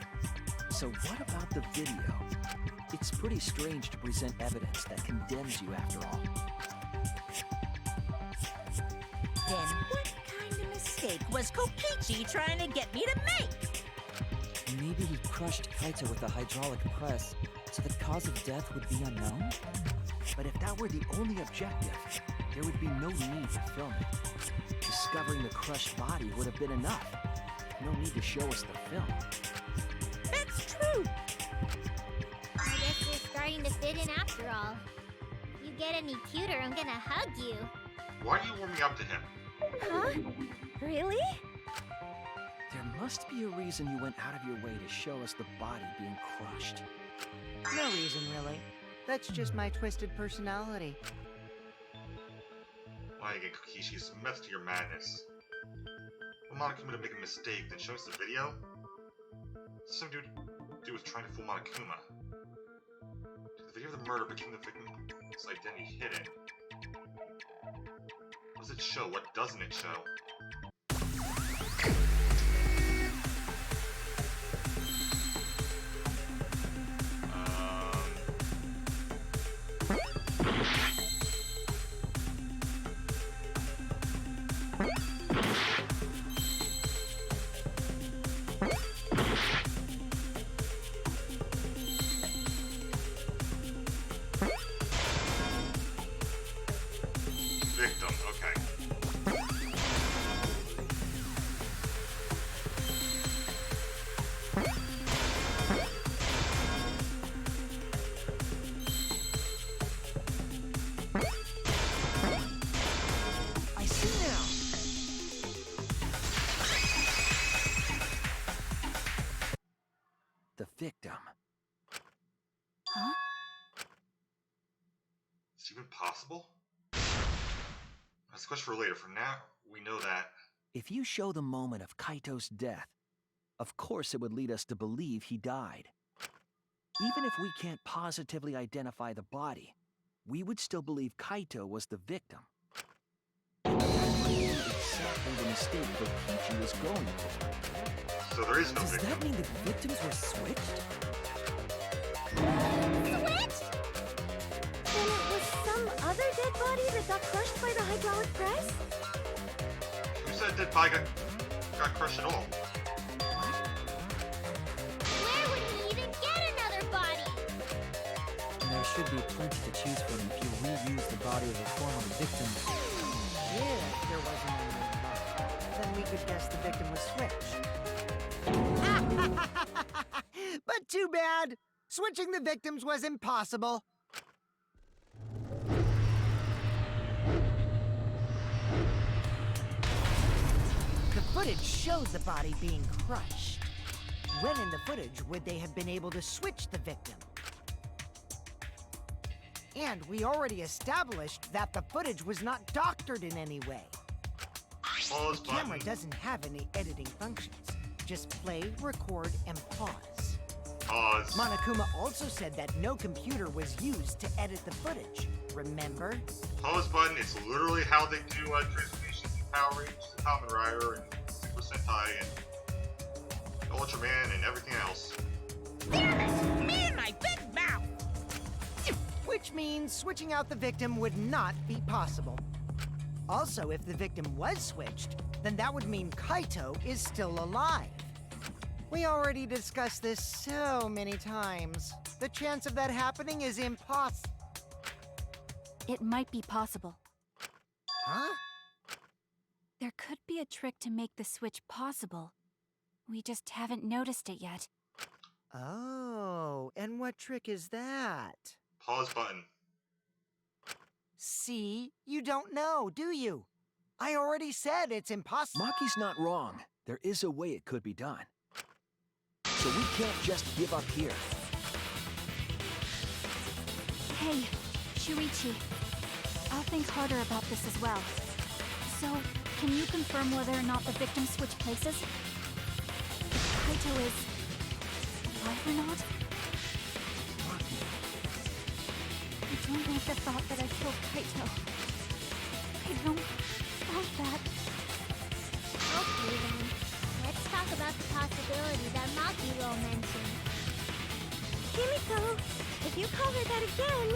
So what about the video? It's pretty strange to present evidence that condemns you after all. Then what kind of mistake was Kokichi trying to get me to make? Maybe he crushed Kaito with a hydraulic press So the cause of death would be unknown? But if that were the only objective, there would be no need to film it. Discovering the crushed body would have been enough. No need to show us the film. That's true. I guess we're starting to fit in after all. If you get any cuter, I'm gonna hug you. Why are you warming up to him? Huh? Really? There must be a reason you went out of your way to show us the body being crushed. No reason, really. That's just my twisted personality. Why again, Kokishi? It's a method to your madness. Want Monokuma to make a mistake, then show us the video? Some dude was trying to fool Monokuma. The video of the murder became the victim's identity hidden. What does it show? What doesn't it show? Victim, okay. I see now. The victim. Huh? Is it even possible? That's a question for later. For now, we know that. If you show the moment of Kaito's death, of course it would lead us to believe he died. Even if we can't positively identify the body, we would still believe Kaito was the victim. And that might be exactly the mistake Kokichi was going for. So there is no Does victim. that mean the victims were switched? Switched? Then it was some other dead body that got crushed by the hydraulic press? Who said dead body got crushed at all? Where would we even get another body? There should be plenty to choose from if you reuse the body of a former victim. If there wasn't any body, then we could guess the victim was switched. But too bad! Switching the victims was impossible. The footage showed the body being crushed. When in the footage would they have been able to switch the victim? And we already established that the footage was not doctored in any way. Pause The camera button. doesn't have any editing functions. Just play, record, and pause. Pause. Monokuma also said that no computer was used to edit the footage. Remember? Pause button. It's literally how they do transformations in Power Rangers, Kamen Rider, and Super Sentai, and Ultraman, and everything else. Damn it! Me and my big mouth! Which means switching out the victim would not be possible. Also, if the victim was switched, then that would mean Kaito is still alive. We already discussed this so many times. The chance of that happening is impossible. It might be possible. Huh? There could be a trick to make the switch possible. We just haven't noticed it yet. Oh, and what trick is that? Pause button. See? You don't know, do you? I already said it's impossible. Maki's not wrong. There is a way it could be done. So we can't just give up here. Hey, Shuichi. I'll think harder about this as well. So, can you confirm whether or not the victims switch places? If Kaito is alive or not? I don't like the thought that I killed Kaito. I don't want that. Okay then. Let's talk about the possibility that Makiro mentioned. Kimiko, if you call her that again...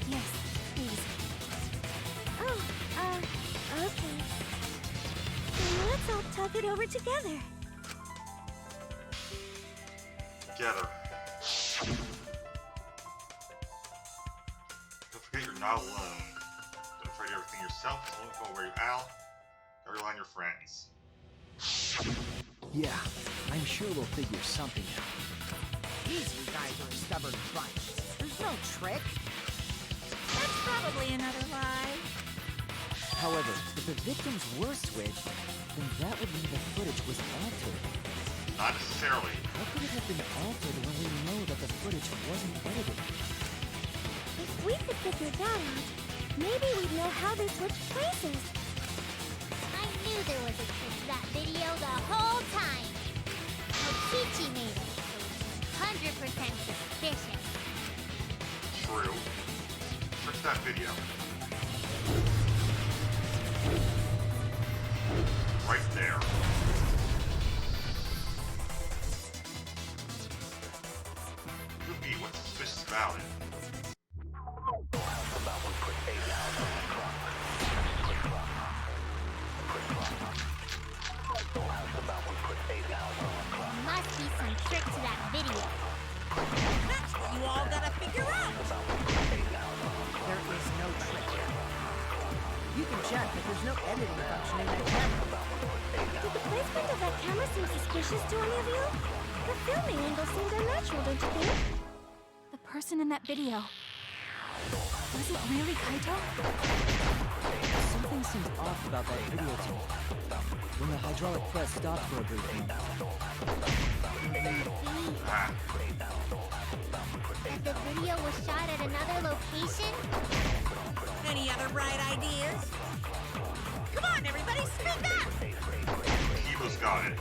Yes, please. Oh, okay. Then let's all talk it over together. Together. forget you're not alone. Don't try to do everything yourself, just won't go where you Al. Gotta rely on your friends. Yeah, I'm sure we'll figure something out. These you guys are a stubborn bunch. There's no trick. That's probably another lie. However, if the victims were switched, then that would mean the footage was altered. Not necessarily. How could it have been altered when we know that the footage wasn't edited? If we could figure that out, maybe we'd know how they switched places. I knew there was a trick to that video the whole time. Kokichi made it, so it's 100% suspicious. True. Search that video. Right there. Could be what's suspicious about it. Must be some trick to that video. That's what you all gotta figure out. There is no trick. You can check that there's no editing function in that camera. Did the placement of that camera seem suspicious to any of you? The filming angle seemed unnatural, don't you think? The person in that video. Was it really Kaito? Something seemed off about that video tape. When the hydraulic press stopped for a brief moment. Ah, That the video was shot at another location? Any other bright ideas? Come on, everybody, speak up! Kibo's got it.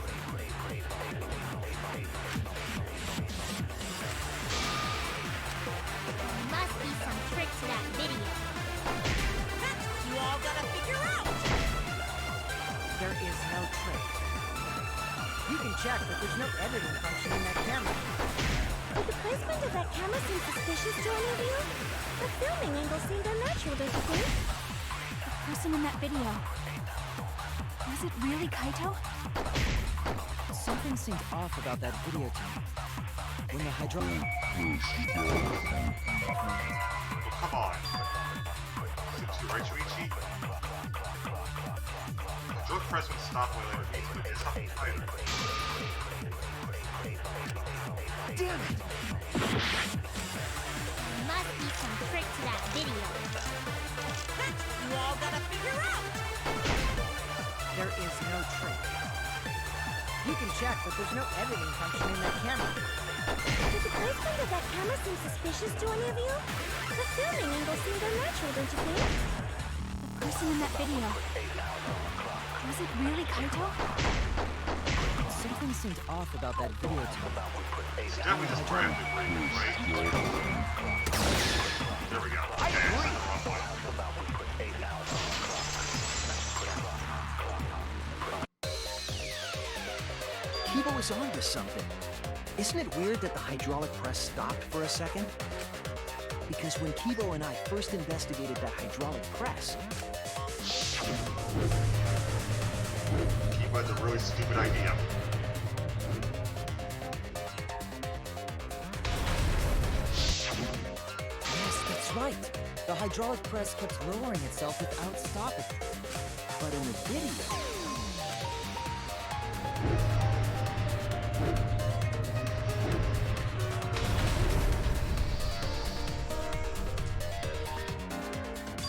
Must be some trick to that video. That's what you all gotta figure out. There is no trick. You can check that there's no editing function in that camera. Did the placement of that camera seem suspicious to any of you? The filming angle seemed unnatural, don't you think? The person in that video. Was it really Kaito? Something seemed off about that video tape. When the hydraulic... Oh, come on. Is it too right, Shuichi? The drug press would stop when they were being put in something either. Damn it! Must be some trick to that video. That's what you all gotta figure out. There is no trick. You can check that there's no editing function in that camera. Did the placement of that camera seem suspicious to any of you? The filming angle seemed unnatural, don't you think? The person in that video. Was it really Kaito? Something seemed off about that video tape. It's definitely just randomly breaking, right? There we go. I Okay, agree. that's the wrong one. Kibo is onto something. Isn't it weird that the hydraulic press stopped for a second? Because when Kibo and I first investigated that hydraulic press, Kibo had a really stupid idea. Yes, that's right. The hydraulic press kept lowering itself without stopping. but in the video,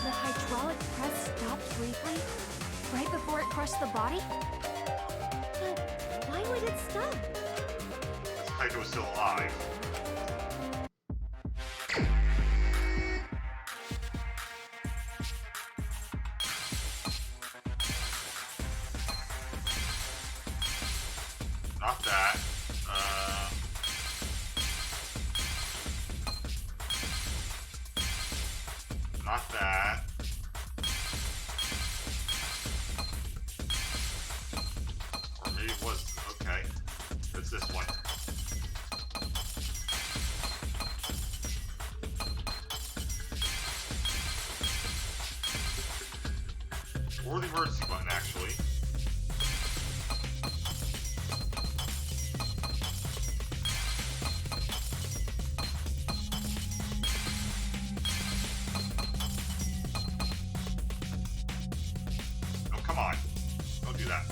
The hydraulic press stopped briefly, right before it crushed the body? But why would it stop? This Kaito is still alive. Not that. Not that. Or maybe it was. Okay. It's this one. Or the emergency button, actually. come on. Don't do that.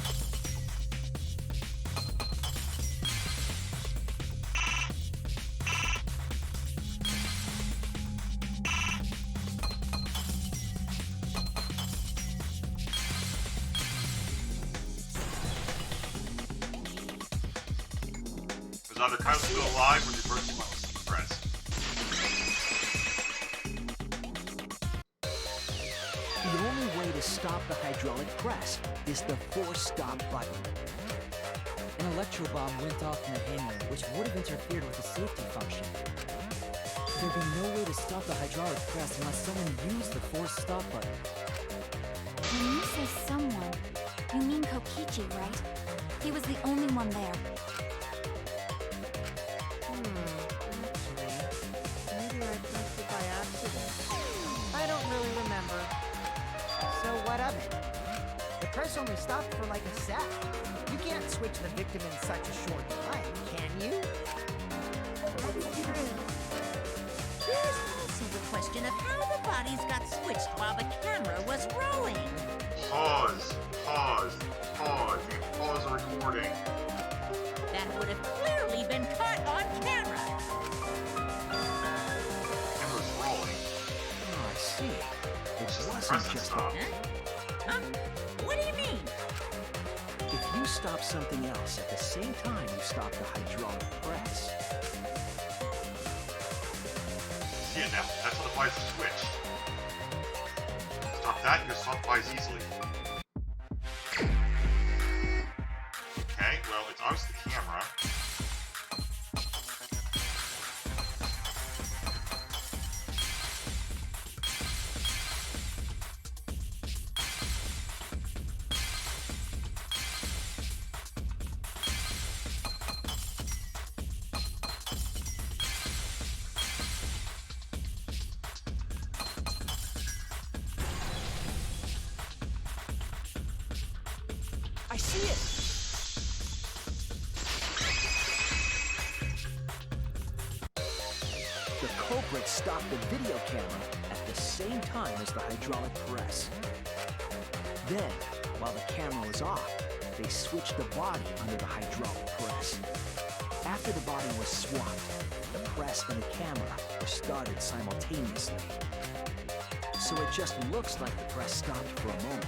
Is either Kyle's still alive or the first one was suppressed. The only way to stop the hydraulic press is the force stop button. An electro bomb went off in the hangar, which would have interfered with the safety function. There'd be no way to stop the hydraulic press unless someone used the force stop button. When you say someone, you mean Kokichi, right? He was the only one there. Maybe I pressed it by accident. I don't really remember. So what of it? The press only stopped for like a sec. You can't switch the victim in such a short time, can you? There's also the question of how the bodies got switched while the camera was rolling. Pause. Pause. Pause. You can pause the recording. That would have clearly been caught on camera. Camera's rolling. Oh, I see. It wasn't Press and just stop. Huh? What do you mean? If you stop something else at the same time you stop the hydraulic press. See it now. That's how the bodies are switched. Stop that, you swap bodies easily. Okay, well, it's obviously the camera. I see it! The culprit stopped the video camera at the same time as the hydraulic press. Then, while the camera was off, they switched the body under the hydraulic press. After the body was swapped, the press and the camera were started simultaneously. So it just looks like the press stopped for a moment.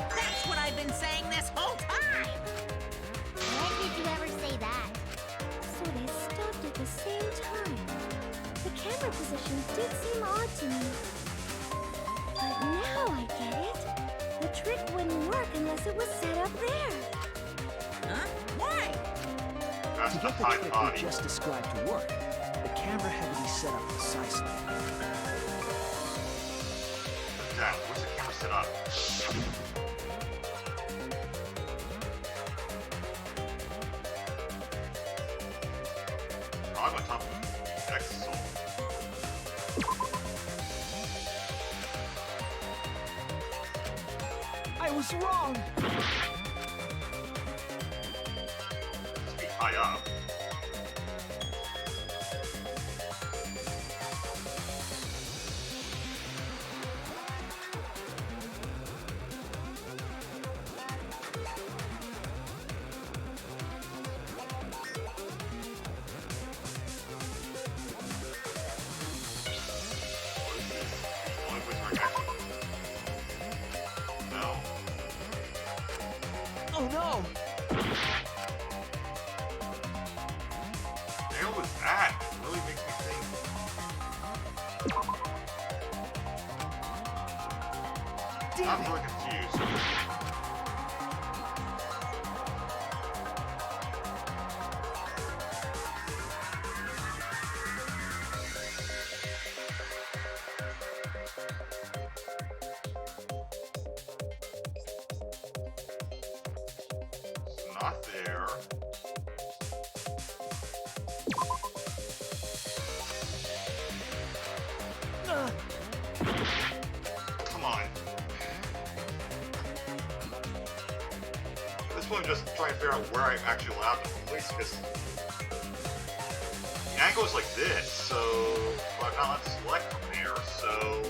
That's what I've been saying this whole time. When did you ever say that? So they stopped at the same time. The camera position did seem odd to me. But now I get it. The trick wouldn't work unless it was set up there. Huh? Why? That's To the get the high trick we body. just described to work, the camera had to be set up precisely. Down. Where's the camera set up? I'm on top of the X-Soul. I was wrong! Must be high up. What is this? Only place where I can- No. Oh no! The hell was that? It really makes me think. I'm really confused. It's not there. Come on. At this point, I'm just trying to figure out where I'm actually allowed to place this. angle is like this, so I'm not allowed to select from there, so...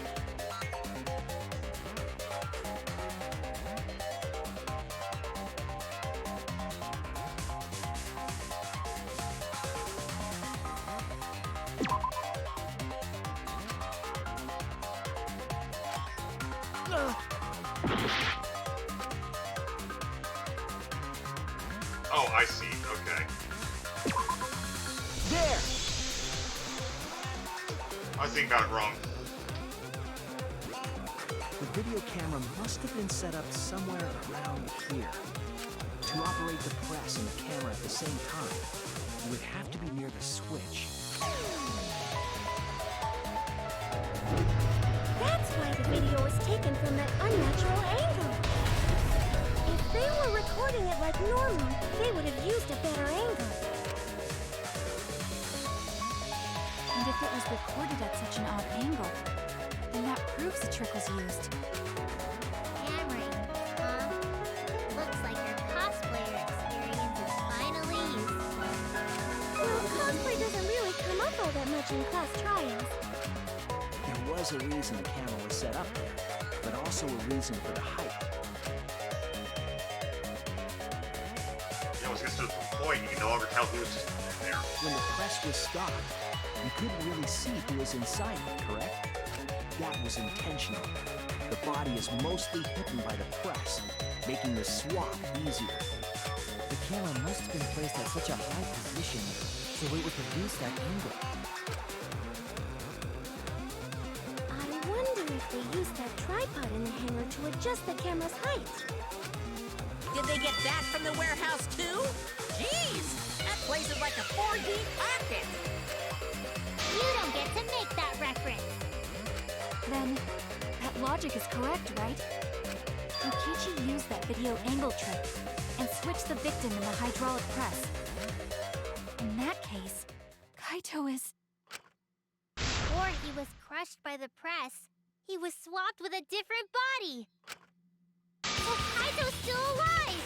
Oh, I see. Okay. There! I was thinking about it wrong. The video camera must have been set up somewhere around here. To operate the press and the camera at the same time, you would have to be near the switch. That's why the video was taken from that unnatural angle. If they were recording it like normal, they would have used a better angle. And if it was recorded at such an odd angle, then that proves the trick was used. Cameron, huh? Looks like your cosplayer experience is finally useful. Well, cosplay doesn't really come up all that much in class trials. There was a reason the camera was set up there, but also a reason for the height. Yeah, once it gets to the point, you can no longer tell who was just in there. When the press was stopped, you couldn't really see who was inside it, correct? That was intentional. The body is mostly hidden by the press, making the swap easier. The camera must have been placed at such a high position so it would produce that angle. I wonder if they used that tripod in the hangar to adjust the camera's height. Did they get that from the warehouse too? Jeez, that place is like a 4D pocket. You don't get to make that reference. Then, that logic is correct, right? Kokichi used that video angle trick and switched the victim in the hydraulic press. In that case, Kaito is... Or he was crushed by the press. He was swapped with a different body. So Kaito's still alive!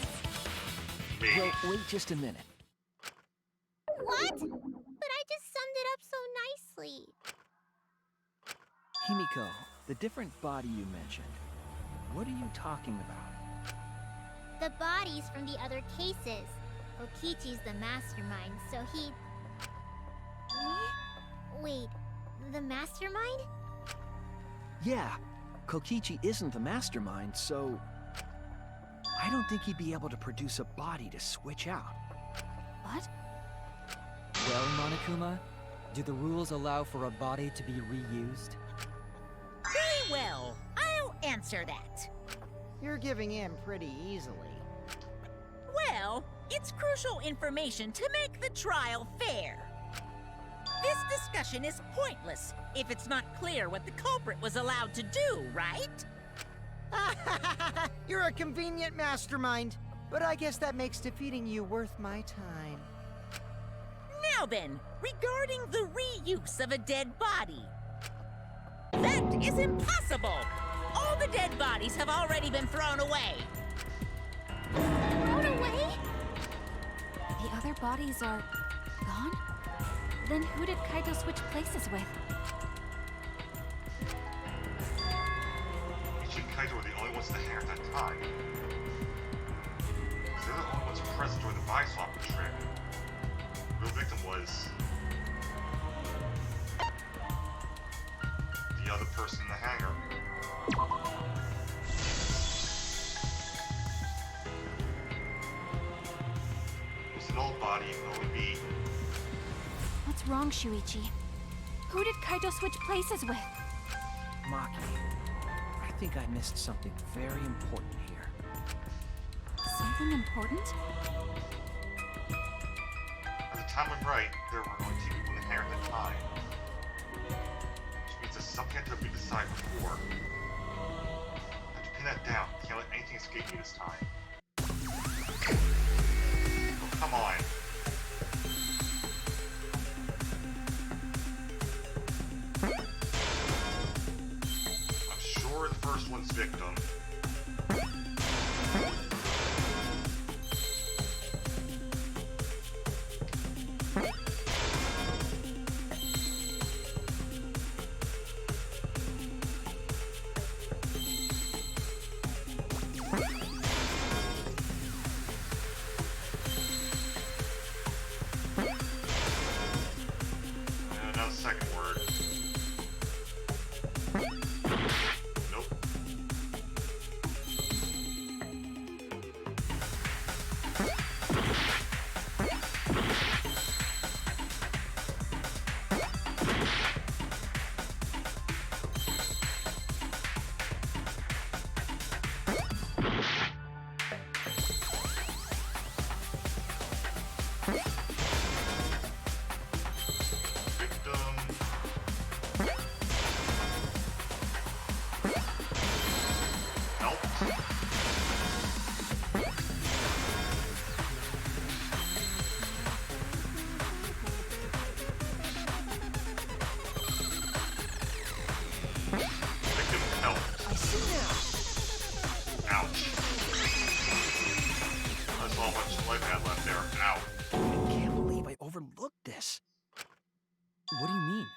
Maybe. Well, wait just a minute. What? But I just summed it up so nicely. Himiko, the different body you mentioned, what are you talking about? The bodies from the other cases. Kokichi's the mastermind, so he... Wait, the mastermind? Yeah, Kokichi isn't the mastermind, so... I don't think he'd be able to produce a body to switch out. What? Well, Monokuma, do the rules allow for a body to be reused? Very well, I'll answer that. You're giving in pretty easily. Well, it's crucial information to make the trial fair. This discussion is pointless if it's not clear what the culprit was allowed to do, right? You're a convenient mastermind, but I guess that makes defeating you worth my time. Now then, regarding the reuse of a dead body. That is impossible! All the dead bodies have already been thrown away. Thrown away? The other bodies are... gone? Then who did Kaito switch places with? Ichi and Kaito were the only ones in the hangar at that time. Because they're the only ones present during the body swapping trick. The real victim was... the other person in the hangar. It's an old body, it can only be... What's wrong, Shuichi? Who did Kaito switch places with? Maki, I think I missed something very important here. Something important? At the time I'm right, there were only two people in the hangar at the time. Which means that something had to be decided before. I have to pin that down. Can't let anything escape me this time. Oh, come on. I'm sure the first one's victim. Victim. Help. Victim help. I see now. Ouch. I saw how much life I had left there. Ow. I can't believe I overlooked this. What do you mean?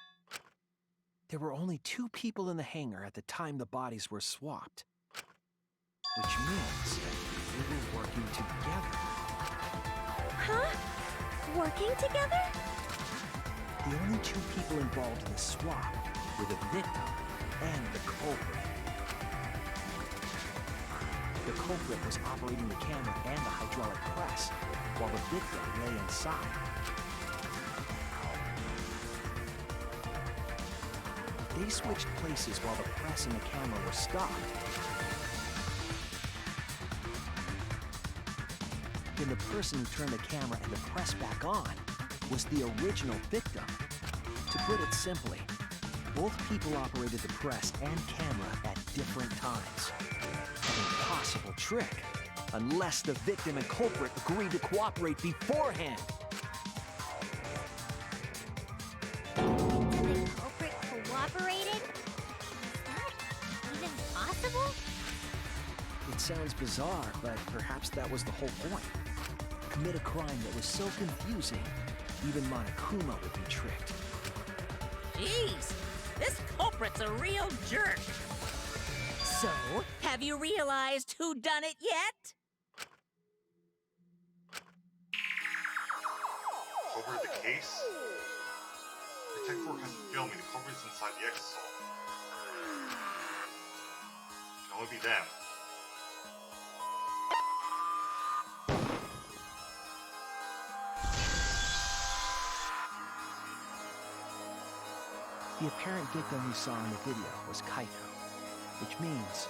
There were only 2 people in the hangar at the time the bodies were swapped. Which means we were working together. Huh? Working together? The only 2 people involved in the swap were the victim and the culprit. The culprit was operating the camera and the hydraulic press, while the victim lay inside. They switched places while the press and the camera were stopped. Then the person who turned the camera and the press back on was the original victim. To put it simply, both people operated the press and camera at different times. An impossible trick, unless the victim and culprit agreed to cooperate beforehand. And the culprit cooperated? Is that even possible? It sounds bizarre, but perhaps that was the whole point. Commit a crime that was so confusing, even Monokuma would be tricked. Jeez, this culprit's a real jerk. So, have you realized who done it yet? Over the case? The tech fork hasn't filmed me. The culprit's inside the exosome. Can only be them. The apparent victim we saw in the video was Kaito, which means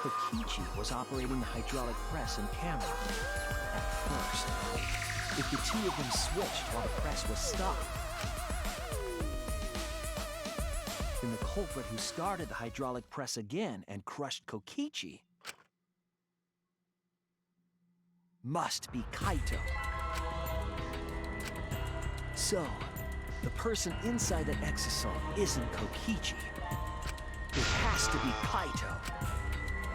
Kokichi was operating the hydraulic press and camera at first. If the 2 of them switched while the press was stopped, then the culprit who started the hydraulic press again and crushed Kokichi must be Kaito. So, the person inside that exosome isn't Kokichi. It has to be Kaito.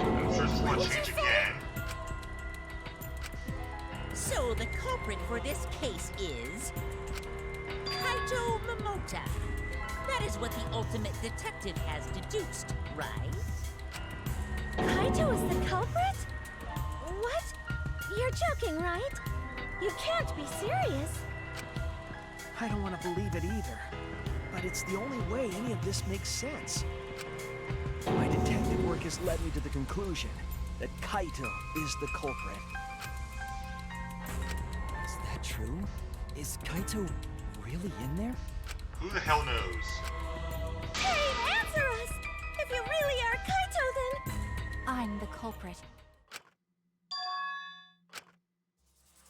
I'm sure this is going to change again. So the culprit for this case is Kaito Momota. That is what the ultimate detective has deduced, right? Kaito is the culprit? What? You're joking, right? You can't be serious. I don't want to believe it either, but it's the only way any of this makes sense. My detective work has led me to the conclusion that Kaito is the culprit. Is that true? Is Kaito really in there? Who the hell knows? Hey, answer us! If you really are Kaito, then... I'm the culprit.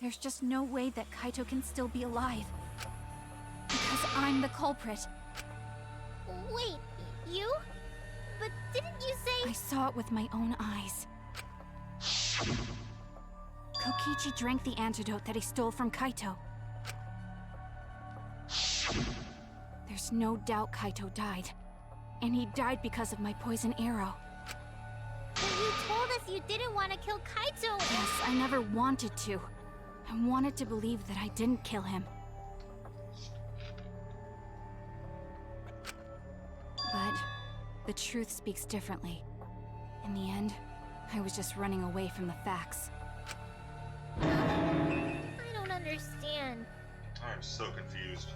There's just no way that Kaito can still be alive. Because I'm the culprit. Wait, you? But didn't you say... I saw it with my own eyes. Kokichi drank the antidote that he stole from Kaito. There's no doubt Kaito died. And he died because of my poison arrow. But you told us you didn't want to kill Kaito. Yes, I never wanted to. I wanted to believe that I didn't kill him. But the truth speaks differently. In the end, I was just running away from the facts. I don't understand. I'm so confused.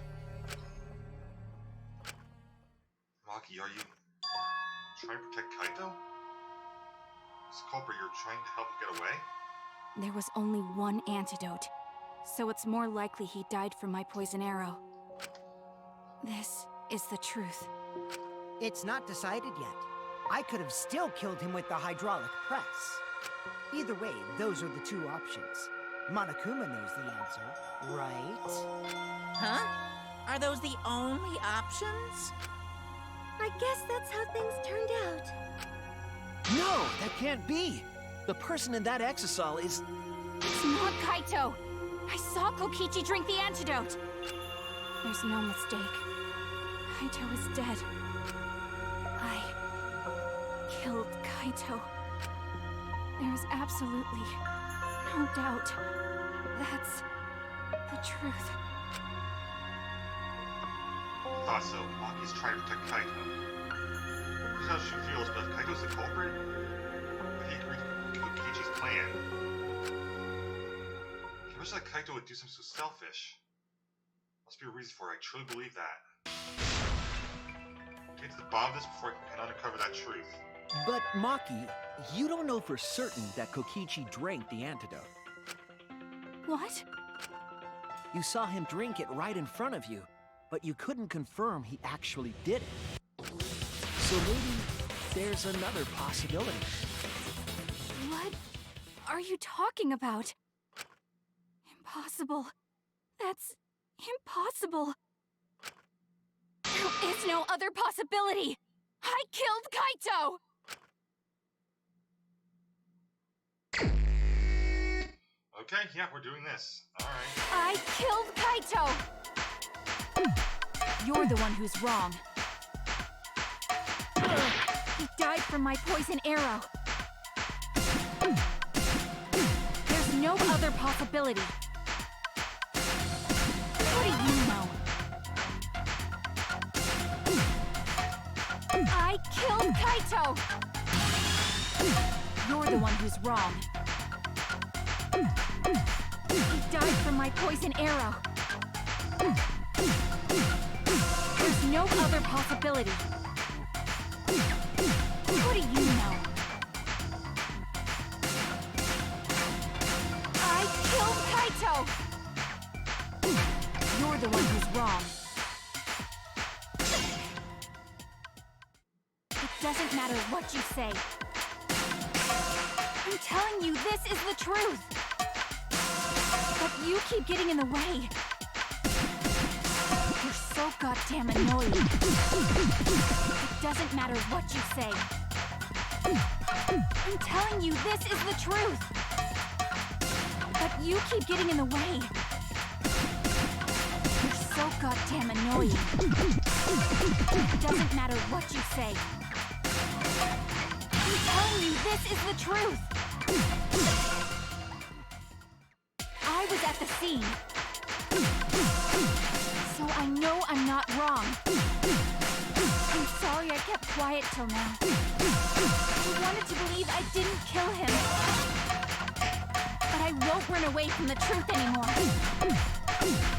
Maki, are you trying to protect Kaito? This culprit, you're trying to help him get away? There was only one antidote, so it's more likely he died from my poison arrow. This is the truth. It's not decided yet. I could have still killed him with the hydraulic press. Either way, those are the two options. Monokuma knows the answer, right? Huh? Are those the only options? I guess that's how things turned out. No, that can't be. The person in that exisal is... It's not Kaito! I saw Kokichi drink the antidote! There's no mistake. Kaito is dead. I killed Kaito. There's absolutely no doubt. That's the truth. Thought so. Maki's trying to protect Kaito. Here's how she feels, but if Kaito's the culprit, would he agree to Kokichi's plan? He wishes that Kaito would do something so selfish. Must be a reason for it. I truly believe that. Get to the bottom of this before I can uncover that truth. But, Maki, you don't know for certain that Kokichi drank the antidote. What? You saw him drink it right in front of you, but you couldn't confirm he actually did it. So maybe there's another possibility. What are you talking about? Impossible. That's impossible. There is no other possibility. I killed Kaito! Okay, yeah, we're doing this. Alright. I killed Kaito! You're the one who's wrong. He died from my poison arrow. There's no other possibility. What do you know? I killed Kaito! You're the one who's wrong. He died from my poison arrow. There's no other possibility. What do you know? I killed Kaito! You're the one who's wrong. It doesn't matter what you say. I'm telling you, this is the truth. But you keep getting in the way. You're so goddamn annoying. It doesn't matter what you say. I'm telling you, this is the truth. But you keep getting in the way. You're so goddamn annoying. It doesn't matter what you say. I'm telling you, this is the truth. I was at the scene. So I know I'm not wrong. I'm sorry I kept quiet till now. I wanted to believe I didn't kill him. But I won't run away from the truth anymore.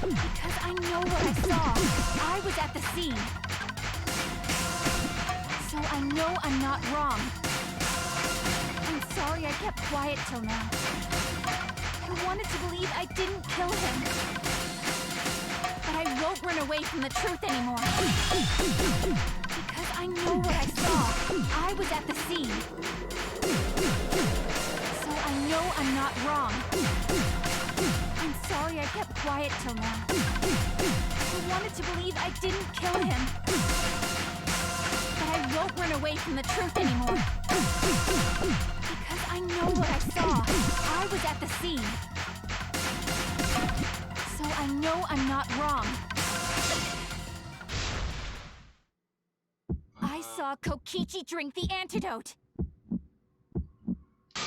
Because I know what I saw. I was at the scene. So I know I'm not wrong. I'm sorry I kept quiet till now. I wanted to believe I didn't kill him. But I won't run away from the truth anymore. Because I know what I saw. I was at the scene. So I know I'm not wrong. I'm sorry I kept quiet till now. I wanted to believe I didn't kill him. But I won't run away from the truth anymore. Because I know what I saw. I was at the scene. So I know I'm not wrong. I saw Kokichi drink the antidote.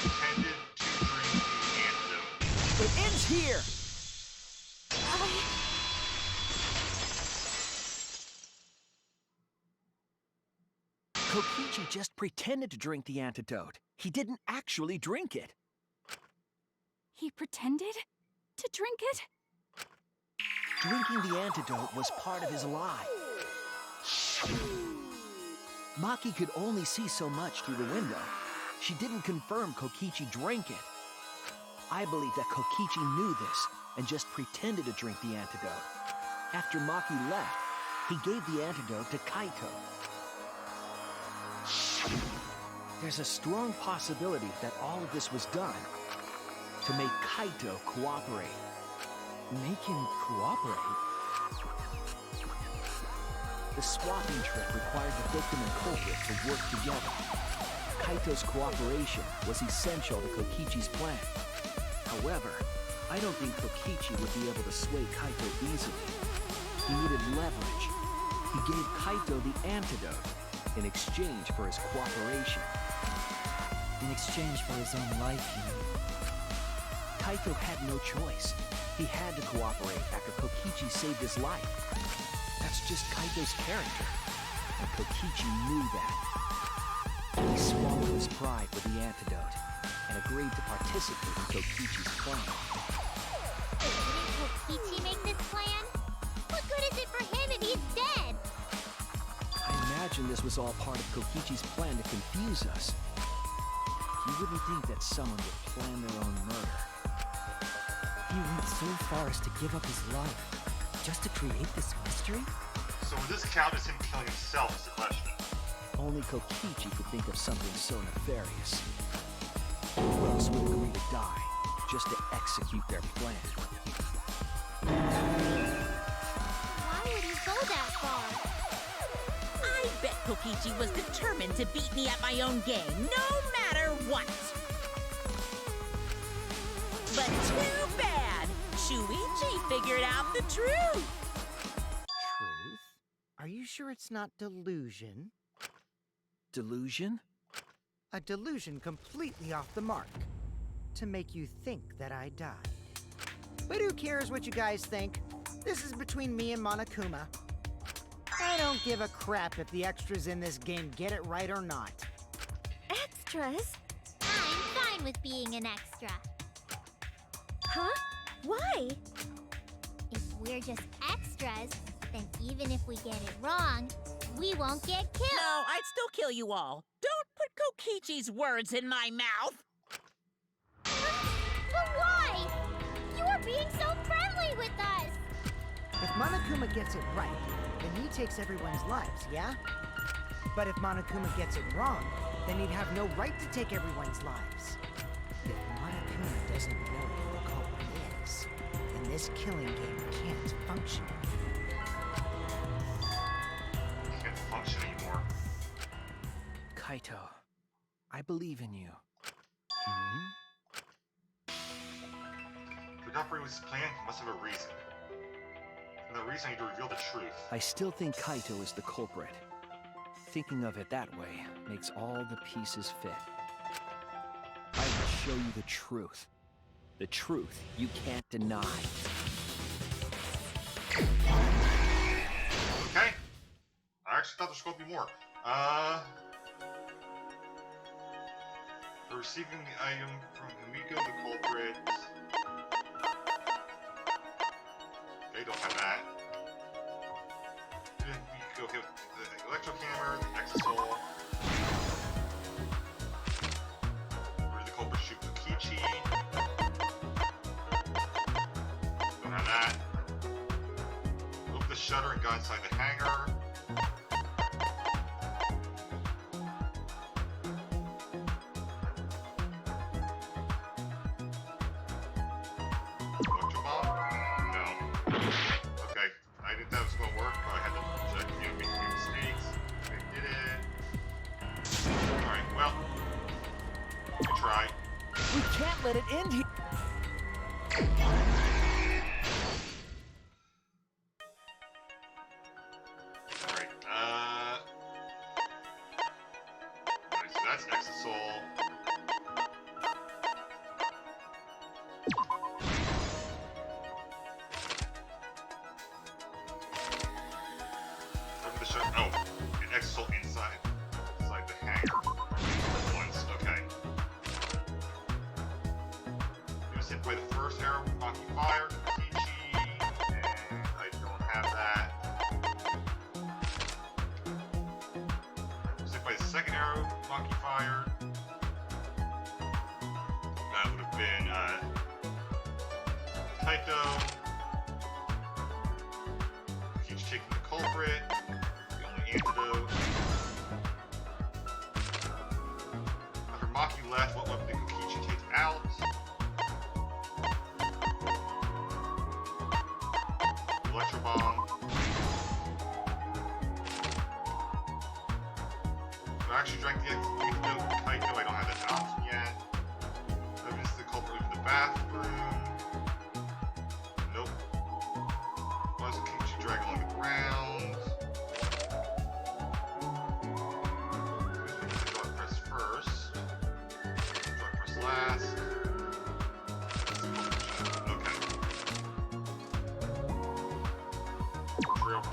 Intended to drink the antidote. It ends here! Kokichi just pretended to drink the antidote. He didn't actually drink it. He pretended to drink it? Drinking the antidote was part of his lie. Maki could only see so much through the window. She didn't confirm Kokichi drank it. I believe that Kokichi knew this and just pretended to drink the antidote. After Maki left, he gave the antidote to Kaito. There's a strong possibility that all of this was done to make Kaito cooperate. Make him cooperate? The swapping trick required the victim and culprit to work together. Kaito's cooperation was essential to Kokichi's plan. However, I don't think Kokichi would be able to sway Kaito easily. He needed leverage. He gave Kaito the antidote in exchange for his cooperation. In exchange for his own life, you mean? Kaito had no choice. He had to cooperate after Kokichi saved his life. That's just Kaito's character, and Kokichi knew that. He swallowed his pride with the antidote and agreed to participate in Kokichi's plan. Didn't Kokichi make this plan? What good is it for him if he's dead? I imagine this was all part of Kokichi's plan to confuse us. You wouldn't think that someone would plan their own murder. He went so far as to give up his life, just to create this mystery? So would this count as him killing himself is the question. Only Kokichi could think of something so nefarious. Who else would agree to die just to execute their plan? Why would he go that far? I bet Kokichi was determined to beat me at my own game, no matter what. But too bad! Shuichi figured out the truth! Truth? Are you sure it's not delusion? Delusion? A delusion completely off the mark. To make you think that I died. But who cares what you guys think? This is between me and Monokuma. I don't give a crap if the extras in this game get it right or not. Extras? I'm fine with being an extra. Huh? Why? If we're just extras, then even if we get it wrong, we won't get killed. No, I'd still kill you all. Don't put Kokichi's words in my mouth! But why? You are being so friendly with us! If Monokuma gets it right, then he takes everyone's lives, yeah? But if Monokuma gets it wrong, then he'd have no right to take everyone's lives. If Monokuma doesn't know who the culprit is, then this killing game can't function. Can't function anymore. Kaito, I believe in you. To operate with his plan, he must have a reason. And the reason I need to reveal the truth. I still think Kaito is the culprit. Thinking of it that way makes all the pieces fit. I will show you the truth. The truth you can't deny. Okay. I actually thought there was going to be more. Receiving the item from Himiko, the culprit. Okay, don't have that. Then we go hit the electrohammer, the exosol. Where the culprit shoot Kokichi. Don't have that. Open the shutter and go inside the hangar. Electro bomb? No. Okay, I didn't think that was going to work, but I had to check, make a few mistakes. I did it. Alright, well, we try. We can't let it end here. Alright, alright, so that's exosol. Open the shut. Oh, an exosol inside the hangar. Once, okay. Just hit by the first arrow, Maki fire, Kokichi, and I don't have that. Just hit by the second arrow, Maki fire. That would have been Kaito. Kokichi taking the culprit. The only antidote. Maki left, what weapon did Kokichi take out? Electro Bomb. I actually drank the Kaito, I don't have that option yet. This is the culprit in the bathroom. Nope. Why does Kokichi drag along the ground? Do I press first? Do I press last? Okay. Trail 5.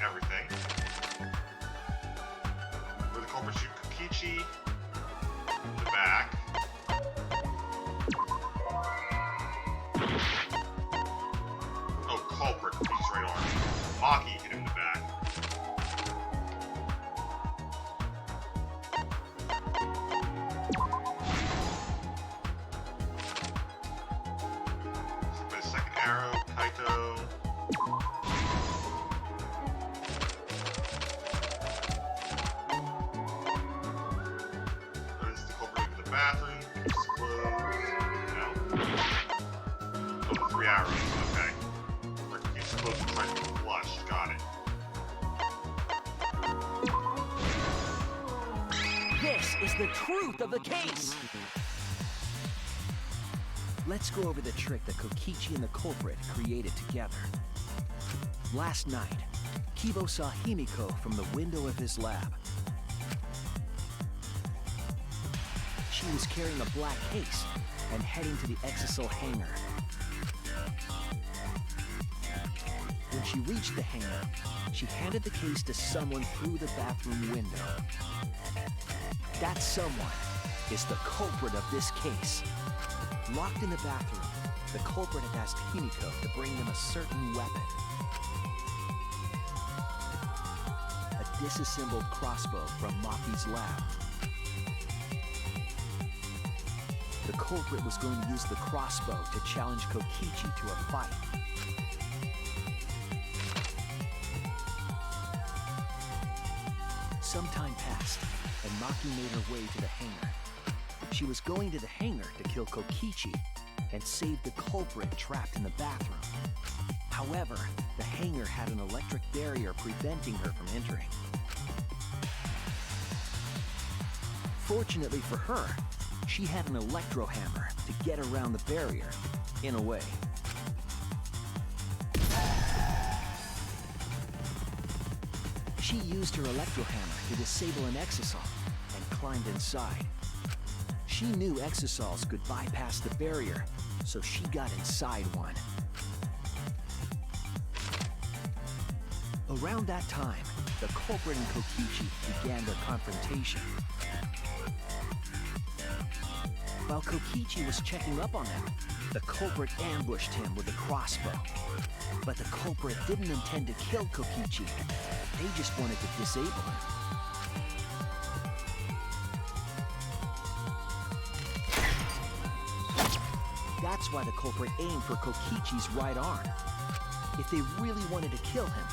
Everything. Where the culprit shoot Kokichi in the back. Oh, culprit, Kokici's right arm. Maki hit him in the back. So for the second arrow, Kaito. Bathroom, it's closed. No. Oh, 3 arrows, okay. It's closed and tries to be flushed, got it. This is the truth of the case! Let's go over the trick that Kokichi and the culprit created together. Last night, Kibo saw Himiko from the window of his lab. She was carrying a black case and heading to the Exisal hangar. When she reached the hangar, she handed the case to someone through the bathroom window. That someone is the culprit of this case. Locked in the bathroom, the culprit had asked Himiko to bring them a certain weapon. A disassembled crossbow from Maki's lab. The culprit was going to use the crossbow to challenge Kokichi to a fight. Some time passed, and Maki made her way to the hangar. She was going to the hangar to kill Kokichi and save the culprit trapped in the bathroom. However, the hangar had an electric barrier preventing her from entering. Fortunately for her, she had an electro hammer to get around the barrier, in a way. She used her electro hammer to disable an Exisal and climbed inside. She knew Exisals could bypass the barrier, so she got inside one. Around that time, the culprit and Kokichi began their confrontation. While Kokichi was checking up on them, the culprit ambushed him with a crossbow. But the culprit didn't intend to kill Kokichi. They just wanted to disable him. That's why the culprit aimed for Kokichi's right arm. If they really wanted to kill him,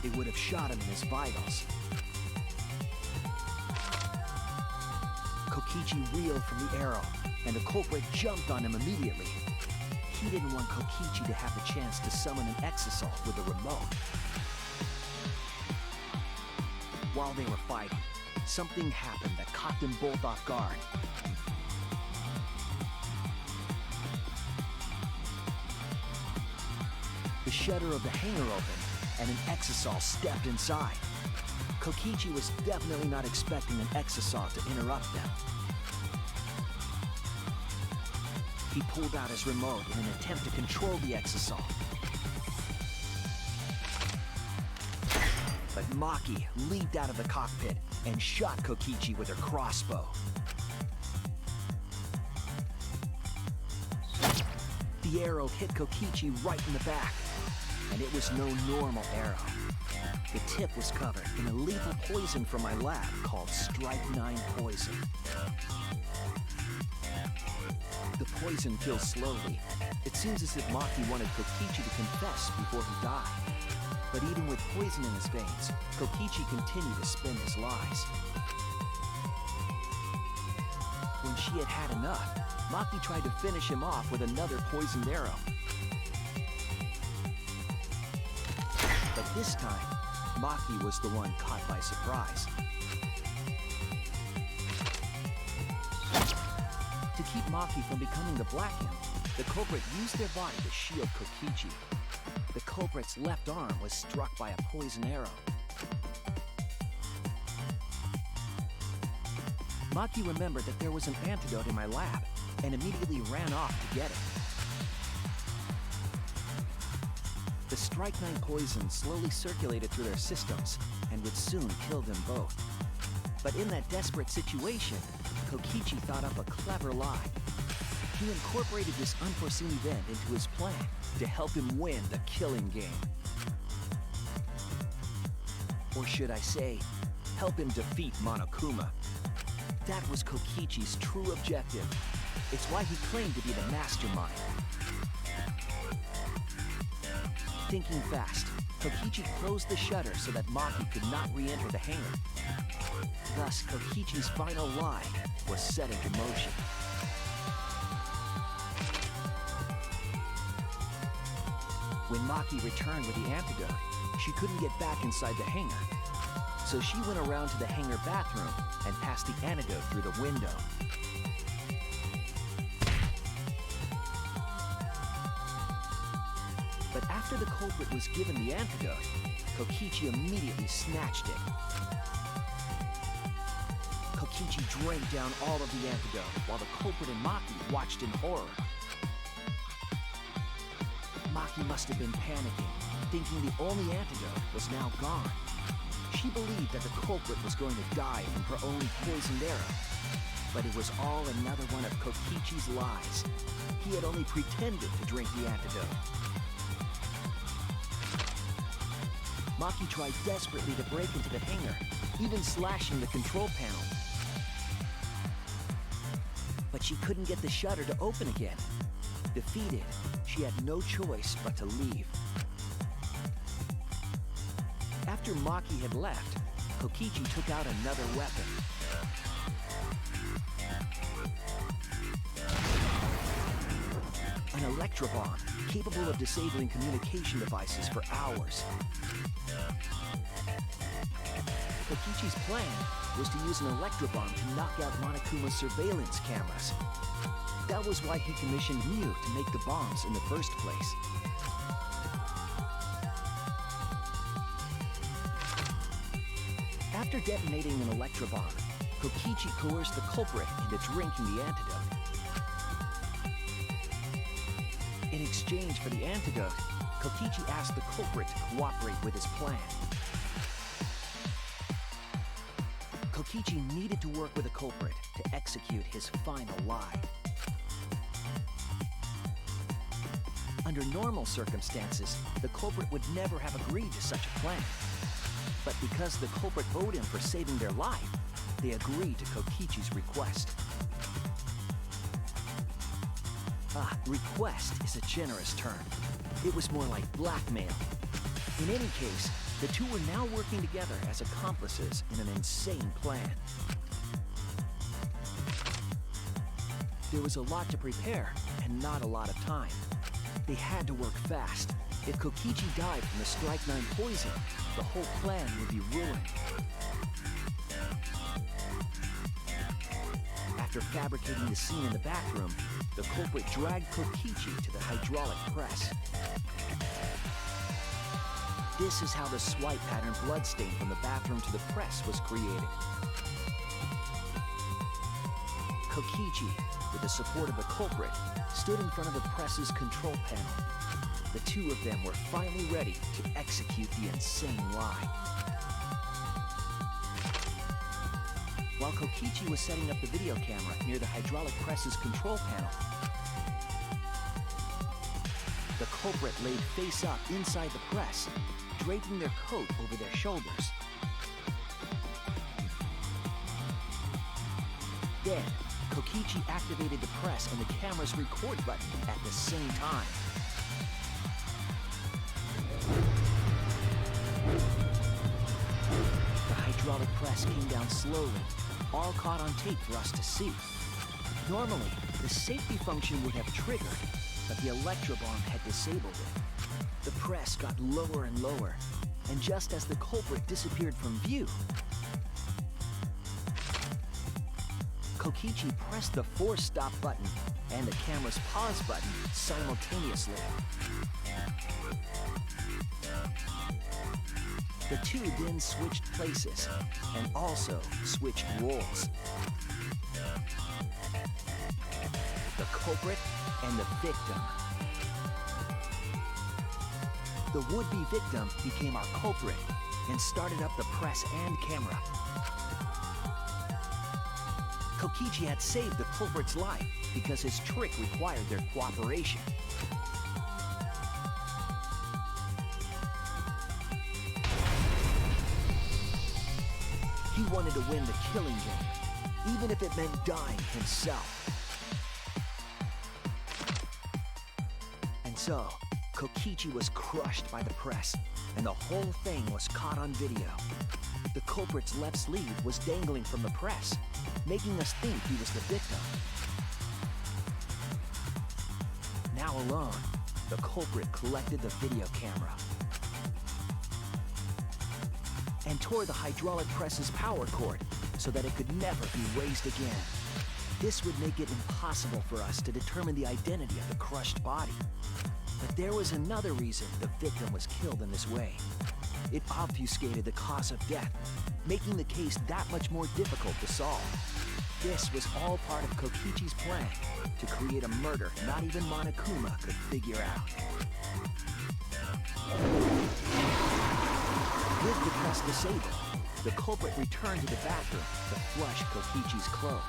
they would have shot him in his vitals. Kokichi reeled from the arrow, and the culprit jumped on him immediately. He didn't want Kokichi to have the chance to summon an exasol with a remote. While they were fighting, something happened that caught them both off guard. The shutter of the hangar opened, and an exasol stepped inside. Kokichi was definitely not expecting an exasol to interrupt them. He pulled out his remote in an attempt to control the exasol. But Maki leaped out of the cockpit and shot Kokichi with her crossbow. The arrow hit Kokichi right in the back, and it was no normal arrow. The tip was covered in a lethal poison from my lab called Strychnine poison. The poison kills slowly. It seems as if Maki wanted Kokichi to confess before he died. But even with poison in his veins, Kokichi continued to spin his lies. When she had had enough, Maki tried to finish him off with another poisoned arrow. But this time, Maki was the one caught by surprise. To keep Maki from becoming the Black Imp, the culprit used their body to shield Kokichi. The culprit's left arm was struck by a poison arrow. Maki remembered that there was an antidote in my lab and immediately ran off to get it. The strychnine poison slowly circulated through their systems and would soon kill them both. But in that desperate situation, Kokichi thought up a clever lie. He incorporated this unforeseen event into his plan to help him win the killing game. Or should I say, help him defeat Monokuma. That was Kokichi's true objective. It's why he claimed to be the mastermind. Thinking fast, Kokichi closed the shutter so that Maki could not re-enter the hangar. Thus, Kokichi's final lie was set into motion. When Maki returned with the antidote, she couldn't get back inside the hangar. So she went around to the hangar bathroom and passed the antidote through the window. But after the culprit was given the antidote, Kokichi immediately snatched it. Kokichi drank down all of the antidote while the culprit and Maki watched in horror. Maki must have been panicking, thinking the only antidote was now gone. She believed that the culprit was going to die from her own poisoned arrow. But it was all another one of Kokichi's lies. He had only pretended to drink the antidote. Maki tried desperately to break into the hangar, even slashing the control panel. But she couldn't get the shutter to open again. Defeated, she had no choice but to leave. After Maki had left, Kokichi took out another weapon. An electrobomb, capable of disabling communication devices for hours. Kokichi's plan was to use an electrobomb to knock out Monokuma's surveillance cameras. That was why he commissioned Mew to make the bombs in the first place. After detonating an electrobomb, Kokichi coerced the culprit into drinking the antidote. In exchange for the antidote, Kokichi asked the culprit to cooperate with his plan. Kokichi needed to work with the culprit to execute his final lie. Under normal circumstances, the culprit would never have agreed to such a plan. But because the culprit owed him for saving their life, they agreed to Kokichi's request. Request is a generous term. It was more like blackmail. In any case, the two were now working together as accomplices in an insane plan. There was a lot to prepare and not a lot of time. They had to work fast. If Kokichi died from the strychnine poison, the whole plan would be ruined. After fabricating the scene in the bathroom, the culprit dragged Kokichi to the hydraulic press. This is how the swipe pattern bloodstain from the bathroom to the press was created. Kokichi, with the support of the culprit, stood in front of the press's control panel. The two of them were finally ready to execute the insane lie. While Kokichi was setting up the video camera near the hydraulic press's control panel, the culprit laid face up inside the press, draping their coat over their shoulders. Then, Kokichi activated the press and the camera's record button at the same time. The hydraulic press came down slowly, all caught on tape for us to see. Normally, the safety function would have triggered, but the electrobomb had disabled it. The press got lower and lower, and just as the culprit disappeared from view, Kokichi pressed the force stop button and the camera's pause button simultaneously. The two then switched places and also switched roles. The culprit and the victim. The would-be victim became our culprit and started up the press and camera. Kokichi had saved the culprit's life because his trick required their cooperation. He wanted to win the killing game, even if it meant dying himself. And so, Kokichi was crushed by the press, and the whole thing was caught on video. The culprit's left sleeve was dangling from the press, making us think he was the victim. Now alone, the culprit collected the video camera and tore the hydraulic press's power cord so that it could never be raised again. This would make it impossible for us to determine the identity of the crushed body. But there was another reason the victim was killed in this way. It obfuscated the cause of death, making the case that much more difficult to solve. This was all part of Kokichi's plan to create a murder not even Monokuma could figure out. With the press disabled, the culprit returned to the bathroom to flush Kokichi's clothes.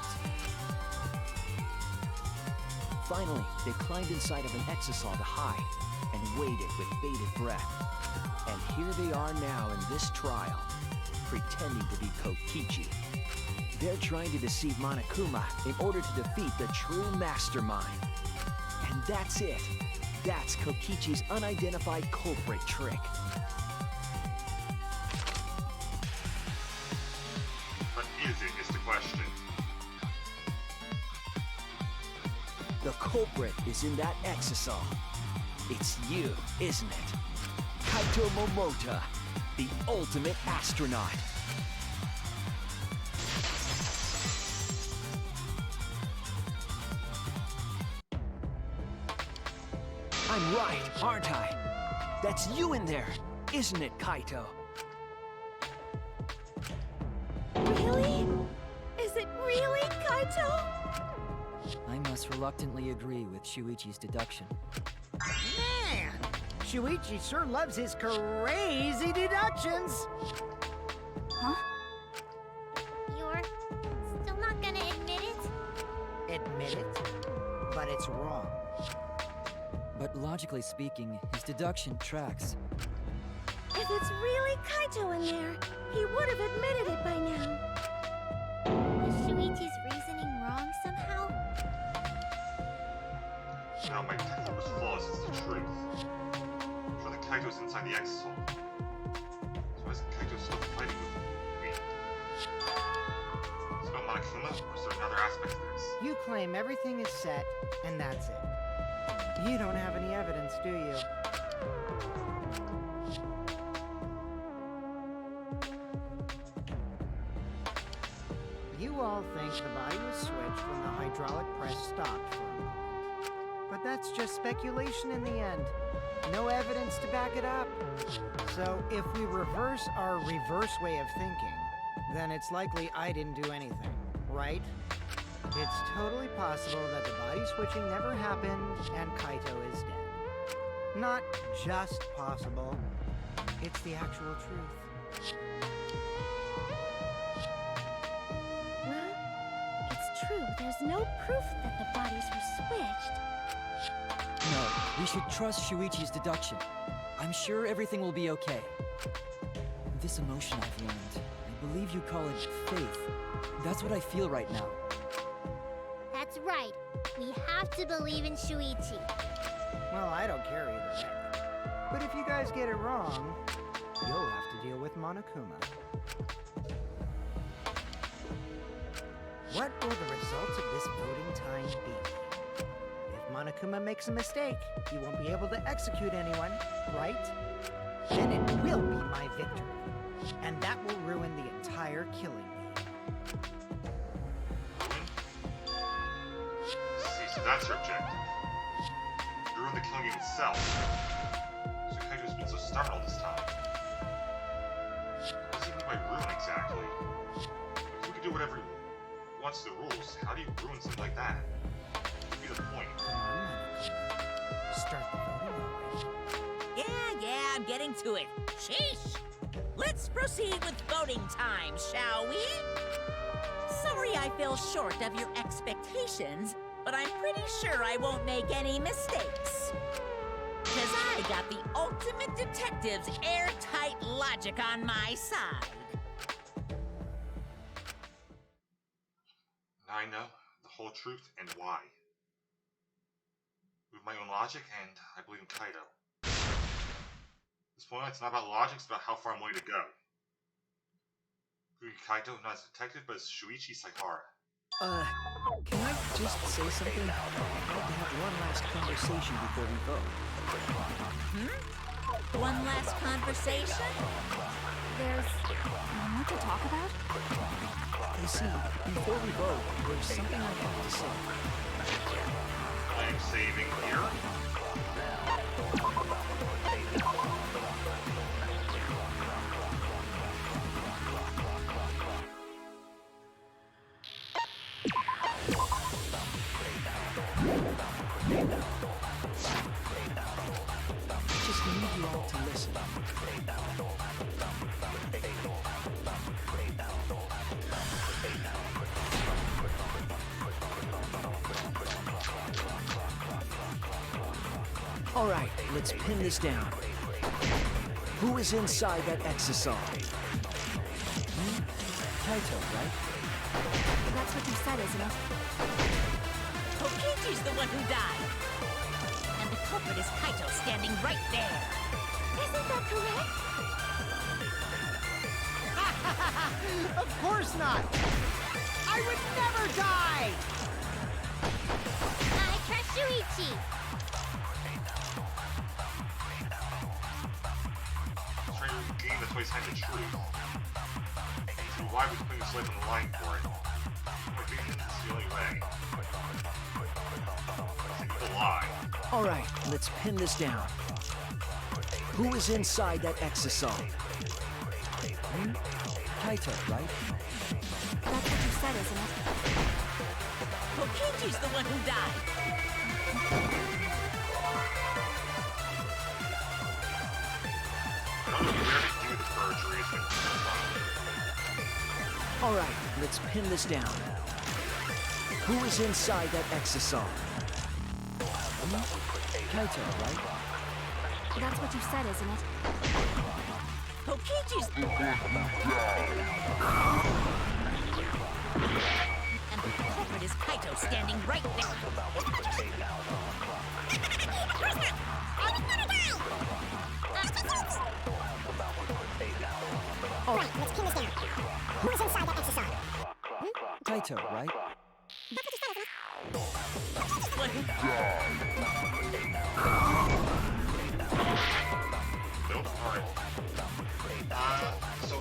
Finally, they climbed inside of an exisal to hide and waited with bated breath. And here they are now in this trial, pretending to be Kokichi. They're trying to deceive Monokuma in order to defeat the true mastermind. And that's it. That's Kokichi's unidentified culprit trick. But is it is the question. The culprit is in that exisal. It's you, isn't it? Kaito Momota, the ultimate astronaut. I'm right, aren't I? That's you in there, isn't it, Kaito? Really? Is it really Kaito? I must reluctantly agree with Shuichi's deduction. Man, Shuichi sure loves his crazy deductions. Huh? You're still not gonna admit it? Admit it, but it's wrong. But logically speaking, his deduction tracks. If it's really Kaito in there, he would have admitted it by now. Was Shuichi's reasoning wrong somehow? Now my detective was flawless, it's the truth. I'm sure that Kaito's inside the exisal. So why is Kaito still fighting with me? Is it about Monokuma, or is there another aspect to this? You claim everything is set, and that's it. You don't have any evidence, do you? You all think the body was switched when the hydraulic press stopped for a moment. But that's just speculation in the end. No evidence to back it up. So if we reverse our reverse way of thinking, then it's likely I didn't do anything, right? It's totally possible that the body switching never happened and Kaito is dead. Not just possible, it's the actual truth. Well, it's true. There's no proof that the bodies were switched. No, we should trust Shuichi's deduction. I'm sure everything will be okay. This emotion I've learned, I believe you call it faith. That's what I feel right now. That's right. We have to believe in Shuichi. Well, I don't care either way. But if you guys get it wrong, you'll have to deal with Monokuma. What will the results of this voting time be? If Monokuma makes a mistake, he won't be able to execute anyone, right? Then it will be my victory. And that will ruin the entire killing bee. See, so that's your objective. You ruined the killing game itself. So Kaito's been so stubborn all this time. What does he mean by ruin exactly? If he can do whatever he wants to the rules, how do you ruin something like that? What would be the point? Come on, Monokuma. Start the voting already. Yeah, I'm getting to it. Sheesh! Let's proceed with voting time, shall we? Sorry I fell short of your expectations, but I'm pretty sure I won't make any mistakes. Because I got the ultimate detective's airtight logic on my side. Now I know the whole truth and why. With my own logic, and I believe in Kaito. At this point, it's not about logic, it's about how far I'm willing to go. Believe Kaito, not as a detective, but as Shuichi Saihara. Can I just say something? I'd like to have one last conversation before we vote. One last conversation? There's more to talk about? You see, before we vote, there's something I have to say. I'm saving here. Just need you all to listen. All right, let's pin this down. Who is inside that exisal? Kaito, right? That's what you said, isn't it? Kokichi's the one who died. And the culprit is Kaito standing right there. Isn't that correct? Of course not! I would never die! I trust Shuichi. He's trying to regain that's why he's hiding the truth. So why would he put his life on the line for it? My opinion, this is the only way. It's an evil lie. All right, let's pin this down. Who is inside that exisal? Kaito, right? That's what you said, isn't it? Kokichi's the one who died. don't know where to do the perjury. It's like, All right, let's pin this down. Who is inside that exosome? Kaito, right? That's what you said, isn't it? Kokichi's... And the culprit is Kaito standing right there. Right, let's pin this down. Who's inside that exercise? Kaito, right? That's what you said, isn't it? What? nope, alright. So,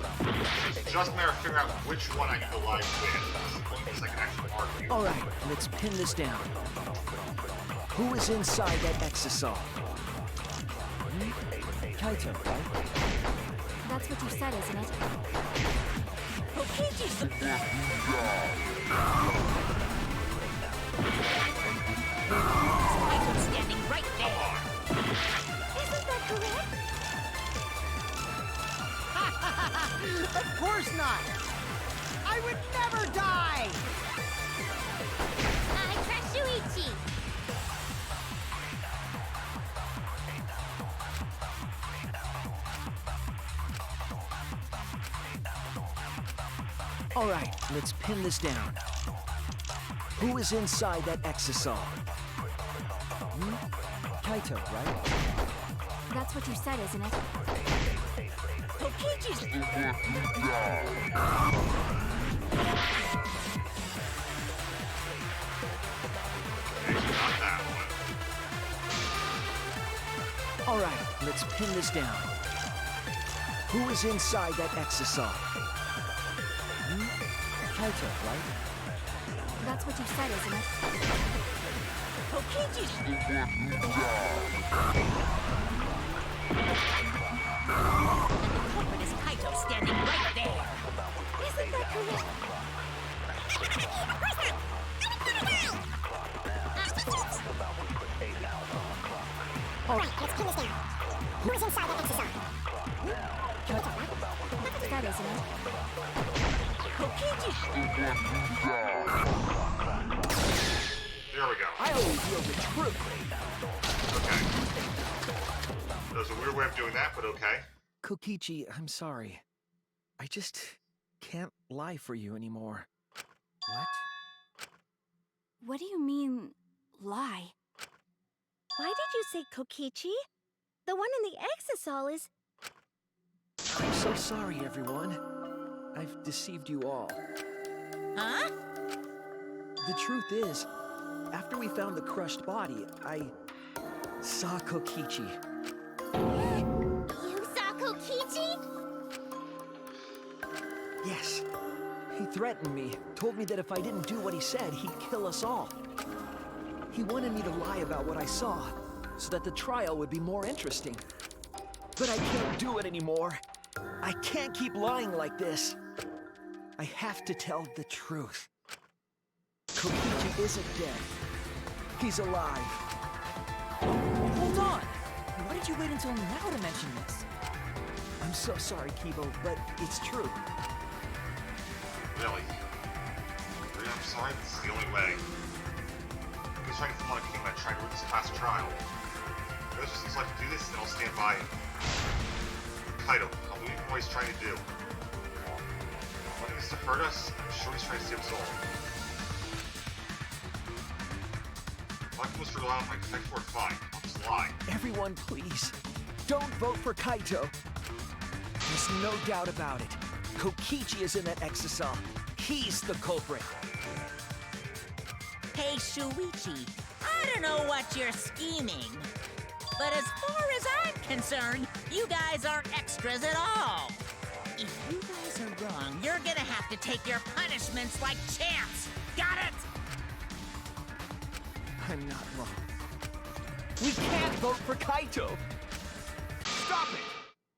it's just a matter of figuring out which one I can go live with. So I can actually argue. All right, let's pin this down. Who is inside that exosome? Kaito, right? That's what you said, isn't it? Kokichi's the... Kaito's standing right there. Isn't that correct? Of course not! I would never die! I trust Shuichi. All right, let's pin this down. Who is inside that exosome? Kaito, right? That's what you said, isn't it? Kokichi's... Not that one. All right, let's pin this down. Who is inside that exosome? Kaito, right? That's what you said, isn't it? Kokichi's... And the culprit is Kaito standing right there. Isn't that correct? Right, let's pin this down. Who's inside that exercise? Kaito, That isn't it? Kokichi's... There we go. I only feel the truth. Okay. That was a weird way of doing that, but okay. Kokichi, I'm sorry. I just can't lie for you anymore. what? What do you mean, lie? Why did you say Kokichi? The one in the exisol is... I'm so sorry, everyone. I've deceived you all. Huh? The truth is, after we found the crushed body, I saw Kokichi. You saw Kokichi? Yes. He threatened me, told me that if I didn't do what he said, he'd kill us all. He wanted me to lie about what I saw, so that the trial would be more interesting. But I can't do it anymore. I can't keep lying like this. I have to tell the truth. Kokichi isn't dead. He's alive. Hold on! Why did you wait until now to mention this? I'm so sorry, Kibo, but it's true. Really? Really, I'm sorry, this is the only way. Because trying to find a king that trying to win this class trial. If there's just like to do this, then I'll stand by him. Kaito, I'll believe what he's trying to do. Wanting this to hurt us, I'm sure he's trying to save us all. If I can just rely on my connect for it, fine. I'll just lie. Everyone, please, don't vote for Kaito. There's no doubt about it. Kokichi is in that exisal. He's the culprit. Hey, Shuichi, I don't know what you're scheming, but as far as I'm concerned, you guys aren't extras at all. If you guys are wrong, you're gonna have to take your punishments like champs. Got it? I'm not wrong. We can't vote for Kaito! Stop it!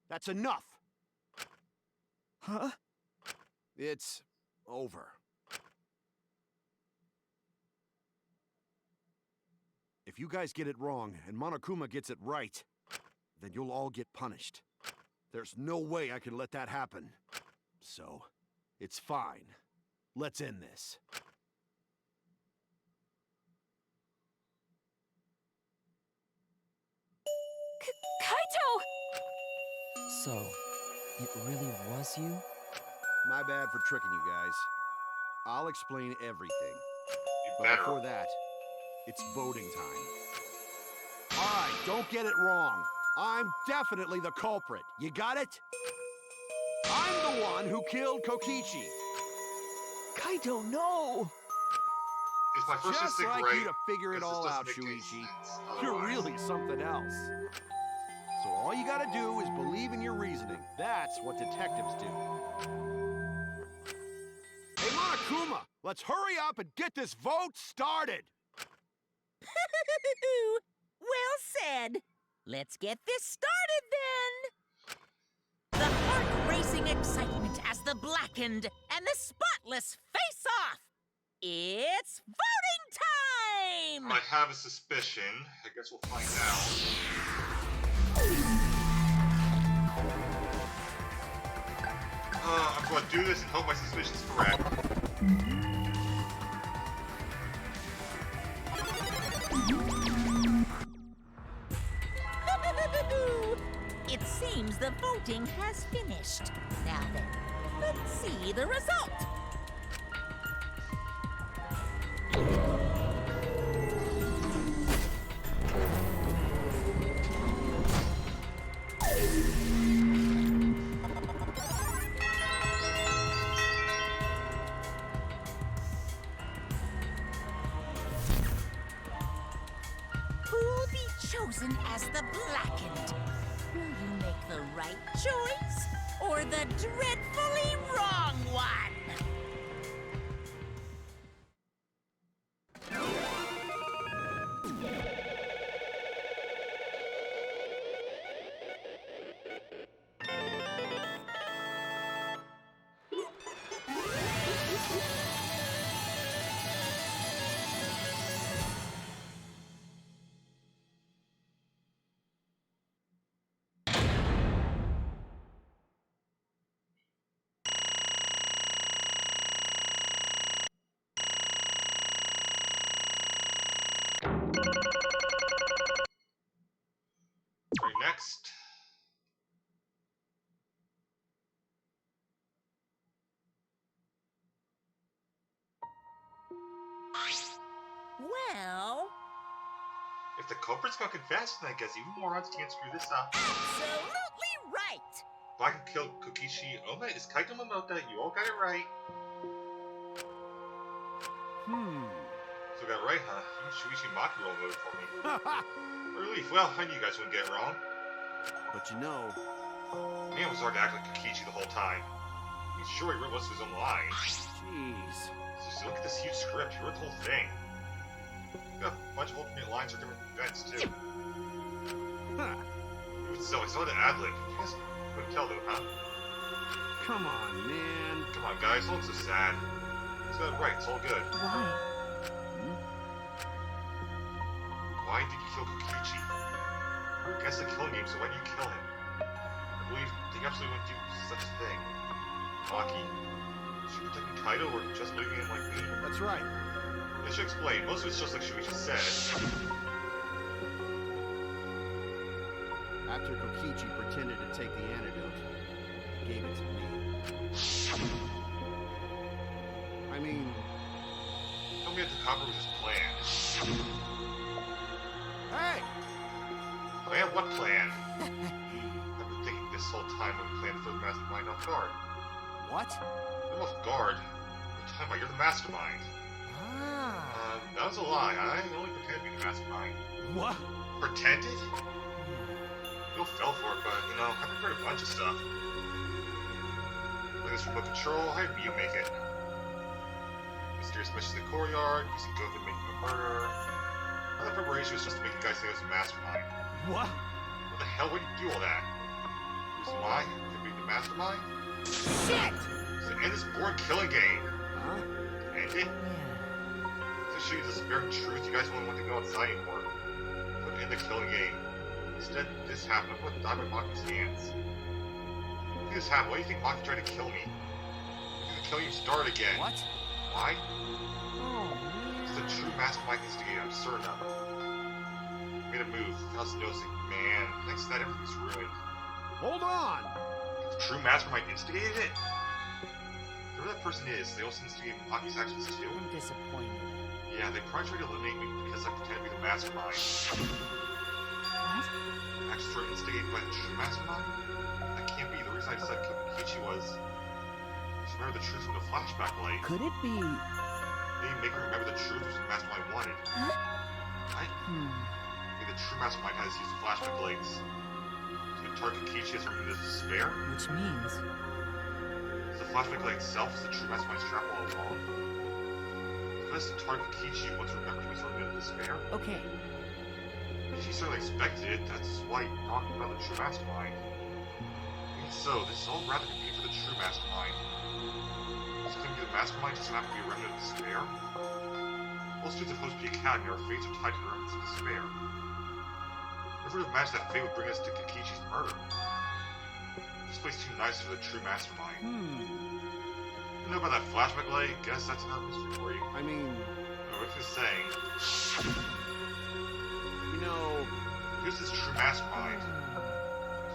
That's enough! Huh? It's over. If you guys get it wrong and Monokuma gets it right, then you'll all get punished. There's no way I can let that happen. So, it's fine. Let's end this. Kaito! So, it really was you? My bad for tricking you guys. I'll explain everything. You But better. before that, it's voting time. Alright, don't get it wrong. I'm definitely the culprit. You got it? I'm the one who killed Kokichi. Kaito, no! Is my first Just instinct like right? you to figure it Because this all doesn't out, make any Shuichi. sense You're otherwise. really something else. So all you gotta do is believe in your reasoning. That's what detectives do. Hey, Monokuma, let's hurry up and get this vote started! Well said. Let's get this started then. The heart-racing excitement as the blackened and the spotless face off. It's voting I time! have a suspicion. I guess we'll find out. I'm going to do this and hope my suspicion's correct. It seems the voting has finished. Now then, let's see the result. Who'll be chosen as the blackened? Will you make the right choice or the dreadfully wrong one? Right, next. Well, If the culprit's gonna confess, then I guess even more odds can't screw this up. absolutely right. Black killed Kokichi. Ome is Kaito Momota. You all got it right. So got it right, huh? Even Shuichi Maki roll voted for me. Relief. Well, I knew you guys wouldn't get it wrong. But you know, Man, it was hard to act like Kokichi the whole time. He's sure he wrote most of his own lines. jeez. Just look at this huge script. He wrote the whole thing. Got a bunch of alternate lines for different events, too. Huh. Even so, I saw the ad-lib. You guys couldn't tell, though, huh? Come on, man. Come on, guys. Don't look so sad. He's got it right. It's all good. Why? Why did you kill Kokichi? I guess the killing game, so why do you kill him? I believe they absolutely wouldn't do such a thing. Maki? Is she protecting Kaido or just leaving him like me? That's right. They should explain. Most of it's just like Shuichi said. After Kokichi pretended to take the antidote, he gave it to me. I mean, Tell me that the copper was his plan. hey! Plan? What plan? I've been thinking this whole time of a plan for the mastermind off guard. What? I'm off guard? What are you talking about? You're the mastermind. Ah. That was a lie. I only pretended to be the mastermind. What? Pretended? You fell for it, but, you know, I prepared a bunch of stuff. Like this remote control, I had Miyu make it. Mysterious mission in the courtyard, using Goku making a murder. All that preparation was just to make the guys think I was the mastermind. What? What the hell would you do all that? Reason why? To be the mastermind? Shit! To end this boring killing game. Huh? End it? To show you this very truth, you guys won't want to go outside anymore. Put in the killing game. Instead, this happened. What Diamond Maki's hands? Look at this happen. Why do you think Maki tried to kill me? He's gonna kill you and start again. What? Why? Oh, He's the true mastermind instigator, I'm certain of it. Made a move. I was noticing, man, thanks to that everything's ruined. Hold on! The true mastermind instigated it? Whoever that person is, they also instigated Maki's actions too? I'm disappointed. Yeah, they probably tried to eliminate me because I pretend to be the mastermind. What? Actions were instigated by the true mastermind? That can't be. The reason I decided Kokichi was... Just remember the truth from the flashback light. Could it be... Maybe make her remember the truth which the mastermind wanted. Huh? Right? Maybe the true mastermind has used flashback lights. So the target Kokichi has removed his despair? Which means... So the flashback light itself is the true mastermind's trap all along? Because the target Kokichi wants to remember he was removed his despair? Okay. She certainly expected it, that's why you're talking about the true mastermind. Even so, this is all rather convenient for the true mastermind. So couldn't be the mastermind, just happen to be a remnant of despair? All students of Host P Academy, our fates are tied to the remnants of despair. Never would have imagined that fate would bring us to Kokichi's murder. This place too nice for the true mastermind. You know about that flashback light? Guess that's another mystery for you. I mean, What's this saying? you know... Who's this true mastermind?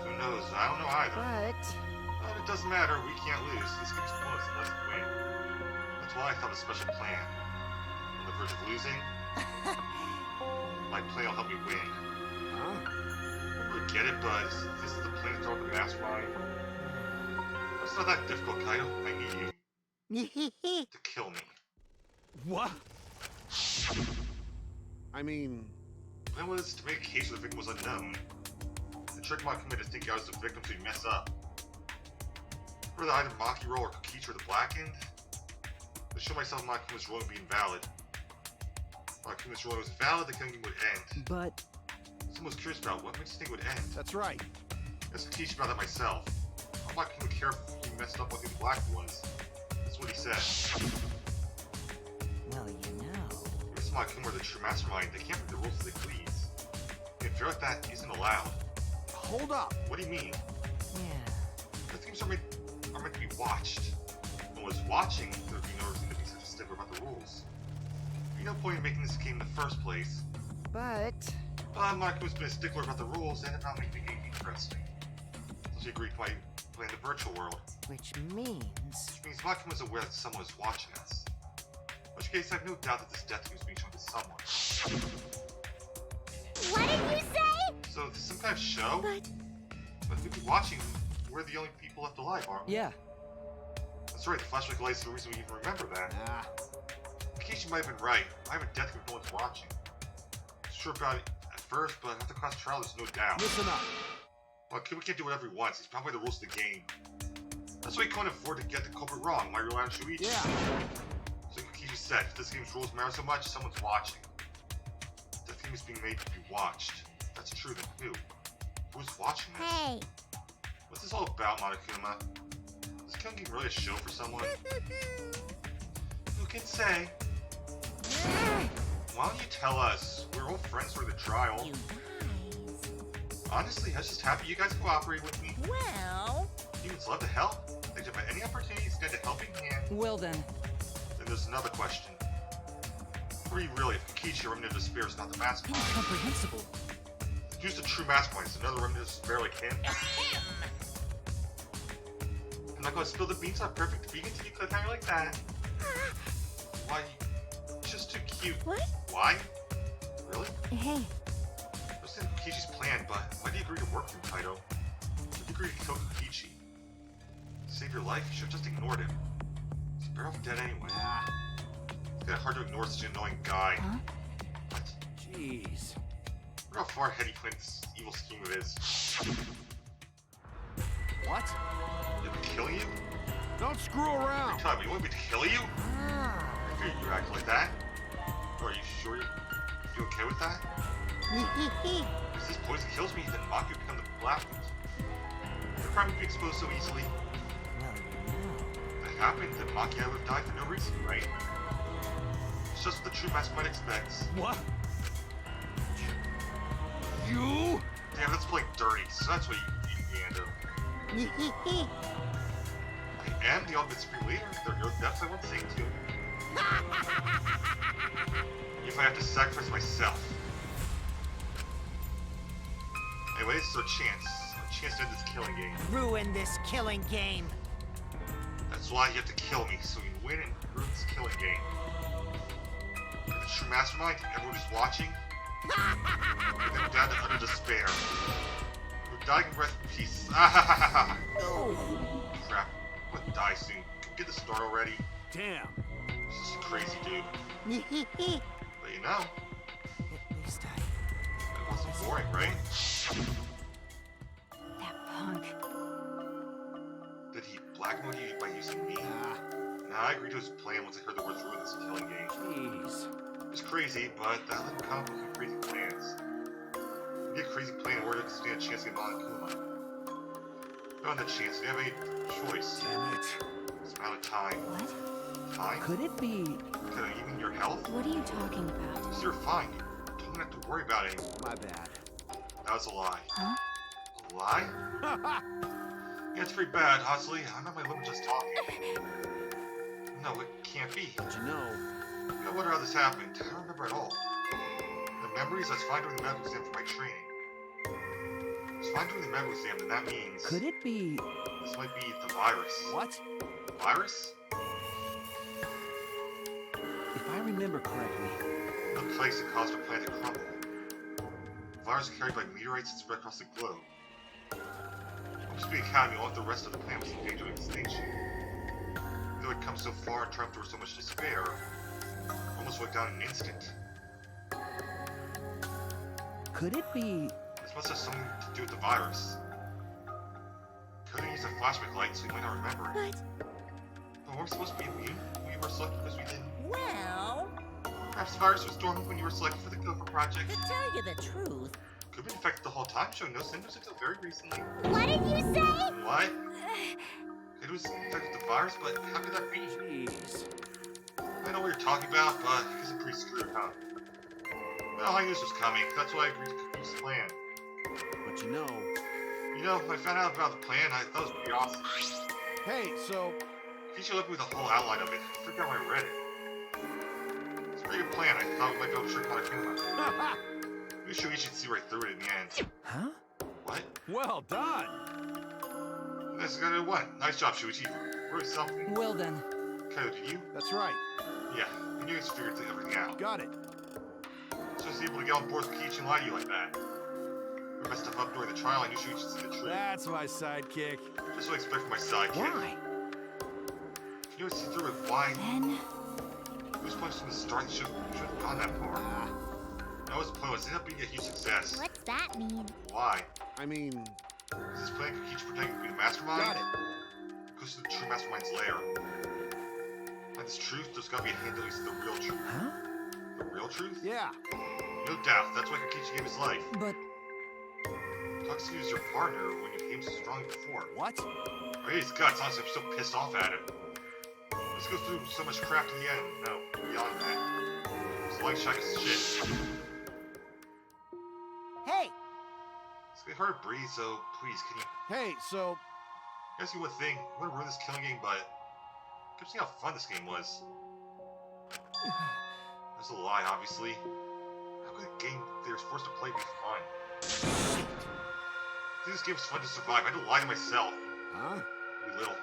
Who knows? I don't know either. But... But it doesn't matter, we can't lose. This game's pointless unless we win. That's why I thought of a special plan. On the verge of losing, my plan will help me win. Huh? I don't really get it, but this is the plan to throw up the mastermind. It's not that difficult, Kaido. I need you to kill me. What? I mean... The plan was to make a case where the victim was unknown. The trick Maki made to think I was the victim so he'd mess up. Whether either Maki roll or Kokichi or the blackened, to show myself Makima's ruling would be invalid. If Makima's ruling was valid, the game would end. But... Someone was curious about what makes you think it would end. That's right. I asked Kokichi about that myself. How Makima would care if he messed up what the black was. That's what he said. Well, you know... If Makima were the true mastermind, they can't make the rules as they please. An affair like that isn't allowed. Hold up. What do you mean? Yeah... The games are meant to be watched. If no one was watching, there would be no reason to be such a stickler about the rules. There'd be no point in making this game in the first place. But... Makima's been a stickler about the rules and about making the game interesting. So she agreed to my plan in the virtual world. Which means... Which means Makima's aware that someone is watching us. In which case, I have no doubt that this death news will be shown to someone. What did you say? So, this is some kind of show? But But we'd be watching. We're the only people left alive, aren't we? Yeah. That's right, the flashback light's the reason we even remember that. Ah, Kokichi might have been right. I have a death group no one's watching. I'm sure about it at first, but after class trial, there's no doubt. listen up. Well, we can't do whatever he wants. He's bound by the rules of the game. That's why he couldn't afford to get the culprit wrong, my real Shuichi. Yeah. So Kokichi said, if this game's rules matter so much, someone's watching. The game is being made to be watched. That's true, then who? Who's watching this? hey, What's this all about, Monokuma? Is this game really a show for someone? Who can say? Why don't you tell us? We're all friends for the trial. You guys. Honestly, I was just happy you guys cooperated with me. Well, Humans love to help. They jump at any opportunity to extend a helping hand. Well then... Then there's another question. Who are you really if Kokichi, remnant of despair, is not the mastermind? Incomprehensible. Who's the true mastermind? Is another remnant of despair like him? ahem. I'm not gonna spill the beans on perfect vegan to you cliffhanger like that. Why? Just too cute. what? Why? Really? Hey, I was in Kokichi's plan, but why did you agree to work with him, Kaido? Why did you agree to kill Kokichi? To save your life, you should have just ignored him. He's better off dead anyway. It's kinda hard to ignore such an annoying guy. Huh? What? Jeez. I wonder how far ahead he planned this evil scheme of his. What? Did he kill you? Don't screw around. Tell me, you want me to kill you? I figured you act like that. Are you sure you okay with that? If this poison kills me, then Maki will become the blackened. The crime would be exposed so easily. Well, you know... If that happened, then Maki would have died for no reason, right? It's just what the true mastermind expects. What? You? Damn, that's playing dirty, so that's what you Gando. I am the ultimate supreme leader. There are no depths I won't sink to. If I have to sacrifice myself. Anyway, this is our chance. A chance to end this killing game. Ruin this killing game. That's why you have to kill me, so we can win and ruin this killing game. You're the true mastermind, everyone who's watching. Put them down to utter despair. We're dying in rest in peace. Oh. Crap. I'm gonna die soon. Get the start already. Damn. This is crazy, dude. But you know, At least it wasn't boring, right? That punk. Did he blackmail you by using me? Nah, I agreed to his plan once I heard the words ruin this killing game. Jeez. It's crazy, but that let him come up with crazy plans. You need a crazy plan in order to stand a chance to get Monokuma. Not that chance, you have any choice. Damn it. It's a matter of time. What? Time? Could it be... Could you mean your health? What are you talking about? So you're fine. You don't have to worry about it. My bad. That was a lie. Huh? A lie? Yeah, it's pretty bad, honestly. I'm at my limit just talking. No, it can't be. But you know, I wonder how this happened. I don't remember at all. The memories I was fine during the medical exam for my training. I was fine during the medical exam, and that means... Could it be... This might be the virus. what? Virus? If I remember correctly, The place that caused our planet to crumble. The virus carried by meteorites and spread across the globe. Just the Academy, along with the rest of the planet was in danger of extinction. Though it come so far and triumphed over so much despair, almost went down in an instant. could it be... This must have something to do with the virus. Couldn't use a flashback light, so we might not remember it. What? But weren't we supposed to be immune? We were selected because we didn't. Well, Perhaps the virus was dormant when you were selected for the Gopher Project. to tell you the truth, Could have been infected the whole time, showing no symptoms until very recently. What did you say? What? It was infected with the virus, but how could that be? Jeez. I know what you're talking about, but it isn't pretty screwed, huh? Well, I knew this was coming. That's why I agreed to Kaku's plan. But you know... You know, when I found out about the plan, I thought it was pretty awesome. Hey, so... He showed me the whole outline of it. I forgot when I read it. It's a pretty good plan. I thought we might be able to trick Monokuma. We should see right through it in the end. Huh? What? well done! This is gonna do what? Nice job, Shuichi. Really something. Well then, Kato, did you? That's right. Yeah, I knew he's figured everything out. Got it. Just able to get on board with Kiichi and lie to you like that. I messed stuff up during the trial. I knew Shuichi see the truth. That's my sidekick. Just what I expect from my sidekick. Why? If you knew see through it, why? Then... It was punched from the start. You should have gone that far. That was the plan. It ended up being a huge success. What's that mean? Why? I mean... Is this plan Kiichi pretending to be the mastermind? Got it. Goes to the true mastermind's lair. Find this truth, there's gotta be a hint that leads to the real truth. Huh? The real truth? Yeah. No doubt. That's why Kiichi gave his life. but Toxie was your partner when you came so strong before. What? I hate his guts. Honestly, I'm still pissed off at him. Let's go through so much crap to the end. No, beyond that. It's like shy as shit. Hey, It's getting hard to breathe, so please, can you Hey, so... ask you one thing? I want to ruin this killing game, but I kept seeing how fun this game was. That's a lie, obviously. How could a game they were forced to play be fun? I think this game was fun to survive. I had to lie to myself. Huh? You little.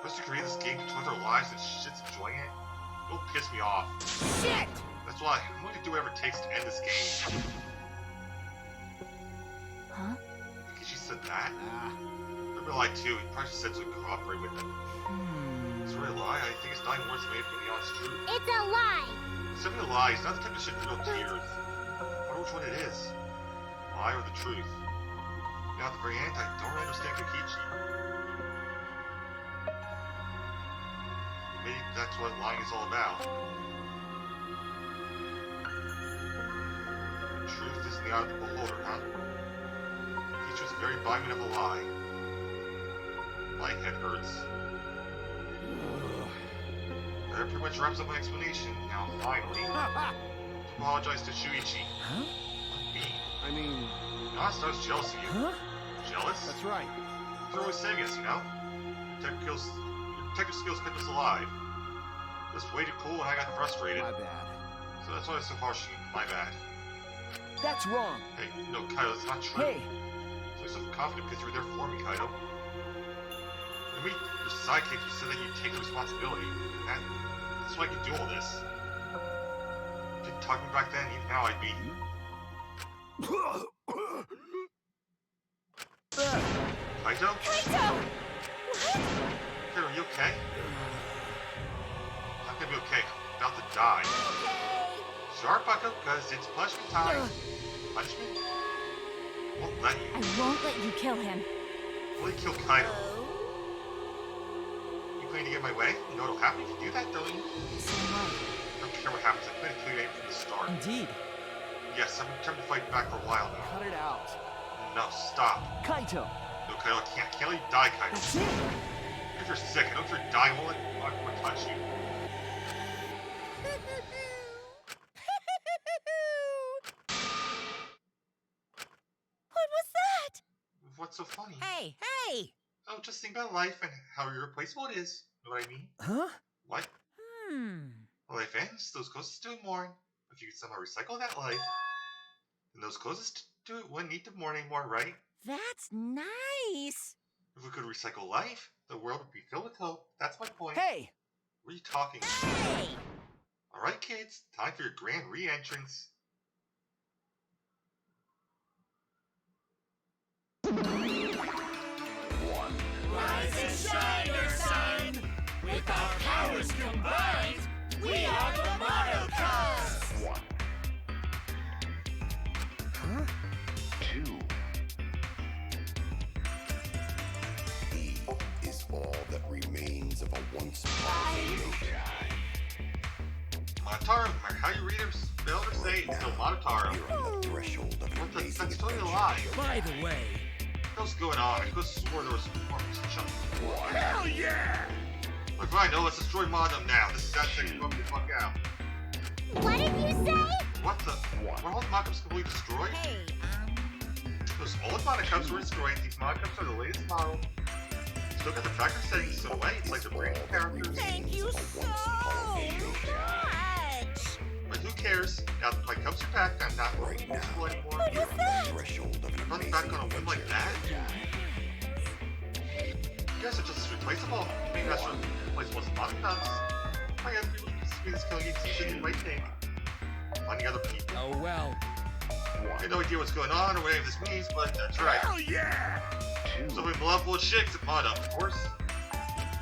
Supposed to create this game to torture their lives and shit's enjoying it? Don't piss me off. shit! That's why I'm going to do whatever it takes to end this game. Huh? Because she said that? Remember lie too. He probably just said so we could cooperate with him. It's really a lie. I think it's 9 words that made it the honest truth. It's a lie! It's definitely a lie. It's not the type of shit that no tears. I wonder which one it is. Lie or the truth. Now at the very end, I don't really understand Kokichi. Maybe that's what lying is all about. Truth is in the eye of the beholder, huh? Kokichi was the very embodiment of a lie. My head hurts. That pretty much wraps up my explanation. Now, finally, apologize to Shuichi. Huh? Me. I mean... Honest, I was jealous of you. Huh? Jealous? jealous? That's right. You're always saving us, you know? Your detective skills kept us alive. Just way too cool and I got frustrated. My bad. So that's why I was so harsh on you. My bad. That's wrong. Hey, no, Kaido, that's not true. Hey, So you're so confident because you were there for me, Kaido. When we your sidekick, you said that you'd take the responsibility. That's why I could do all this. If you'd talked to me back then, even now I'd be... Kaido? Kaito! What? Kaido, are you okay? I'm not gonna be okay. I'm about to die. Sharp, Bucko, because it's punishment time. Punishment? Won't let you. I won't let you kill him. Only kill Kaido. You planning to get in my way? You know what'll happen if you do that, don't you? Same way. I don't care what happens. I plan to kill you from the start. indeed. Yes, I've been trying to fight back for a while now. Cut it out. No, stop. Kaito. No, Kaido, I can't let you die, Kaido. That's it. If you're sick, I know if you're dying, I won't let me touch you. What was that? What's so funny? Hey, hey! Oh, just think about life and how irreplaceable it is. Know what I mean? Huh? What? Hmm. Life ends, those closest to it mourn. If you could somehow recycle that life, then those closest to it wouldn't need to mourn anymore, right? That's nice! If we could recycle life, the world would be filled with hope. That's my point. Hey. What are you talking about? Hey! Alright, kids, time for your grand re-entrance. Rise and shine, Earthsign! With our powers combined, we are the Monocons! Huh? He is all that remains of a once powerful nature. Monotaro, no matter how you read or spell or say, it's still Monotaro. You're on the threshold of an What the? amazing That's totally a adventure. lie. By the way, What's going on? I could have swore there was more chunks. hell yeah! But fine, no, let's destroy Mondum now. This is that thing. Go the fuck out. What did you say? What the? Were all the mock-ups completely destroyed? Hey, Those old mock-ups were destroyed. These mock-ups are the latest model. Still got the tracker settings still away. It's like they're brand new characters. thank you so much! But who cares? Now that my cups are back, I'm not Right now, replaceable anymore. you're on the threshold of an I'm amazing not gonna win like adventure. that. You guys are just as replaceable. Maybe that's replaceable as mock-ups. I guess people just killing games easy in my thing. Finding other people. Oh well. I have no idea what's going on or what any of this means, but that's right. Hell yeah! So we love little chicks at Mod Up, of course.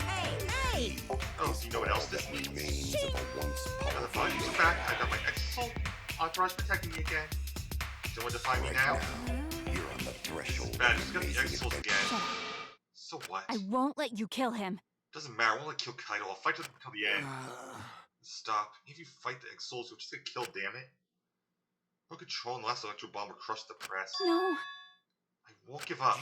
Hey, hey! Oh, you know what else this means? Remains of a once Now the powerful values are back. I got my Exasol entourage protecting me again. Don't want to find me Right now. now, you're on the threshold Bad, of just an got the amazing Exasols adventure. again. So what? I won't let you kill him. Doesn't matter. I won't let kill Kaido. I'll fight until the end. Stop. If you fight the Exasols, you'll just get killed. Damn it. No control unless Electro Bomb will crush the press. No. I won't give up.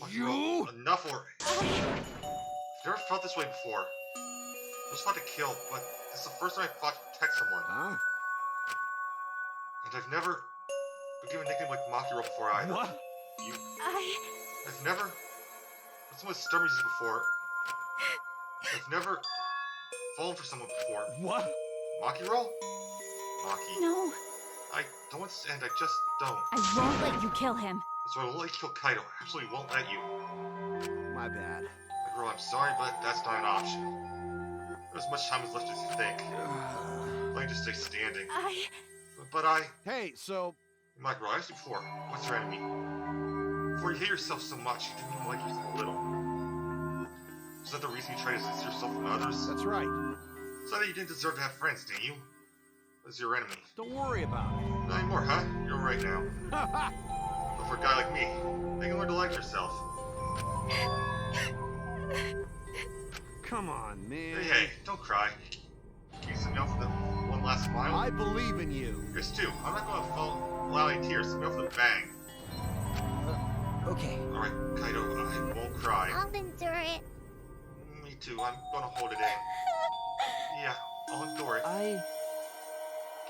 You? Enough or. I've never felt this way before. I just fought to kill, but this is the first time I fought to protect someone. Huh? And I've never been given a nickname like Makiro before either. What? You, I... I've never had someone with stubborn disease before. I've never fallen for someone before. What? Makiro? Maki. No. I don't understand, I just don't. I won't let you kill him. That's why I won't let you kill Kaido. I absolutely won't let you. My bad. Makiro, I'm sorry, but that's not an option. There's much time is left as you think. I can just stay standing. But I... Hey, so Makiro, I asked you before, what's your enemy? Before you hate yourself so much, you didn't even like yourself a little. Is that the reason you try to distance yourself from others? that's right. So that you didn't deserve to have friends, didn't you? As your enemy. Don't worry about Not anymore, huh? You're right now. it. But for a guy like me, you can learn to like yourself. Come on, man. Hey, don't cry. Can you send me off with one last smile? I believe in you. Yes, too. I'm not going to allow any tears. Send me off with a bang. Okay. Alright, Kaido, I won't cry. I'll endure it. Me too. I'm going to hold it in. Yeah, I'll endure it. I...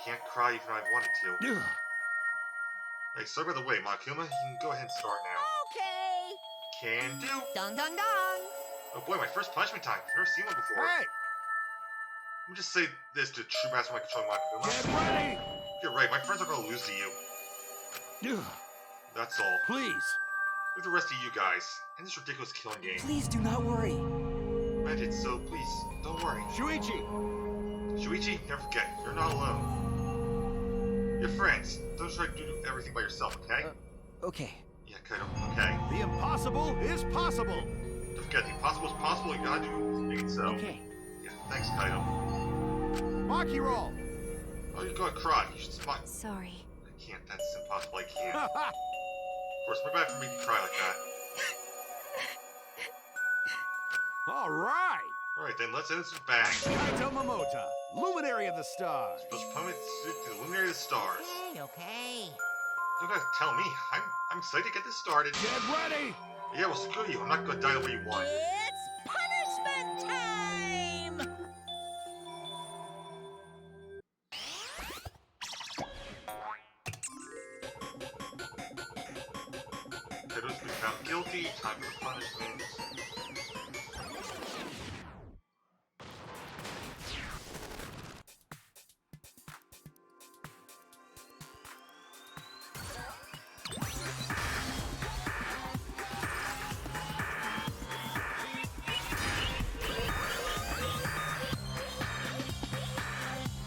Can't cry even if I wanted to. Hey, sorry by the way, Makuma. You can go ahead and start now. Okay! Can do. Dong dong dong. Oh boy, my first punishment time. I've never seen one before. Hey, Let me just say this to True Master my controlling get Monokuma. ready! You're right, my friends are gonna lose to you. Ugh, That's all. please. With the rest of you guys, in this ridiculous killing game. Please do not worry. Granted, so please, don't worry. Shuichi, Shuichi, never forget, you're not alone. Your friends, don't try to do everything by yourself, okay? Okay. Yeah, Kaido, okay. the impossible is possible. Don't forget, the impossible is possible, you gotta do make it so. Okay. Yeah, thanks, Kaido. Maki roll. Oh, you're gonna cry, you should smile. Sorry. I can't, that's impossible, I can't. Of course, my bad for making you cry like that. All right. Alright then, let's end this with bang. Kaito Momota, luminary of the stars. Those opponents to the luminary of the stars. Okay, okay. Don't gotta tell me, I'm excited to get this started. Get ready. Yeah, well, screw you, I'm not gonna die the way you want. It's punishment time! Kaido's been found guilty, time for punishment.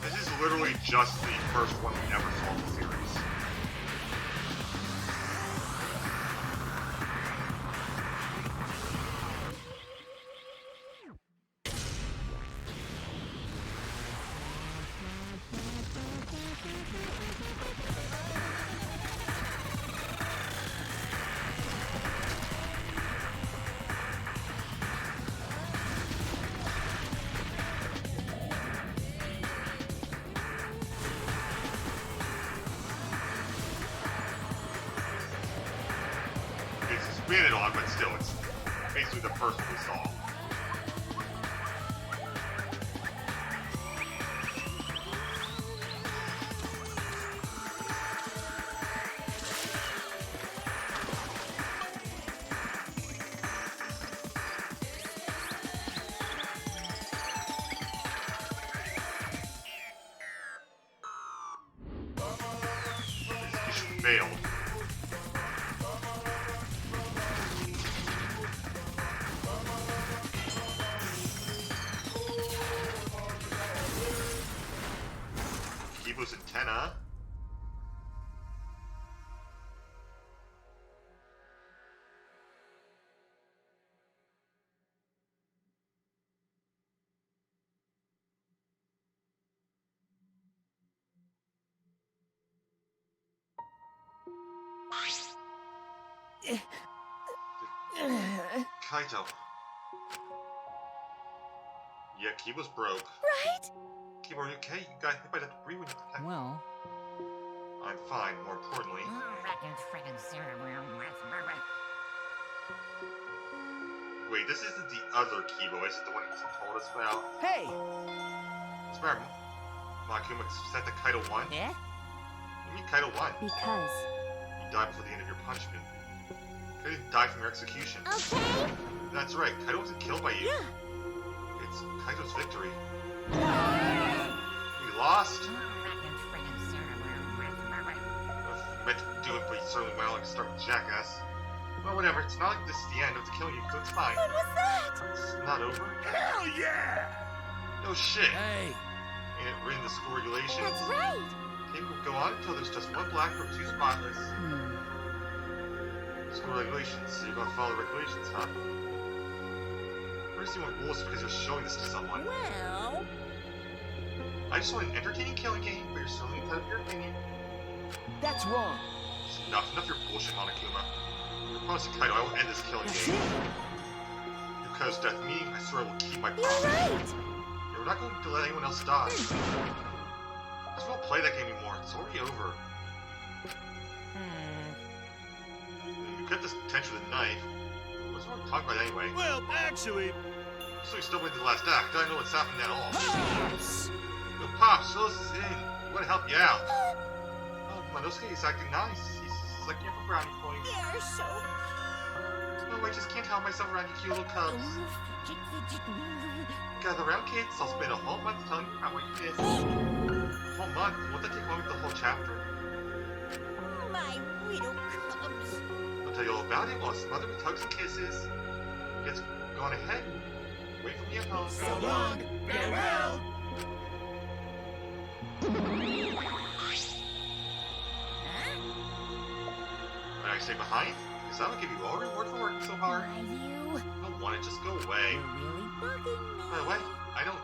This is literally just the first one we ever saw in the series. It's expanded on, but still, it's basically the first one we saw. Execution failed. Kibo's antenna. Kaito. Yeah, Kibo's broke. Right? Kibo, are you okay? You got hit by that debris when you... Well, I'm fine, more importantly. Wait, this isn't the other Kibo, is it? The one you told us about? Hey! What's the matter? Monokuma set to Kaido 1? Yeah? You mean Kaido 1? Because You died before the end of your punishment. Kaido didn't die from your execution. Okay. That's right, Kaido wasn't killed by you. Yeah. It's Kaido's victory. We lost? I meant to do it, but you certainly went out like a starving jackass. Well, whatever, it's not like this is the end of the killing you, so it's fine. What was that? It's not over. Hell yeah! No shit. Hey, Ain't it written in the school regulations? That's right. Game will go on until there's just one black or two spotless. School regulations, so you're gonna follow the regulations, huh? First you want rules because you're showing this to someone. Well, I just want an entertaining killing game, but you're still entitled to your opinion. that's wrong. It's enough of your bullshit, Monokuma. I promise you, Kaido, I will end this killing That's game. it. Because death meaning, I swear I will keep my You're promise. right. Yeah, we're not going to let anyone else die. Just won't play that game anymore. It's already over. You kept this tension with a knife. What's wrong with talking about it anyway? well, actually, So you still went to the last act. I don't know what's happening at all. Pops! Yo, Pops, fill us in. We want to help you out. Oh, Monosuke is acting nice. He's like here for brownie points. you're so... Oh, wait, just can't help myself around you cute little cubs. Fidget, fidget. Gather around, kids. I'll spend a whole month telling you about what you missed. A whole month? Won't that take long with the whole chapter? My little cubs. I'll tell you all about it while smothered with hugs and kisses. Kids, go on ahead. Wait for me at home. So long. Farewell. Huh? When I stay behind, because I'm gonna give you all reward for working so hard. Why, you? I don't want it, just go away. You're really bugging me. By the way, I don't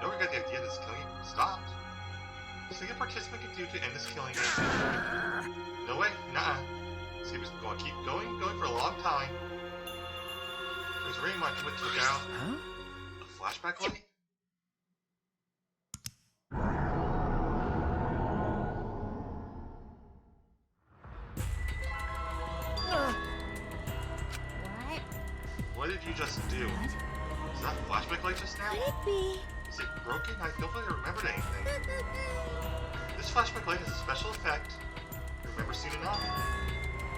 know where you got the idea this killing stopped. Just think a participant could do to end this killing. No way, nah. See, it's gonna keep going for a long time. There's very much what took out. Huh? A flashback light? What? What did you just do? Is that flashback light just now? Could it be? Is it broken? I don't think I remembered anything. This flashback light has a special effect. Remember soon enough.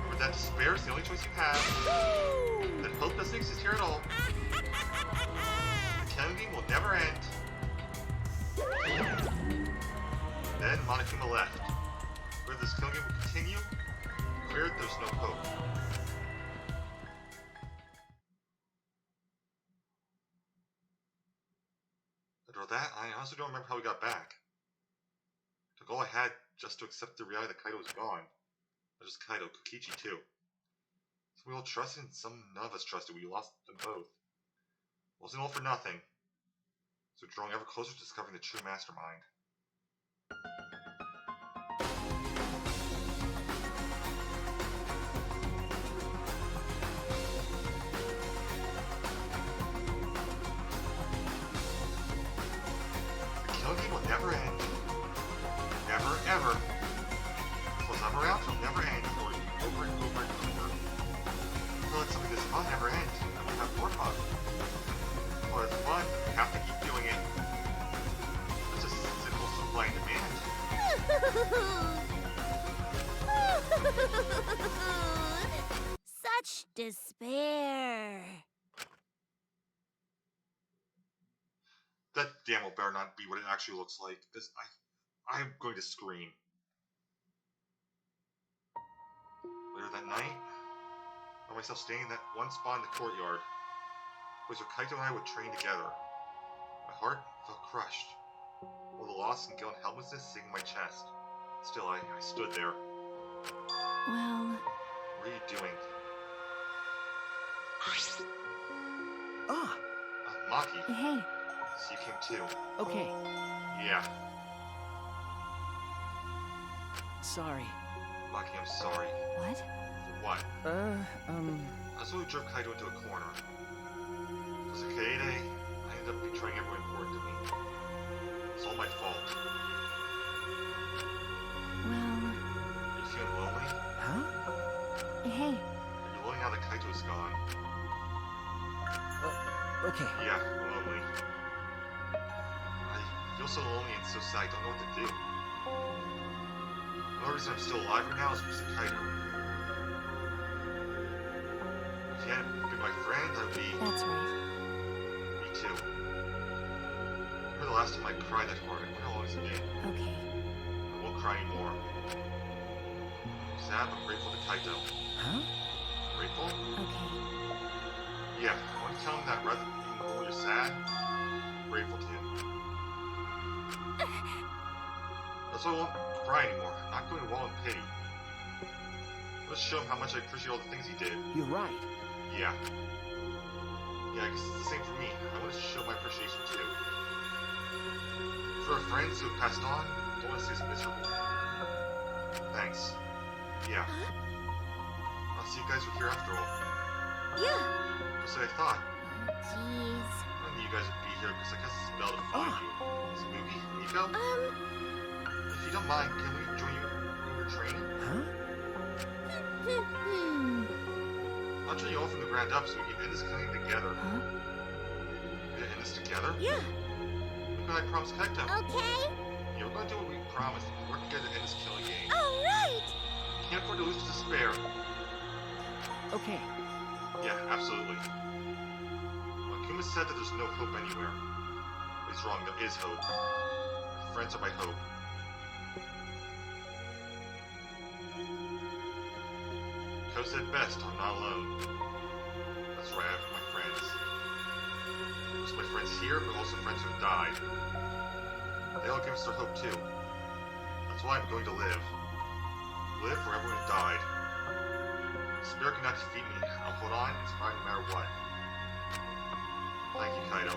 Remember that despair is the only choice you have. That hope doesn't exist here at all. The killing game will never end. Then Monokuma left. Whether this killing game will continue, clear there's no hope. After that, I honestly don't remember how we got back. Took all I had just to accept the reality that Kaito was gone. Not just Kaito, Kokichi too. Some we all trusted and some none of us trusted. We lost them both. It wasn't all for nothing. So drawing ever closer to discovering the true mastermind. The killing game will never end. Never, ever. Close up around, it'll never end. Over and over and over and over. Well, it's something this fun never ends. I will have more fun. Well, it's fun. We have to keep doing it. It's just simple supply and demand. Such despair. That damn well better not be what it actually looks like, because I'm going to scream. Later that night, I found myself staying in that one spot in the courtyard, the place where Kaito and I would train together. My heart felt crushed, all the loss and guilt and helplessness sinking my chest. Still, I stood there. Well, What are you doing? Ah, Maki, hey, so you came too. okay. Yeah, Sorry. Maki, I'm sorry. what? For what? I was the one who drove Kaito into a corner. It was a Kaede. I ended up betraying everyone important to me. It's all my fault. Well, Are you feeling lonely? Huh? hey, Are you lonely now that Kaito is gone? Okay. Yeah, I'm lonely. I feel so lonely and so sad I don't know what to do. The only reason I'm still alive right now is because of Kaito. If he hadn't been my friend, I would be... that's right. Me too. I remember the last time I cried that hard. I wonder how long it's been. Okay. I won't cry anymore. I'm sad but grateful to Kaito. Huh? Grateful? Okay. Yeah, I want to tell him that rather than being lonely or sad, I'm grateful to him. That's why I won't cry anymore. I'm not going to wallow in pity. Let's show him how much I appreciate all the things he did. You're right. Yeah. Yeah, I guess it's the same for me. I want to show my appreciation too. For our friends who have passed on, I don't want to see us miserable. Thanks. Yeah. I'll see you guys were here after all. Yeah. Just like I thought. Jeez. I knew you guys would be here because I guess it's Belle to find you. Smoogie, Nico? If you don't mind, can we join you in your training? Huh? I'll train you all from the ground up so we can end this killing together. Huh? We can end this together? Yeah. Look what I promised Kaito. Okay. Yeah, we're going to do what we promised. Work together to end this killing game. All right. Can't afford to lose to despair. Okay. Yeah, absolutely. Akuma said that there's no hope anywhere. But he's wrong, there is hope. My friends are my hope. Ko said best, I'm not alone. That's right, I have my friends. There's my friends here, but also friends who died. They all give us their hope too. That's why I'm going to live. Live for everyone who died. Despair cannot defeat me. I'll hold on and survive no matter what. Thank you, Kaido.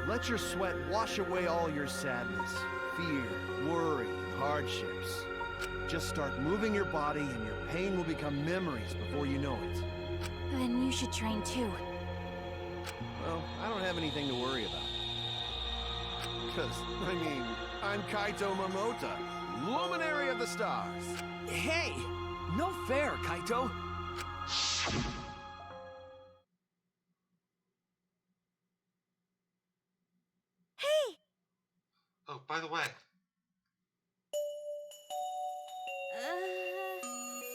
Let your sweat wash away all your sadness, fear, worry, and hardships. Just start moving your body and your pain will become memories before you know it. Then you should train too. Well, I don't have anything to worry about. Because, I mean, I'm Kaito Momota, luminary of the stars. Hey! No fair, Kaito! Hey! Oh, by the way,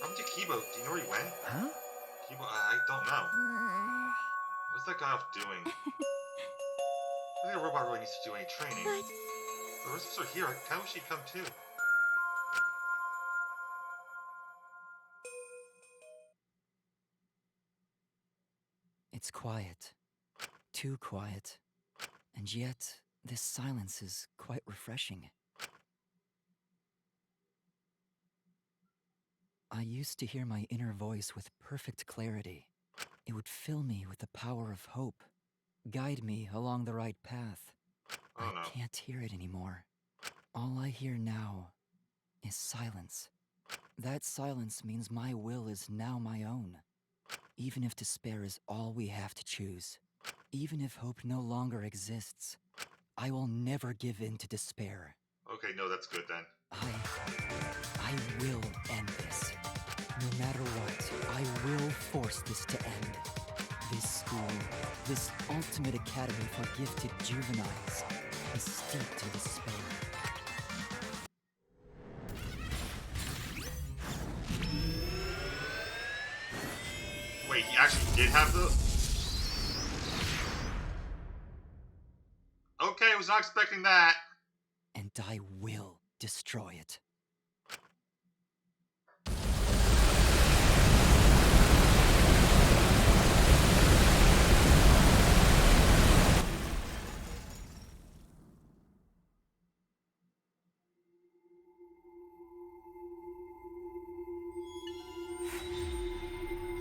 I'm to Kibo. Do you know where he went? Huh? Kibo, I don't know. What's that guy off doing? I think a robot really needs to do any training. But The rest of us are here. I kind of wish he'd come too. It's quiet. Too quiet. And yet, this silence is quite refreshing. I used to hear my inner voice with perfect clarity. It would fill me with the power of hope, guide me along the right path. Oh no. I can't hear it anymore. All I hear now is silence. That silence means my will is now my own. Even if despair is all we have to choose, even if hope no longer exists, I will never give in to despair. Okay, no, that's good then. I will end this. No matter what, I will force this to end. This school, this ultimate academy for gifted juveniles, is steeped in despair. Wait, he actually did have the... Okay, I was not expecting that. And I will destroy it.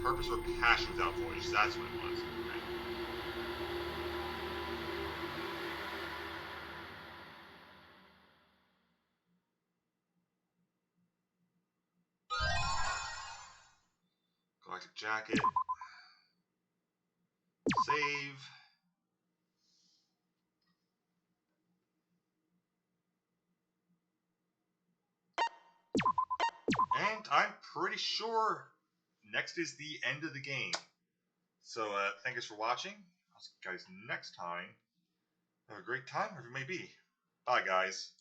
Purpose or passion without voice, that's what it was. Okay. Galactic jacket. Save. And I'm pretty sure next is the end of the game. So, thank you for watching. I'll see you guys next time. Have a great time, wherever you may be. Bye, guys.